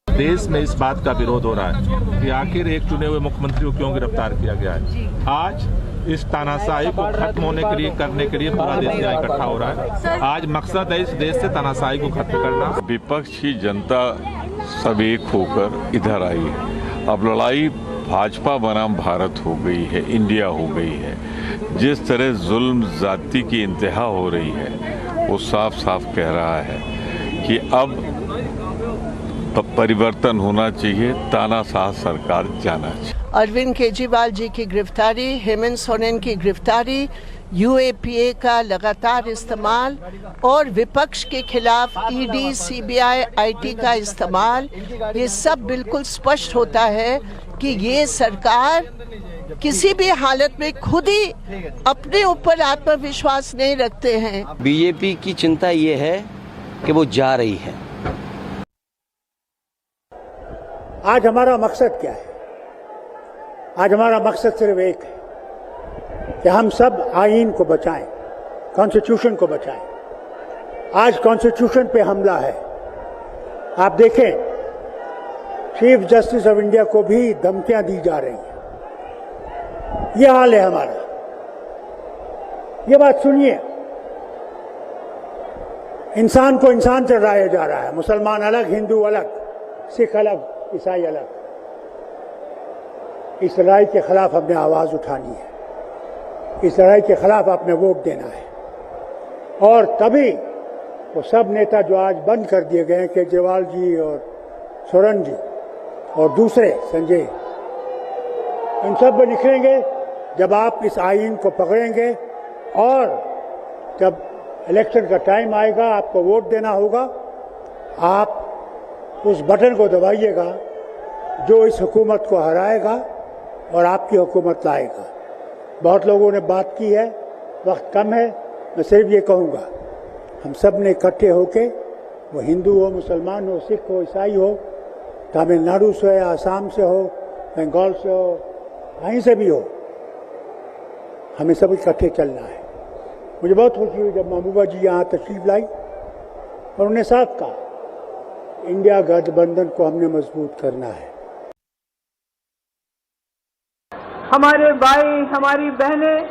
देश में इस बात का विरोध हो रहा है कि आखिर एक चुने हुए मुख्यमंत्री को क्यों गिरफ्तार किया गया है। आज इस तानाशाही को खत्म होने के लिए करने के लिए पूरा देश यहाँ इकट्ठा हो रहा है। आज मकसद है इस देश से तानाशाही को खत्म करना। विपक्ष की जनता सब एक होकर इधर आई है। अब लड़ाई भाजपा बनाम भारत हो गई है, इंडिया हो गई है। जिस तरह जुल्म जाति की इंतहा हो रही है वो साफ साफ कह रहा है कि अब परिवर्तन होना चाहिए, तानाशाह सरकार जाना चाहिए। अरविंद केजरीवाल जी की गिरफ्तारी, हेमंत सोरेन की गिरफ्तारी, यूएपीए का लगातार इस्तेमाल और विपक्ष के खिलाफ ईडी, सीबीआई, आईटी का इस्तेमाल, ये सब बिल्कुल स्पष्ट होता है कि ये सरकार किसी भी हालत में खुद ही अपने ऊपर आत्मविश्वास नहीं रखते हैं। बीजेपी की चिंता ये है कि वो जा रही है। आज हमारा मकसद क्या है? आज हमारा मकसद सिर्फ एक है कि हम सब आईन को बचाएं, कॉन्स्टिट्यूशन को बचाएं। आज कॉन्स्टिट्यूशन पे हमला है। आप देखें, चीफ जस्टिस ऑफ इंडिया को भी धमकियां दी जा रही हैं। ये हाल है हमारा। ये बात सुनिए, इंसान को इंसान चढ़ाया जा रहा है। मुसलमान अलग, हिंदू अलग, सिख अलग, ईसाई अलग। इस लड़ाई के खिलाफ हमने आवाज उठानी है। इस लड़ाई के खिलाफ आपने वोट देना है। और तभी वो सब नेता जो आज बंद कर दिए गए हैं, केजरीवाल जी और सोरेन जी और दूसरे संजय, इन सब में निकलेंगे जब आप इस आईन को पकड़ेंगे और जब इलेक्शन का टाइम आएगा, आपको वोट देना होगा। आप उस बटन को दबाइएगा जो इस हुकूमत को हराएगा और आपकी हुकूमत लाएगा। बहुत लोगों ने बात की है, वक्त कम है। मैं सिर्फ ये कहूँगा, हम सब ने इकट्ठे होके, वो हिंदू हो, मुसलमान हो, सिख हो, ईसाई हो, तमिलनाडु से हो, आसाम से हो, बंगाल से हो, कहीं से भी हो, हमें सब इकट्ठे चलना है। मुझे बहुत खुशी हुई जब महबूबा जी यहाँ तशरीफ लाई और उन्हें साथ कहा, इंडिया गठबंधन को हमने मजबूत करना है। हमारे भाई, हमारी बहनें,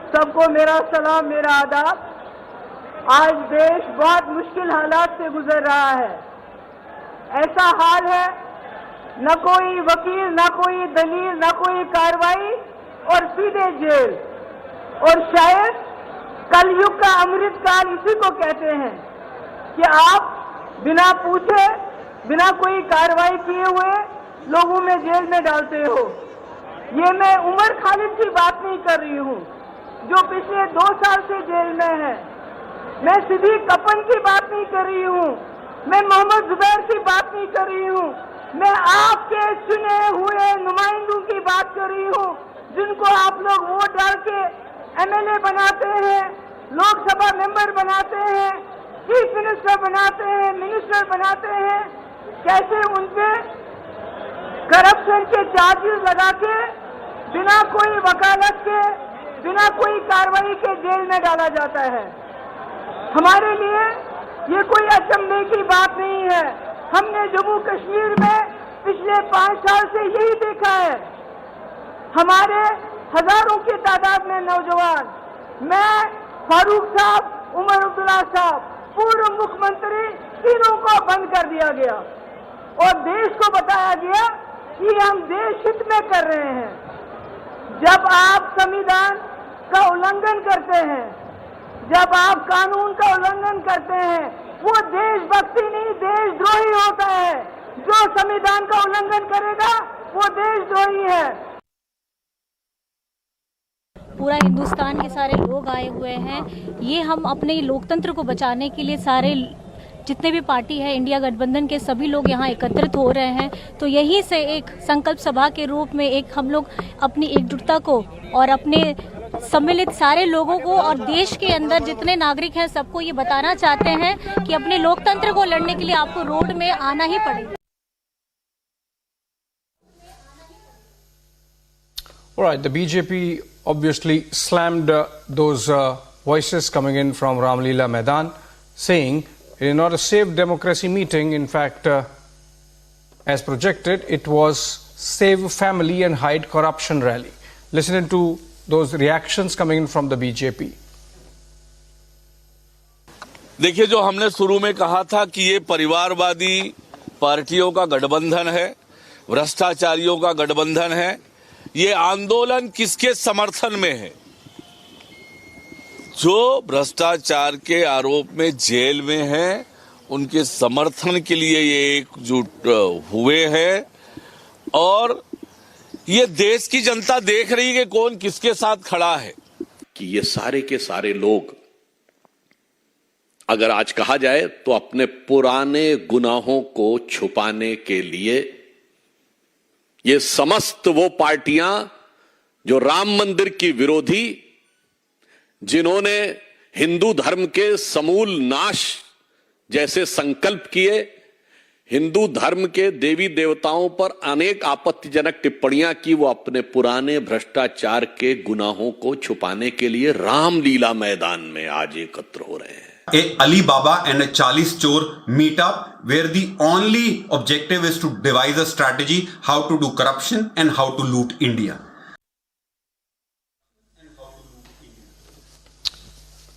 सबको मेरा सलाम, मेरा आदाब। आज देश बहुत मुश्किल हालात से गुजर रहा है। ऐसा हाल है, न कोई वकील, न कोई दलील, न कोई कार्रवाई और सीधे जेल। और शायद कलयुग का अमृत काल इसी को कहते हैं कि आप बिना पूछे, बिना कोई कार्रवाई किए हुए लोगों में जेल में डालते हो। ये मैं उमर खालिद की बात नहीं कर रही हूँ जो पिछले 2 साल से जेल में है। मैं सिद्दीक कपन की बात नहीं कर रही हूँ। मैं मोहम्मद जुबैर की बात नहीं कर रही हूँ। मैं आपके चुने हुए नुमाइंदों की बात कर रही हूँ जिनको आप लोग वोट डाल के एमएलए बनाते हैं, लोकसभा मेंबर बनाते हैं, चीफ मिनिस्टर बनाते हैं, मिनिस्टर बनाते हैं। कैसे उनपे करप्शन के चार्जेस लगा के बिना कोई वकालत के, बिना कोई कार्रवाई के जेल में डाला जाता है। हमारे लिए ये कोई अचंभे की बात नहीं है। हमने जम्मू कश्मीर में पिछले 5 साल से यही देखा है। हमारे हजारों की तादाद में नौजवान, मैं, फारूक साहब, उमर अब्दुल्ला साहब, पूर्व मुख्यमंत्री, तीनों को बंद कर दिया गया और देश को बताया गया कि हम देश हित में कर रहे हैं। जब आप संविधान का उल्लंघन करते हैं, जब आप कानून का उल्लंघन करते हैं, वो देशभक्ति नहीं, देशद्रोही होता है। जो संविधान का उल्लंघन करेगा वो देशद्रोही है। पूरा हिंदुस्तान के सारे लोग आए हुए हैं। ये हम अपने लोकतंत्र को बचाने के लिए सारे जितने भी पार्टी है, इंडिया गठबंधन के सभी लोग यहाँ एकत्रित हो रहे हैं। तो यही से एक संकल्प सभा के रूप में एक हम लोग अपनी एकजुटता को और अपने सम्मिलित सारे लोगों को और देश के अंदर जितने नागरिक हैं सबको ये बताना चाहते हैं कि अपने लोकतंत्र को लड़ने के लिए आपको रोड में आना ही पड़ेगा। All right, the BJP obviously slammed those voices coming in from Ramlila Maidan, saying it is not a safe democracy meeting. In fact, as projected, it was Save Family and Hide Corruption rally. Listen to those reactions coming in from the BJP. देखिए, जो हमने शुरू में कहा था कि ये परिवारवादी पार्टियों का गठबंधन है, भ्रष्टाचारियों का गठबंधन है, ये आंदोलन किसके समर्थन में है? जो भ्रष्टाचार के आरोप में जेल में हैं, उनके समर्थन के लिए ये एकजुट हुए हैं। और ये देश की जनता देख रही है कि कौन किसके साथ खड़ा है। कि ये सारे के सारे लोग, अगर आज कहा जाए तो अपने पुराने गुनाहों को छुपाने के लिए ये समस्त वो पार्टियां जो राम मंदिर की विरोधी, जिन्होंने हिंदू धर्म के समूल नाश जैसे संकल्प किए, हिंदू धर्म के देवी देवताओं पर अनेक आपत्तिजनक टिप्पणियां की, वो अपने पुराने भ्रष्टाचार के गुनाहों को छुपाने के लिए रामलीला मैदान में आज एकत्र हो रहे हैं. A Alibaba and a 40 chor meetup where the only objective is to devise a strategy how to do corruption and how to loot India.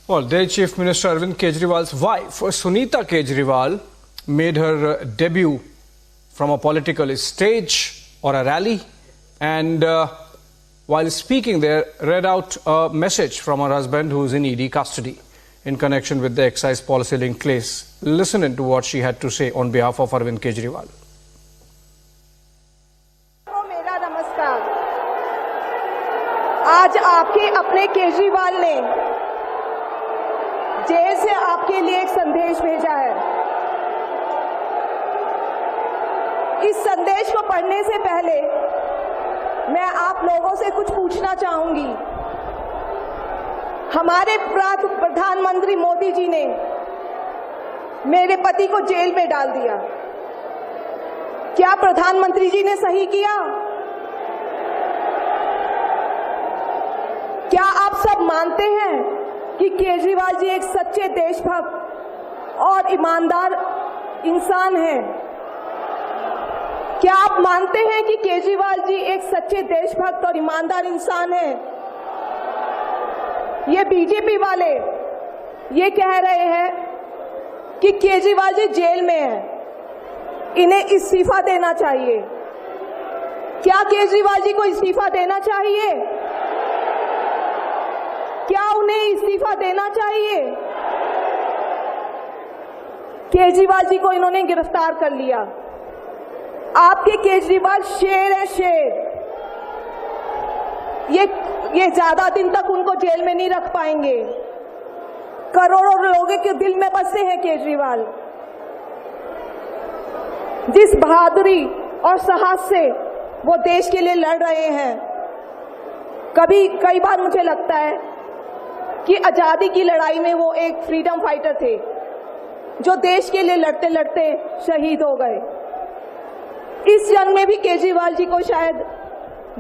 Well, Delhi Chief Minister Arvind Kejriwal's wife, Sunita Kejriwal, made her debut from a political stage or a rally, and while speaking there, read out a message from her husband who is in ED custody in connection with the excise policy linked case. Listen into what she had to say on behalf of Arvind Kejriwal. मेरा नमस्कार. आज आपके अपने केजरीवाल ने jail से आपके लिए एक संदेश भेजा है. इस संदेश को पढ़ने से पहले मैं आप लोगों से कुछ पूछना चाहूंगी. हमारे प्रधानमंत्री मोदी जी ने मेरे पति को जेल में डाल दिया. क्या प्रधानमंत्री जी ने सही किया? क्या आप सब मानते हैं कि केजरीवाल जी एक सच्चे देशभक्त और ईमानदार इंसान हैं? क्या आप मानते हैं कि केजरीवाल जी एक सच्चे देशभक्त और ईमानदार इंसान हैं? ये बीजेपी वाले ये कह रहे हैं कि केजरीवाल जी जेल में हैं, इन्हें इस्तीफा देना चाहिए. क्या केजरीवाल जी को इस्तीफा देना चाहिए? क्या उन्हें इस्तीफा देना चाहिए? केजरीवाल जी को इन्होंने गिरफ्तार कर लिया. आपके केजरीवाल शेर है, शेर. ये ज्यादा दिन तक उनको जेल में नहीं रख पाएंगे. करोड़ों लोगों के दिल में बसे हैं केजरीवाल. जिस बहादुरी और साहस से वो देश के लिए लड़ रहे हैं, कई बार मुझे लगता है कि आजादी की लड़ाई में वो एक फ्रीडम फाइटर थे जो देश के लिए लड़ते लड़ते शहीद हो गए. इस जंग में भी केजरीवाल जी को शायद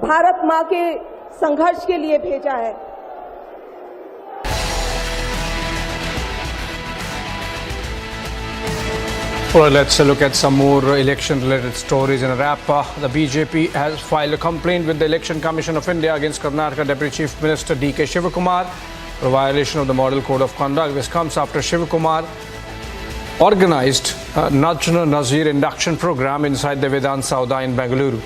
भारत मां के संघर्ष के लिए भेजा है. Well, let's look at some more election-related stories in a wrap. The BJP has filed a complaint with the Election Commission of India against Karnataka Deputy Chief Minister D.K. Shivakumar for violation of the Model Code of Conduct. This comes after Shivakumar organized a Najna Nazir induction program inside the Vedant Sauda in Bengaluru.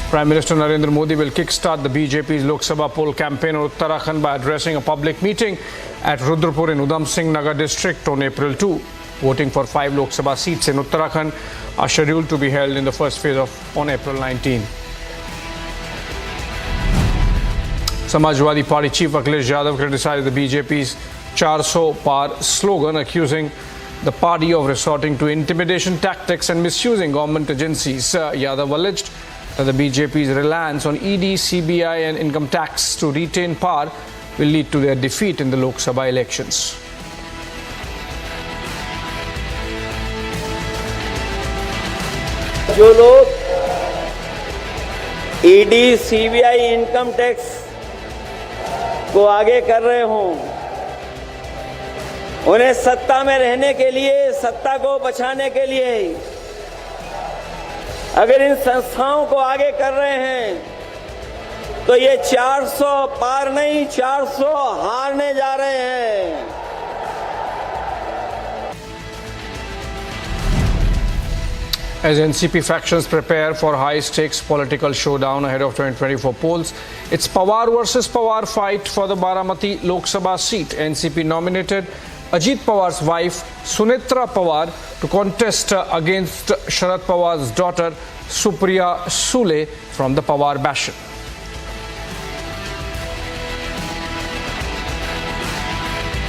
Prime Minister Narendra Modi will kickstart the BJP's Lok Sabha poll campaign in Uttarakhand by addressing a public meeting at Rudrapur in Udham Singh Nagar district on April 2. Voting for 5 Lok Sabha seats in Uttarakhand are scheduled to be held in the first phase on April 19. Samajwadi Party Chief Akhilesh Yadav criticized the BJP's 400 Par slogan, accusing the party of resorting to intimidation tactics and misusing government agencies. Yadav alleged that the BJP's reliance on ED, CBI and income tax to retain power will lead to their defeat in the Lok Sabha elections. जो लोग ED, CBI, income tax को आगे कर रहे हों, उन्हें सत्ता में रहने के लिए, सत्ता को बचाने के लिए अगर इन संस्थाओं को आगे कर रहे हैं तो ये 400 पार नहीं 400 हारने जा रहे हैं. As NCP factions prepare for high-stakes political showdown ahead of 2024 polls, it's Pawar versus Pawar fight for the Baramati Lok Sabha seat. NCP nominated Ajit Pawar's wife Sunitra Pawar to contest against Sharad Pawar's daughter Supriya Sule from the Pawar bastion.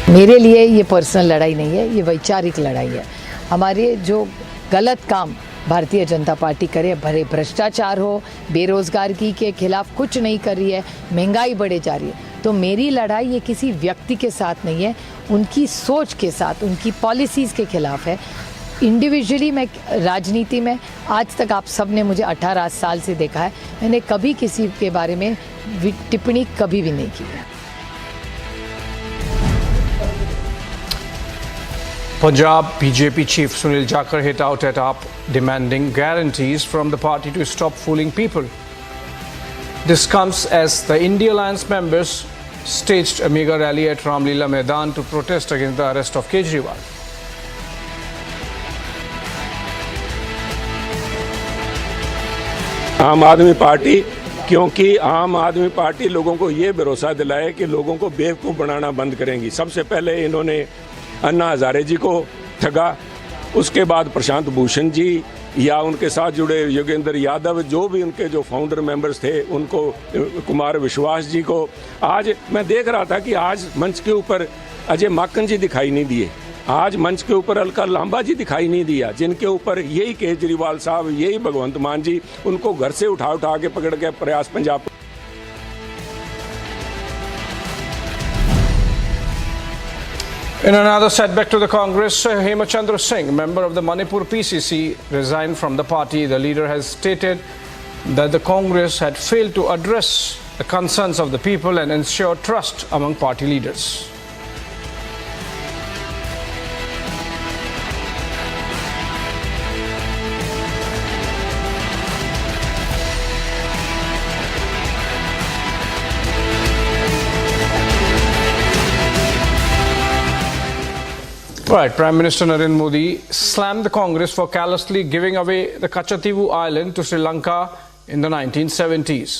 मेरे लिए ये personal लड़ाई नहीं है, ये वैचारिक लड़ाई है. हमारे जो गलत काम भारतीय जनता पार्टी करे, भरे भ्रष्टाचार हो, बेरोजगारी के खिलाफ कुछ नहीं कर रही है, महंगाई बढ़े जा रही है। तो मेरी लड़ाई ये किसी व्यक्ति के साथ नहीं है, उनकी सोच के साथ, उनकी पॉलिसीज़ के खिलाफ है। इंडिविजुअली मैं राजनीति में आज तक आप सब ने मुझे 18 साल से देखा है, मैंने कभी किसी के बारे में टिप्पणी कभी भी नहीं की है। Punjab BJP chief Sunil Jakar hit out at AAP demanding guarantees from the party to stop fooling people. This comes as the INDI Alliance members staged a mega rally at Ramlila Maidan to protest against the arrest of Kejriwal. आम आदमी party, क्योंकि आम आदमी party लोगों को ये भरोसा दिलाए कि लोगों को बेवकूफ़ बनाना बंद करेंगी। सबसे पहले इन्होंने अन्ना हजारे जी को ठगा, उसके बाद प्रशांत भूषण जी या उनके साथ जुड़े योगेंद्र यादव, जो भी उनके जो फाउंडर मेंबर्स थे, उनको, कुमार विश्वास जी को। आज मैं देख रहा था कि आज मंच के ऊपर अजय माकन जी दिखाई नहीं दिए, आज मंच के ऊपर अलका लांबा जी दिखाई नहीं दिया, जिनके ऊपर यही केजरीवाल साहब, यही भगवंत मान जी उनको घर से उठा के पकड़ के प्रयास Punjab. In another setback to the Congress, Hemachandra Singh, member of the Manipur PCC, resigned from the party. The leader has stated that the Congress had failed to address the concerns of the people and ensure trust among party leaders. Right, Prime Minister Narendra Modi slammed the Congress for callously giving away the Katchatheevu island to Sri Lanka in the 1970s.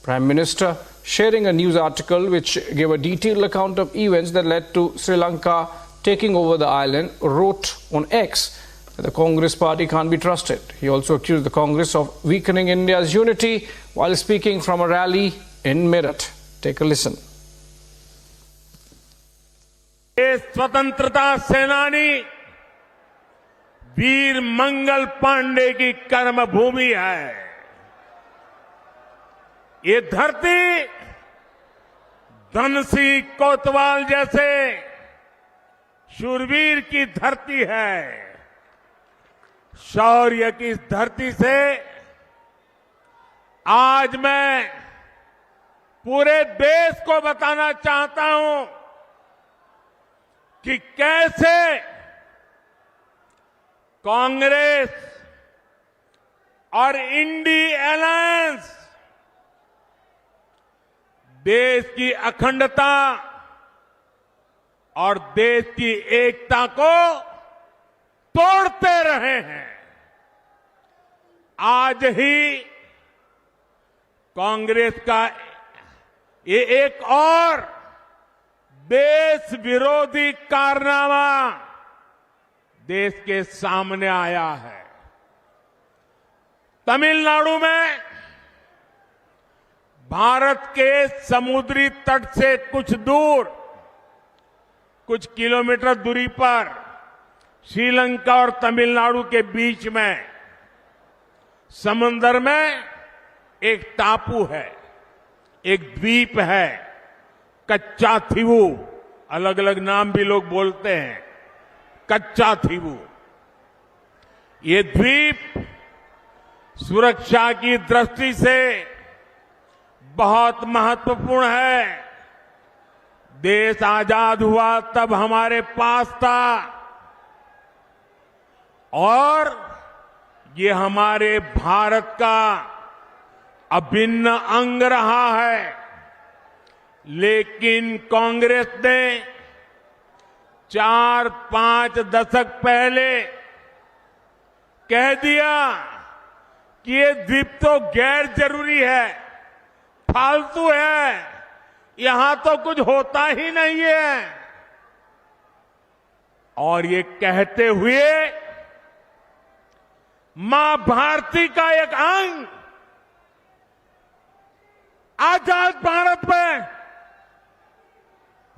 Prime Minister, sharing a news article which gave a detailed account of events that led to Sri Lanka taking over the island, wrote on X that the Congress party can't be trusted. He also accused the Congress of weakening India's unity while speaking from a rally in Meerut. Take a listen. ये स्वतंत्रता सेनानी वीर मंगल पांडे की कर्मभूमि है। ये धरती धनसिंह कोतवाल जैसे शूरवीर की धरती है। शौर्य की इस धरती से आज मैं पूरे देश को बताना चाहता हूं कि कैसे कांग्रेस और इंडी अलायंस देश की अखंडता और देश की एकता को तोड़ते रहे हैं। आज ही कांग्रेस का ये एक और देश विरोधी कारनामा देश के सामने आया है। तमिलनाडु में भारत के समुद्री तट से कुछ दूर, कुछ किलोमीटर दूरी पर श्रीलंका और तमिलनाडु के बीच में समुद्र में एक टापू है, एक द्वीप है, कच्चाथीवू, अलग अलग नाम भी लोग बोलते हैं, कच्चाथीवू। ये द्वीप सुरक्षा की दृष्टि से बहुत महत्वपूर्ण है। देश आजाद हुआ तब हमारे पास था और ये हमारे भारत का अभिन्न अंग रहा है। लेकिन कांग्रेस ने 4-5 दशक पहले कह दिया कि ये द्वीप तो गैर जरूरी है, फालतू है, यहां तो कुछ होता ही नहीं है। और ये कहते हुए मां भारती का एक अंग आजाद भारत में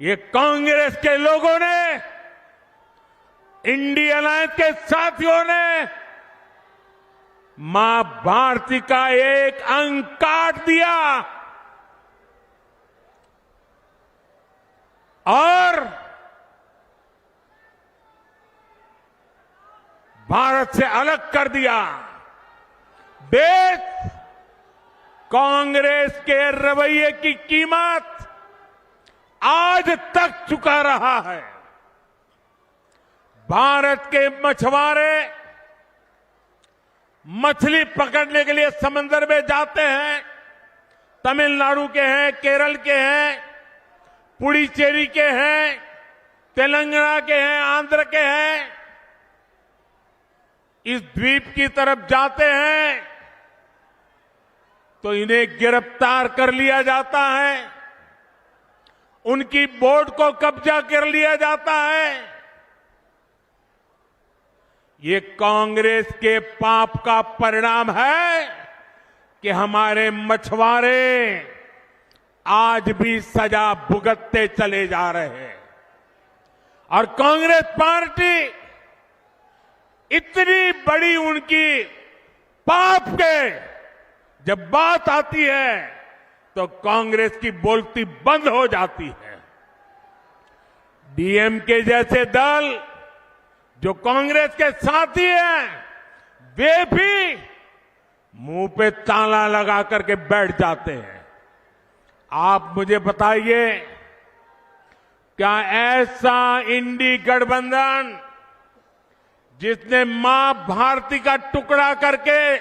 ये कांग्रेस के लोगों ने, इंडिया अलायंस के साथियों ने मां भारती का एक अंग काट दिया और भारत से अलग कर दिया। देश कांग्रेस के रवैये की कीमत आज तक चुका रहा है। भारत के मछुआरे मछली पकड़ने के लिए समंदर में जाते हैं, तमिलनाडु के हैं, केरल के हैं, पुडुचेरी के हैं, तेलंगाना के हैं, आंध्र के हैं, इस द्वीप की तरफ जाते हैं तो इन्हें गिरफ्तार कर लिया जाता है, उनकी बोट को कब्जा कर लिया जाता है। ये कांग्रेस के पाप का परिणाम है कि हमारे मछुआरे आज भी सजा भुगतते चले जा रहे हैं। और कांग्रेस पार्टी इतनी बड़ी उनकी पाप के जब बात आती है तो कांग्रेस की बोलती बंद हो जाती है। डीएमके जैसे दल जो कांग्रेस के साथी हैं, वे भी मुंह पे ताला लगा करके बैठ जाते हैं। आप मुझे बताइए, क्या ऐसा इंडी गठबंधन जिसने मां भारती का टुकड़ा करके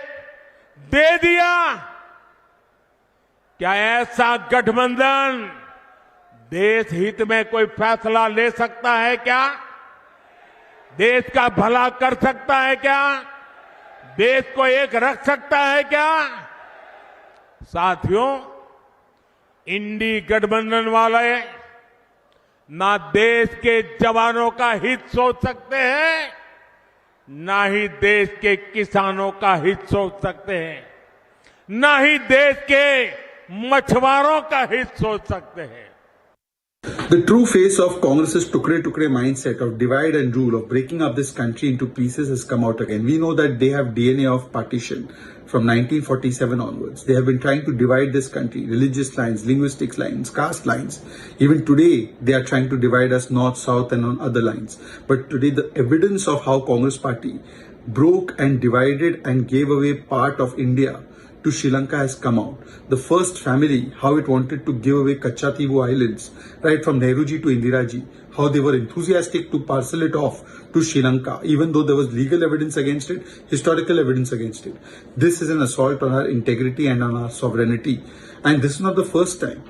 दे दिया, क्या ऐसा गठबंधन देश हित में कोई फैसला ले सकता है? क्या देश का भला कर सकता है? क्या देश को एक रख सकता है? क्या साथियों, इंडी गठबंधन वाले ना देश के जवानों का हित सोच सकते हैं, ना ही देश के किसानों का हित सोच सकते हैं, ना ही देश के मछुआरों का हित सोच सकते हैं। The true face of Congress's tukre mindset of divide and rule, of breaking up this country into pieces has come out again. We know that they have DNA of partition from 1947 onwards. They have been trying to divide this country, religious lines, linguistic lines, caste lines. Even today, they are trying to divide us north, south and on other lines. But today, the evidence of how Congress party broke and divided and gave away part of India to Sri Lanka has come out. The first family, how it wanted to give away Katchatheevu Islands, right from Nehruji to Indiraji, how they were enthusiastic to parcel it off to Sri Lanka, even though there was legal evidence against it, historical evidence against it. This is an assault on our integrity and on our sovereignty. And this is not the first time.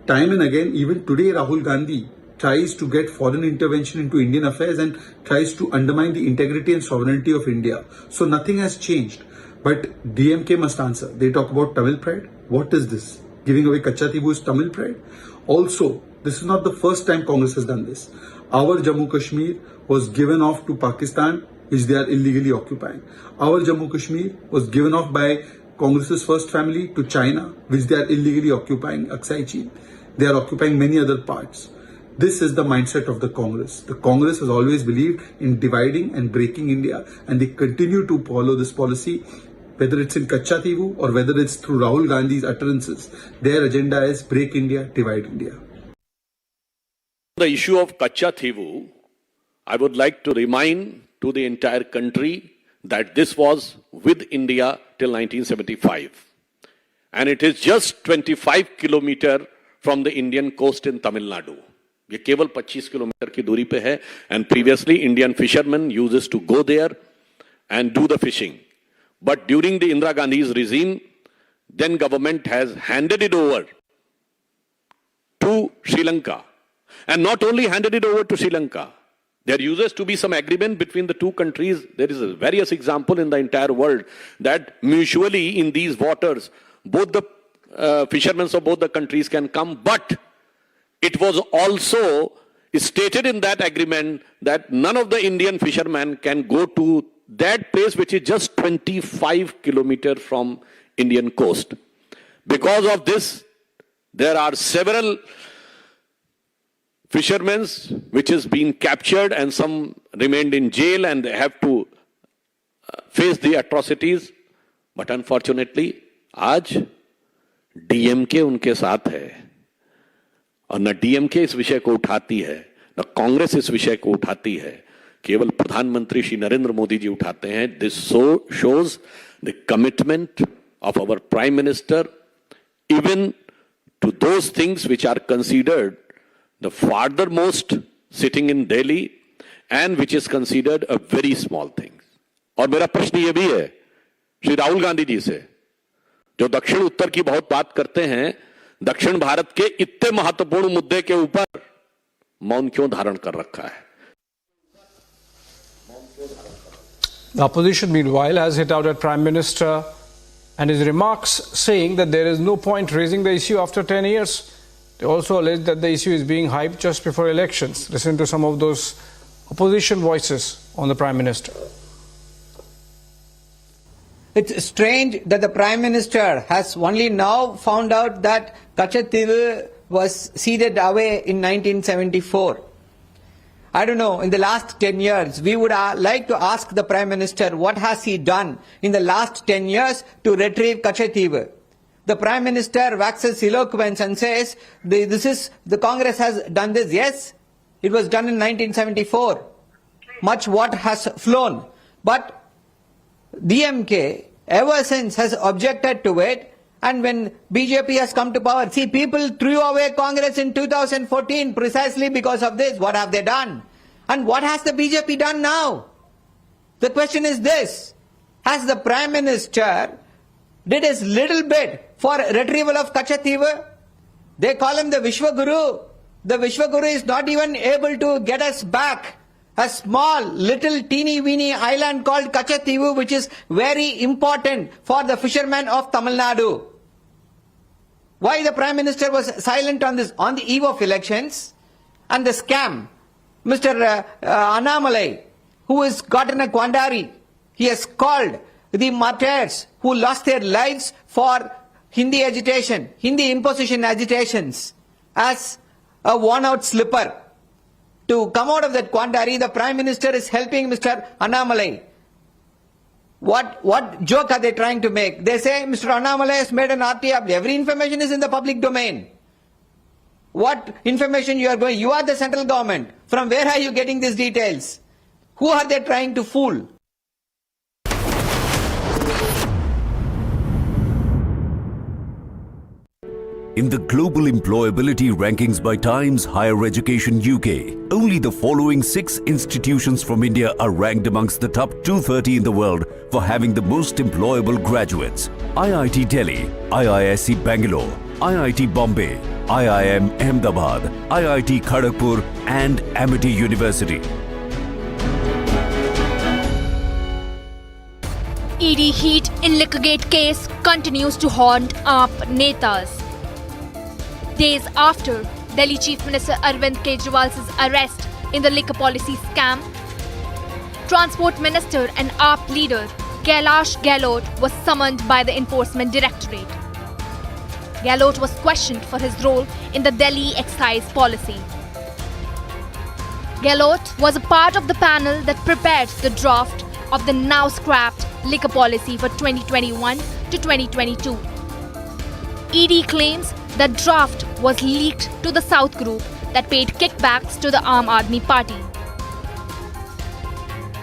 Time and again, even today, Rahul Gandhi tries to get foreign intervention into Indian affairs and tries to undermine the integrity and sovereignty of India. So nothing has changed. But DMK must answer. They talk about Tamil pride. What is this? Giving away Katchatheevu is Tamil pride? Also, this is not the first time Congress has done this. Our Jammu Kashmir was given off to Pakistan, which they are illegally occupying. Our Jammu Kashmir was given off by Congress's first family to China, which they are illegally occupying Aksai Chin. They are occupying many other parts. This is the mindset of the Congress. The Congress has always believed in dividing and breaking India, and they continue to follow this policy, whether it's in Katchatheevu or whether it's through Rahul Gandhi's utterances. Their agenda is break India, divide India. The issue of Katchatheevu, I would like to remind to the entire country that this was with India till 1975. And it is just 25 kilometers from the Indian coast in Tamil Nadu. ये केवल 25 kilometre की दूरी पे है. And previously Indian fishermen used to go there and do the fishing. But during the Indira Gandhi's regime, then government has handed it over to Sri Lanka. And not only handed it over to Sri Lanka, there used to be some agreement between the two countries. There is a various example in the entire world that mutually in these waters, both the fishermen of both the countries can come. But it was also stated in that agreement that none of the Indian fishermen can go to that place which is just 25 kilometers from Indian coast. Because of this, there are several fishermen which has been captured and some remained in jail and they have to face the atrocities. But unfortunately आज DMK उनके साथ है और न DMK इस विषय को उठाती है न कांग्रेस इस विषय को उठाती है, केवल प्रधानमंत्री श्री नरेंद्र मोदी जी उठाते हैं. This shows the commitment of our prime minister even to those things which are considered the farther most sitting in Delhi and which is considered a very small thing. और मेरा प्रश्न यह भी है श्री राहुल गांधी जी से, जो दक्षिण उत्तर की बहुत बात करते हैं, दक्षिण भारत के इतने महत्वपूर्ण मुद्दे के ऊपर मौन क्यों धारण कर रखा है? The opposition, meanwhile, has hit out at Prime Minister and his remarks saying that there is no point raising the issue after 10 years. They also allege that the issue is being hyped just before elections. Listen to some of those opposition voices on the Prime Minister. It's strange that the Prime Minister has only now found out that Katchatheevu was ceded away in 1974. I don't know, in the last 10 years, we would like to ask the Prime Minister what has he done in the last 10 years to retrieve Katchatheevu. The Prime Minister waxes eloquence and says, the Congress has done this. Yes, it was done in 1974. Much water has flown. But DMK ever since has objected to it, and when BJP has come to power, see, people threw away Congress in 2014 precisely because of this. What have they done? And what has the BJP done now? The question is this: has the Prime Minister did his little bit for retrieval of Katchatheevu? They call him the Vishwaguru. The Vishwaguru is not even able to get us back a small, little, teeny-weeny island called Katchatheevu, which is very important for the fishermen of Tamil Nadu. Why the Prime Minister was silent on this on the eve of elections? And the scam, Mr. Annamalai, who has gotten a quandary, he has called the martyrs who lost their lives for Hindi agitation, Hindi imposition agitations, as a worn-out slipper. To come out of that quandary, the Prime Minister is helping Mr. Annamalai. What joke are they trying to make? They say Mr. Annamalai has made an RTF. Every information is in the public domain. What information you are going? You are the central government. From where are you getting these details? Who are they trying to fool? In the global employability rankings by Times Higher Education UK, only the following 6 institutions from India are ranked amongst the top 230 in the world for having the most employable graduates. IIT Delhi, IISc Bangalore, IIT Bombay, IIM Ahmedabad, IIT Kharagpur and Amity University. ED heat in Liquorgate case continues to haunt AAP netas. Days after Delhi Chief Minister Arvind Kejriwal's arrest in the liquor policy scam, Transport Minister and AAP leader Kailash Gehlot was summoned by the Enforcement Directorate. Gehlot was questioned for his role in the Delhi excise policy. Gehlot was a part of the panel that prepared the draft of the now scrapped liquor policy for 2021 to 2022. ED claims that draft was leaked to the South Group that paid kickbacks to the Advani Party.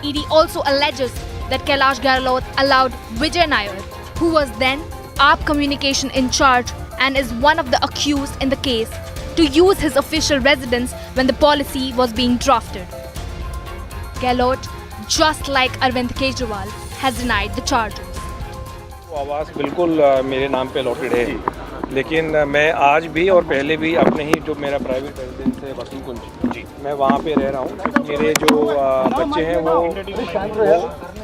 ED also alleges that Kailash Gehlot allowed Vijay Nair, who was then AAP communication in charge and is one of the accused in the case, to use his official residence when the policy was being drafted. Gehlot, just like Arvind Kejriwal, has denied the charges. आवाज़ बिल्कुल मेरे नाम पे allotted है, लेकिन मैं आज भी और पहले भी अपने ही जो मेरा प्राइवेट रेजिडेंस है वसंतकुंज जी, मैं वहाँ पे रह रहा हूँ. मेरे जो बच्चे हैं वो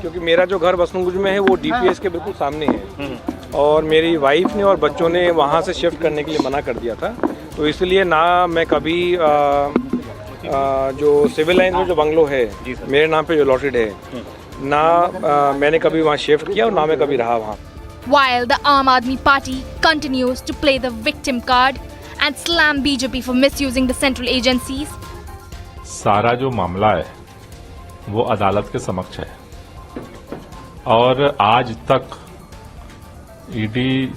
क्योंकि मेरा जो घर वसंतकुंज में है वो डीपीएस के बिल्कुल सामने है और मेरी वाइफ ने और बच्चों ने वहाँ से शिफ्ट करने के लिए मना कर दिया था. तो इसलिए ना मैं कभी जो सिविल लाइन में जो बंगलो है मेरे नाम पे जो लॉटेड है, ना मैंने कभी वहाँ शिफ्ट किया और ना मैं कभी रहा वहाँ. While the Advani Party continues to play the victim card and slam BJP for misusing the central agencies, सारा जो मामला है वो अदालत के समक्ष है और आज तक ED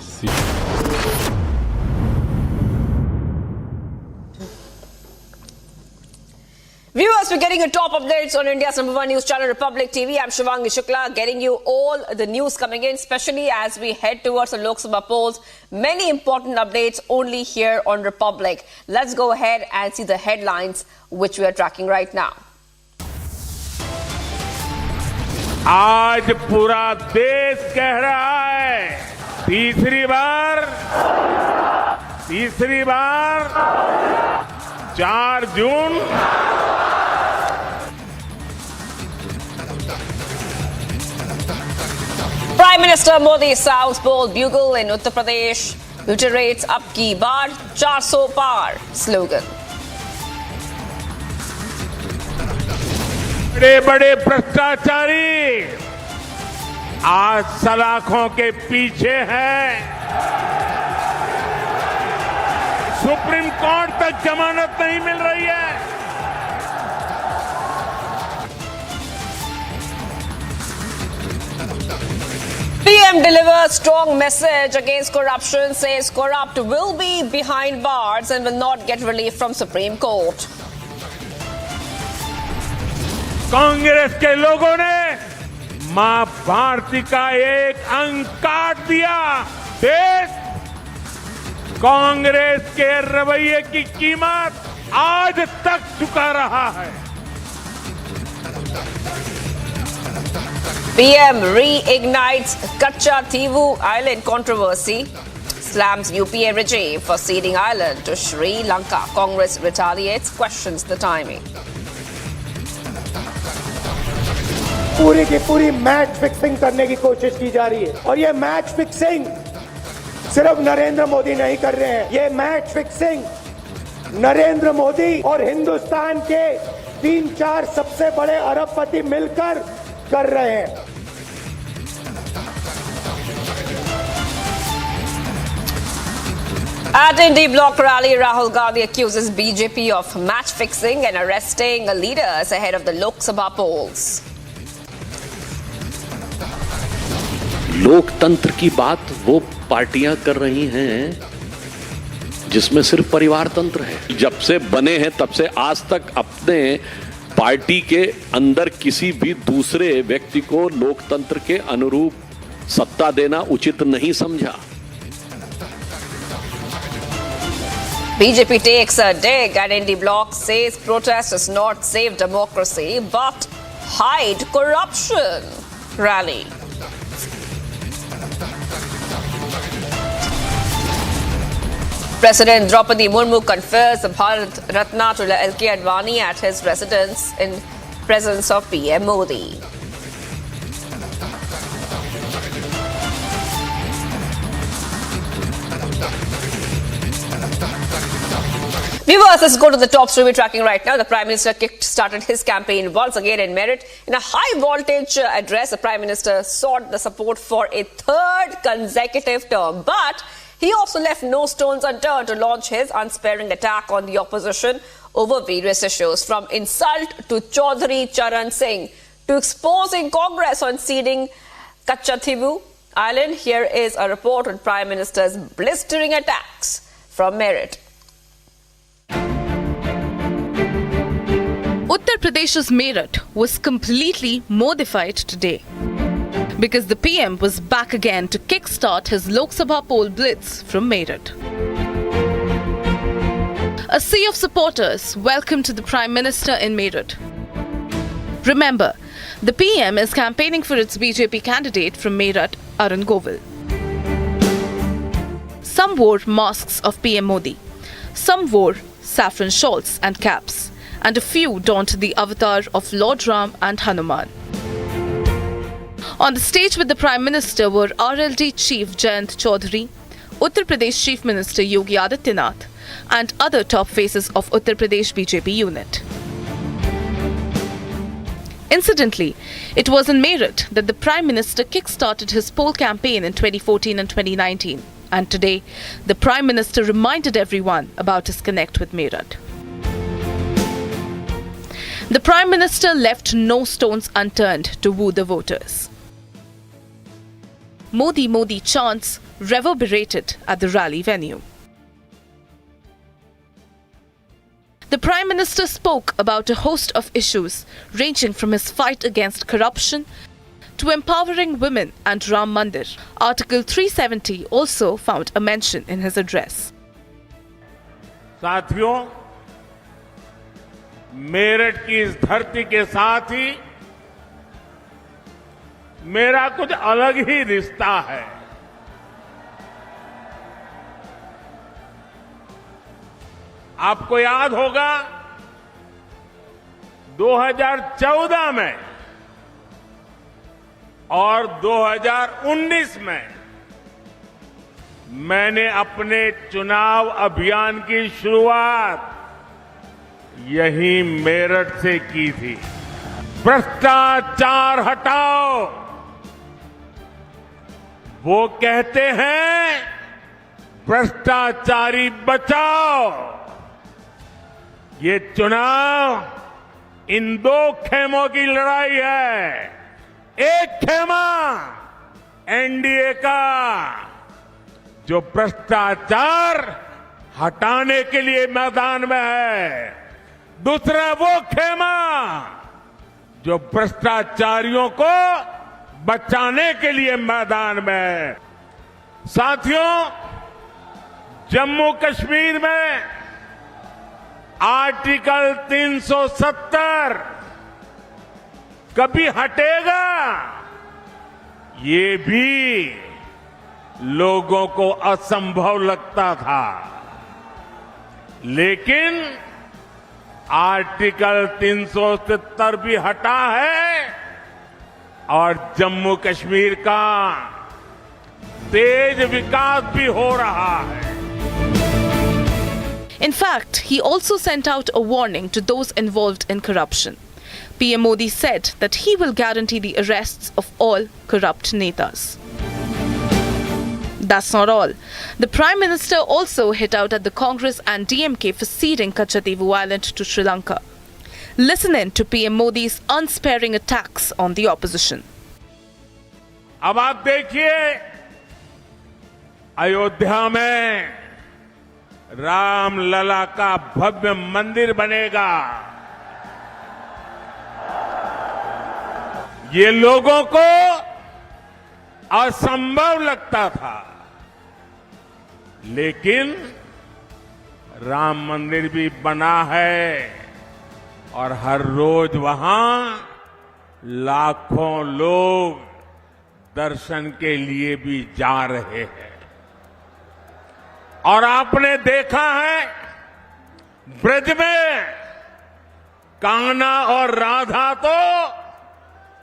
Viewers, we're getting your top updates on India's #1 news channel, Republic TV. I'm Shivangi Shukla, getting you all the news coming in, especially as we head towards the Lok Sabha polls. Many important updates only here on Republic. Let's go ahead and see the headlines which we are tracking right now. आज पूरा देश कह रहा है, तीसरी बार 4 जून Prime Minister Modi sounds bold bugle in Uttar Pradesh, reiterates "Ab ki baar 400 par" slogan. बड़े बड़े भ्रष्टाचारी आज सलाखों के पीछे हैं। सुप्रीम कोर्ट तक जमानत नहीं मिल रही है। PM delivers strong message against corruption, says corrupt will be behind bars and will not get relief from Supreme Court. Congress के लोगों ने मां भारती का एक अंक काट दिया। देश कांग्रेस के रवैये की कीमत आज तक चुका रहा है। PM reignites Katchatheevu Island controversy, slams UPA regime for ceding island to Sri Lanka. Congress retaliates, questions the timing. पूरी की पूरी मैच फिक्सिंग करने की कोशिश की जा रही है और ये मैच फिक्सिंग सिर्फ नरेंद्र मोदी नहीं कर रहे हैं। ये मैच फिक्सिंग नरेंद्र मोदी और हिंदुस्तान के 3-4 सबसे बड़े अरबपति मिलकर कर रहे हैं। At INDI block rally, Rahul Gandhi accuses BJP of match fixing and arresting leaders ahead of the Lok Sabha polls. लोकतंत्र की बात वो पार्टियां कर रही हैं जिसमें सिर्फ परिवार तंत्र है। जब से बने हैं तब से आज तक अपने पार्टी के अंदर किसी भी दूसरे व्यक्ति को लोकतंत्र के अनुरूप सत्ता देना उचित नहीं समझा। BJP takes a dig at INDI bloc, says protest does not save democracy but hide corruption. Rally. President Draupadi Murmu confers the Bharat Ratna to LK Advani at his residence in presence of PM Modi. Viewers, let's go to the top story we're tracking right now. The Prime Minister started his campaign once again in Merit. In a high-voltage address, the Prime Minister sought the support for a third consecutive term. But he also left no stones unturned to launch his unsparing attack on the opposition over various issues, from insult to Chaudhary Charan Singh to exposing Congress on ceding Katchatheevu Island. Here is a report on Prime Minister's blistering attacks from Merit. Uttar Pradesh's Meerut was completely modified today because the PM was back again to kickstart his Lok Sabha poll blitz from Meerut. A sea of supporters welcomed the Prime Minister in Meerut. Remember, the PM is campaigning for its BJP candidate from Meerut, Arun Govil. Some wore masks of PM Modi, some wore saffron shawls and caps, and a few donned the avatar of Lord Ram and Hanuman. On the stage with the Prime Minister were RLD Chief Jayant Chaudhary, Uttar Pradesh Chief Minister Yogi Adityanath, and other top faces of Uttar Pradesh BJP unit. Incidentally, it was in Meerut that the Prime Minister kick-started his poll campaign in 2014 and 2019. And today, the Prime Minister reminded everyone about his connect with Meerut. The Prime Minister left no stones unturned to woo the voters. Modi Modi chants reverberated at the rally venue. The Prime Minister spoke about a host of issues ranging from his fight against corruption to empowering women and Ram Mandir. Article 370 also found a mention in his address. साथियों, मेरठ की इस धरती के साथ ही मेरा कुछ अलग ही रिश्ता है। आपको याद होगा 2014 में और 2019 में मैंने अपने चुनाव अभियान की शुरुआत यही मेरठ से की थी। भ्रष्टाचार हटाओ, वो कहते हैं भ्रष्टाचारी बचाओ। ये चुनाव इन दो खेमों की लड़ाई है। एक खेमा एनडीए का, जो भ्रष्टाचार हटाने के लिए मैदान में है। दूसरा वो खेमा जो भ्रष्टाचारियों को बचाने के लिए मैदान में है। साथियों, जम्मू कश्मीर में आर्टिकल 370 कभी हटेगा, ये भी लोगों को असंभव लगता था। लेकिन आर्टिकल 370 भी हटा है और जम्मू कश्मीर का तेज विकास भी हो रहा है। In fact, he also sent out a warning to those involved in corruption. PM Modi said that he will guarantee the arrests of all corrupt netas. That's not all. The Prime Minister also hit out at the Congress and DMK for ceding Katchatheevu Island to Sri Lanka. Listen in to PM Modi's unsparing attacks on the opposition. अब आप देखिए, अयोध्या में राम लला का भव्य मंदिर बनेगा। ये लोगों को असंभव लगता था, लेकिन राम मंदिर भी बना है और हर रोज वहां लाखों लोग दर्शन के लिए भी जा रहे हैं। और आपने देखा है ब्रज में कान्हा और राधा तो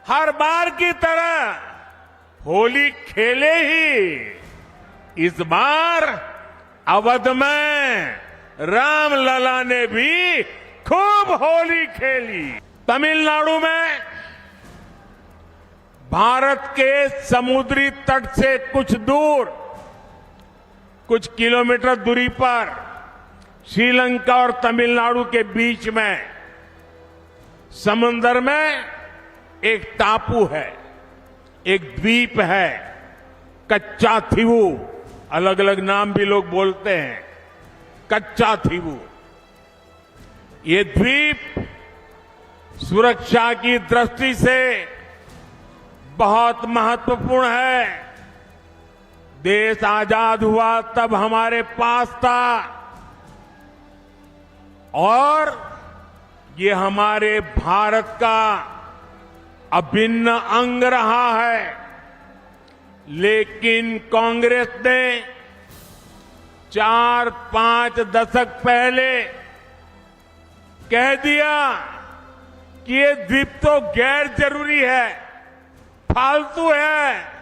हर बार की तरह होली खेले ही। इस बार अवध में राम लला ने भी खूब होली खेली। तमिलनाडु में भारत के समुद्री तट से कुछ दूर, कुछ किलोमीटर दूरी पर श्रीलंका और तमिलनाडु के बीच में समुद्र में एक टापू है, एक द्वीप है, कच्चाथीवू। अलग अलग नाम भी लोग बोलते हैं, कच्चाथीवू। ये द्वीप सुरक्षा की दृष्टि से बहुत महत्वपूर्ण है। देश आजाद हुआ तब हमारे पास था और ये हमारे भारत का अभिन्न अंग रहा है। लेकिन कांग्रेस ने 4-5 दशक पहले कह दिया कि ये द्वीप तो गैर जरूरी है, फालतू है,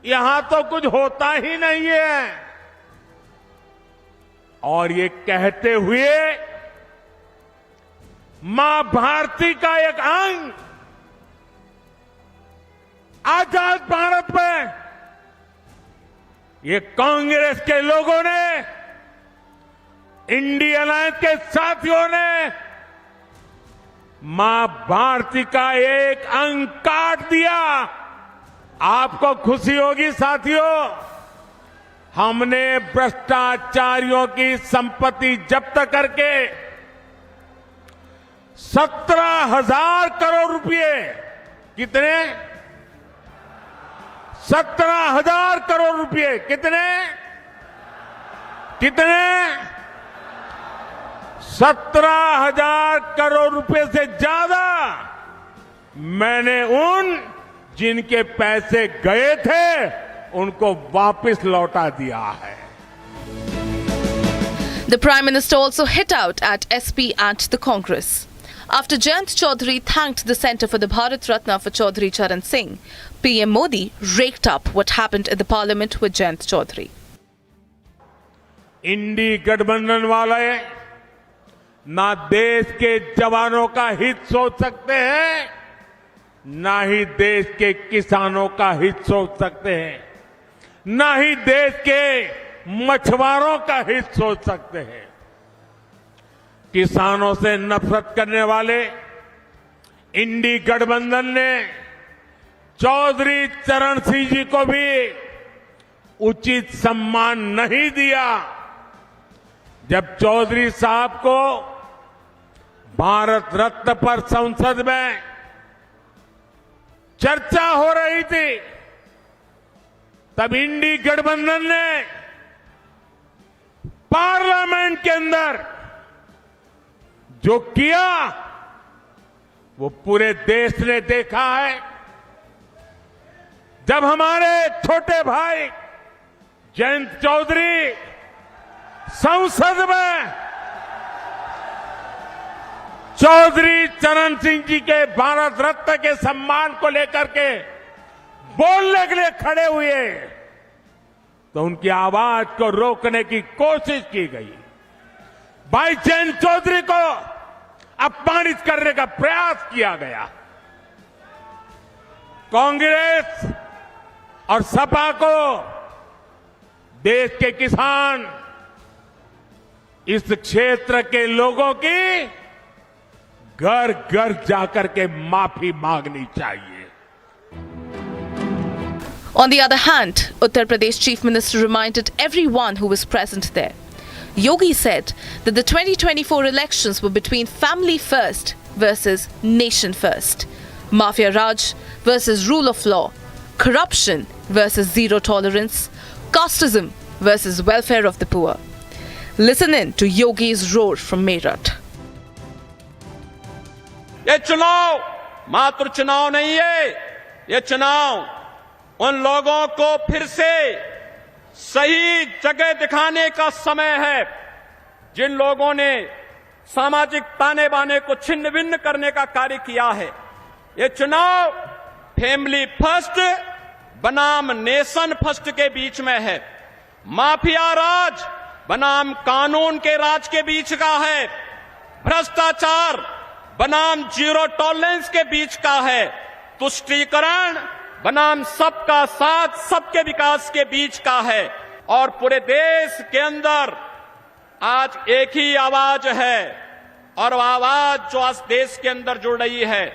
यहां तो कुछ होता ही नहीं है। और ये कहते हुए मां भारती का एक अंग आजाद भारत में ये कांग्रेस के लोगों ने, इंडिया अलायंस के साथियों ने मां भारती का एक अंग काट दिया। आपको खुशी होगी साथियों, हमने भ्रष्टाचारियों की संपत्ति जब्त करके 17,000 करोड़ रुपए, कितने? 17,000 करोड़ रुपए, कितने? 17,000 करोड़ रुपए से ज्यादा मैंने उन जिनके पैसे गए थे उनको वापस लौटा दिया है. The Prime Minister also hit out at SP and the Congress. After Jayant Chaudhary thanked the Centre for the Bharat Ratna for Chaudhary Charan Singh, PM Modi raked up what happened in the Parliament with Jayant Chaudhary. इंडी गठबंधन वाले ना देश के जवानों का हित सोच सकते हैं, ना ही देश के किसानों का हित सोच सकते हैं, ना ही देश के मछुआरों का हित सोच सकते हैं. किसानों से नफरत करने वाले इंडी गठबंधन ने चौधरी चरण सिंह जी को भी उचित सम्मान नहीं दिया. जब चौधरी साहब को भारत रत्न पर संसद में चर्चा हो रही थी, तब इंडी गठबंधन ने पार्लियामेंट के अंदर जो किया वो पूरे देश ने देखा है. जब हमारे छोटे भाई जयंत चौधरी संसद में चौधरी चरण सिंह जी के भारत रत्न के सम्मान को लेकर के बोलने के लिए खड़े हुए तो उनकी आवाज को रोकने की कोशिश की गई. भाई जयंत चौधरी को अपमानित करने का प्रयास किया गया. कांग्रेस और सपा को देश के किसान, इस क्षेत्र के लोगों की घर घर जाकर के माफी मांगनी चाहिए. On the other hand, Uttar Pradesh Chief Minister reminded everyone who was present there. Yogi said that the 2024 elections were between family first versus nation first, mafia raj versus rule of law, corruption versus zero tolerance, casteism versus welfare of the poor. Listen in to Yogi's roar from Meerut. ये चुनाव मात्र चुनाव नहीं है, ये चुनाव उन लोगों को फिर से सही जगह दिखाने का समय है जिन लोगों ने सामाजिक ताने बाने को छिन्न भिन्न करने का कार्य किया है. ये चुनाव फैमिली फर्स्ट बनाम नेशन फर्स्ट के बीच में है, माफिया राज बनाम कानून के राज के बीच का है, भ्रष्टाचार बनाम जीरो टॉलरेंस के बीच का है, तुष्टीकरण बनाम सबका साथ सबके विकास के बीच का है. और पूरे देश के अंदर आज एक ही आवाज है, और वो आवाज जो आज देश के अंदर जुड़ रही है,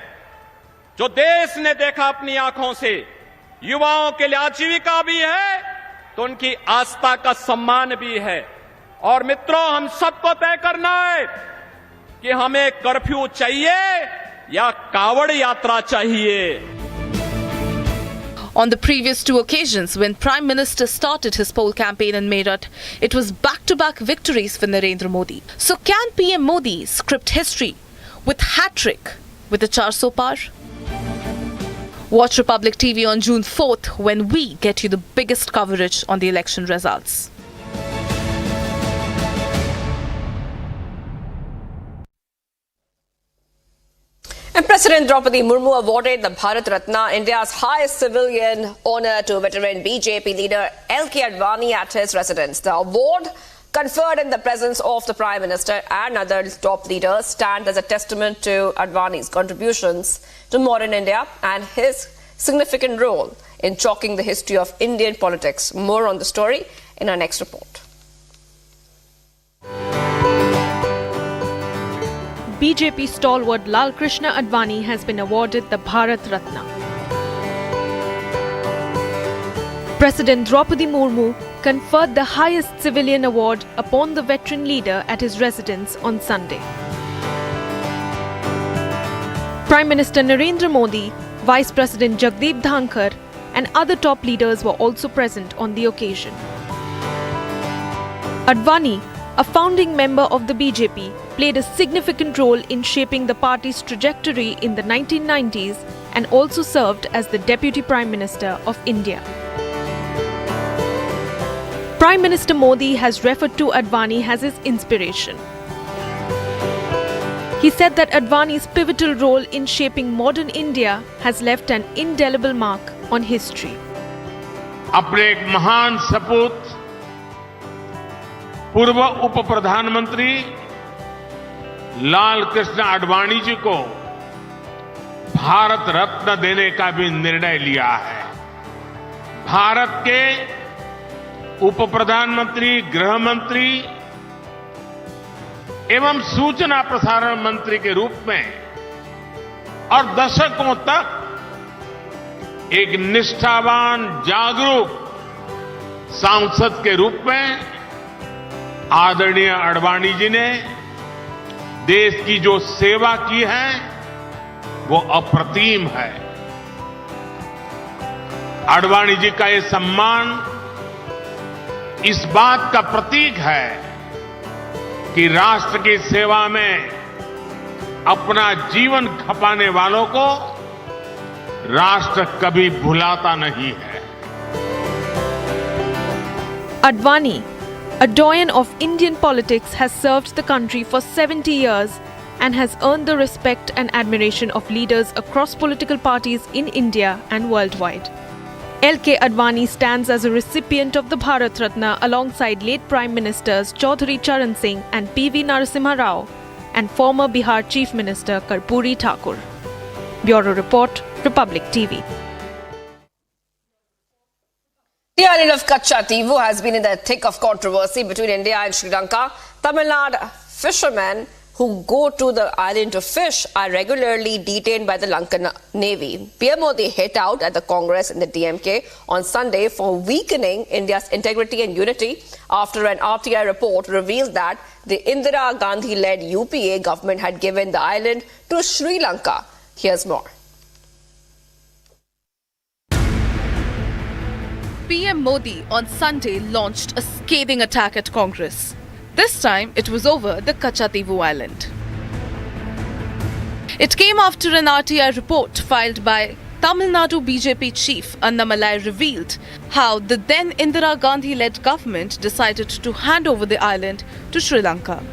जो देश ने देखा अपनी आंखों से, युवाओं के लिए आजीविका भी है तो उनकी आस्था का सम्मान भी है. और मित्रों, हम सबको तय करना है कि हमें कर्फ्यू चाहिए या कावड़ यात्रा चाहिए. On the previous two occasions when Prime Minister started his poll campaign in Meerut, it was back-to-back victories for Narendra Modi. So can PM Modi script history with hat-trick with the 400 par? Watch Republic TV on June 4th when we get you the biggest coverage on the election results. And President Draupadi Murmu awarded the Bharat Ratna, India's highest civilian honour, to veteran BJP leader L.K. Advani at his residence. The award, conferred in the presence of the Prime Minister and other top leaders, stands as a testament to Advani's contributions to modern India and his significant role in chalking the history of Indian politics. More on the story in our next report. BJP stalwart Lal Krishna Advani has been awarded the Bharat Ratna. President Draupadi Murmu conferred the highest civilian award upon the veteran leader at his residence on Sunday. Prime Minister Narendra Modi, Vice President Jagdeep Dhankar and other top leaders were also present on the occasion. Advani, a founding member of the BJP, played a significant role in shaping the party's trajectory in the 1990s and also served as the Deputy Prime Minister of India. Prime Minister Modi has referred to Advani as his inspiration. He said that Advani's pivotal role in shaping modern India has left an indelible mark on history. अपने एक महान सपूत पूर्व उप प्रधानमंत्री लाल कृष्ण आडवाणी जी को भारत रत्न देने का भी निर्णय लिया है। भारत के उप प्रधानमंत्री, गृह मंत्री एवं सूचना प्रसारण मंत्री के रूप में और दशकों तक एक निष्ठावान, जागरूक सांसद के रूप में आदरणीय आडवाणी जी ने देश की जो सेवा की है वो अप्रतिम है। आडवाणी जी का ये सम्मान इस बात का प्रतीक है कि राष्ट्र की सेवा में अपना जीवन खपाने वालों को राष्ट्र कभी भुलाता नहीं है। Advani, a doyen of Indian politics, has served the country for 70 years and has earned the respect and admiration of leaders across political parties in India and worldwide. LK Advani stands as a recipient of the Bharat Ratna alongside late Prime Ministers Chaudhary Charan Singh and PV Narasimha Rao and former Bihar Chief Minister Karpuri Thakur. Bureau Report, Republic TV. The island of Katchatheevu has been in the thick of controversy between India and Sri Lanka. Tamil Nadu fishermen who go to the island to fish are regularly detained by the Lankan Navy. PM Modi hit out at the Congress and the DMK on Sunday for weakening India's integrity and unity after an RTI report revealed that the Indira Gandhi-led UPA government had given the island to Sri Lanka. Here's more. PM Modi on Sunday launched a scathing attack at Congress. This time, it was over the Katchatheevu island. It came after an RTI report filed by Tamil Nadu BJP chief Annamalai revealed how the then Indira Gandhi-led government decided to hand over the island to Sri Lanka.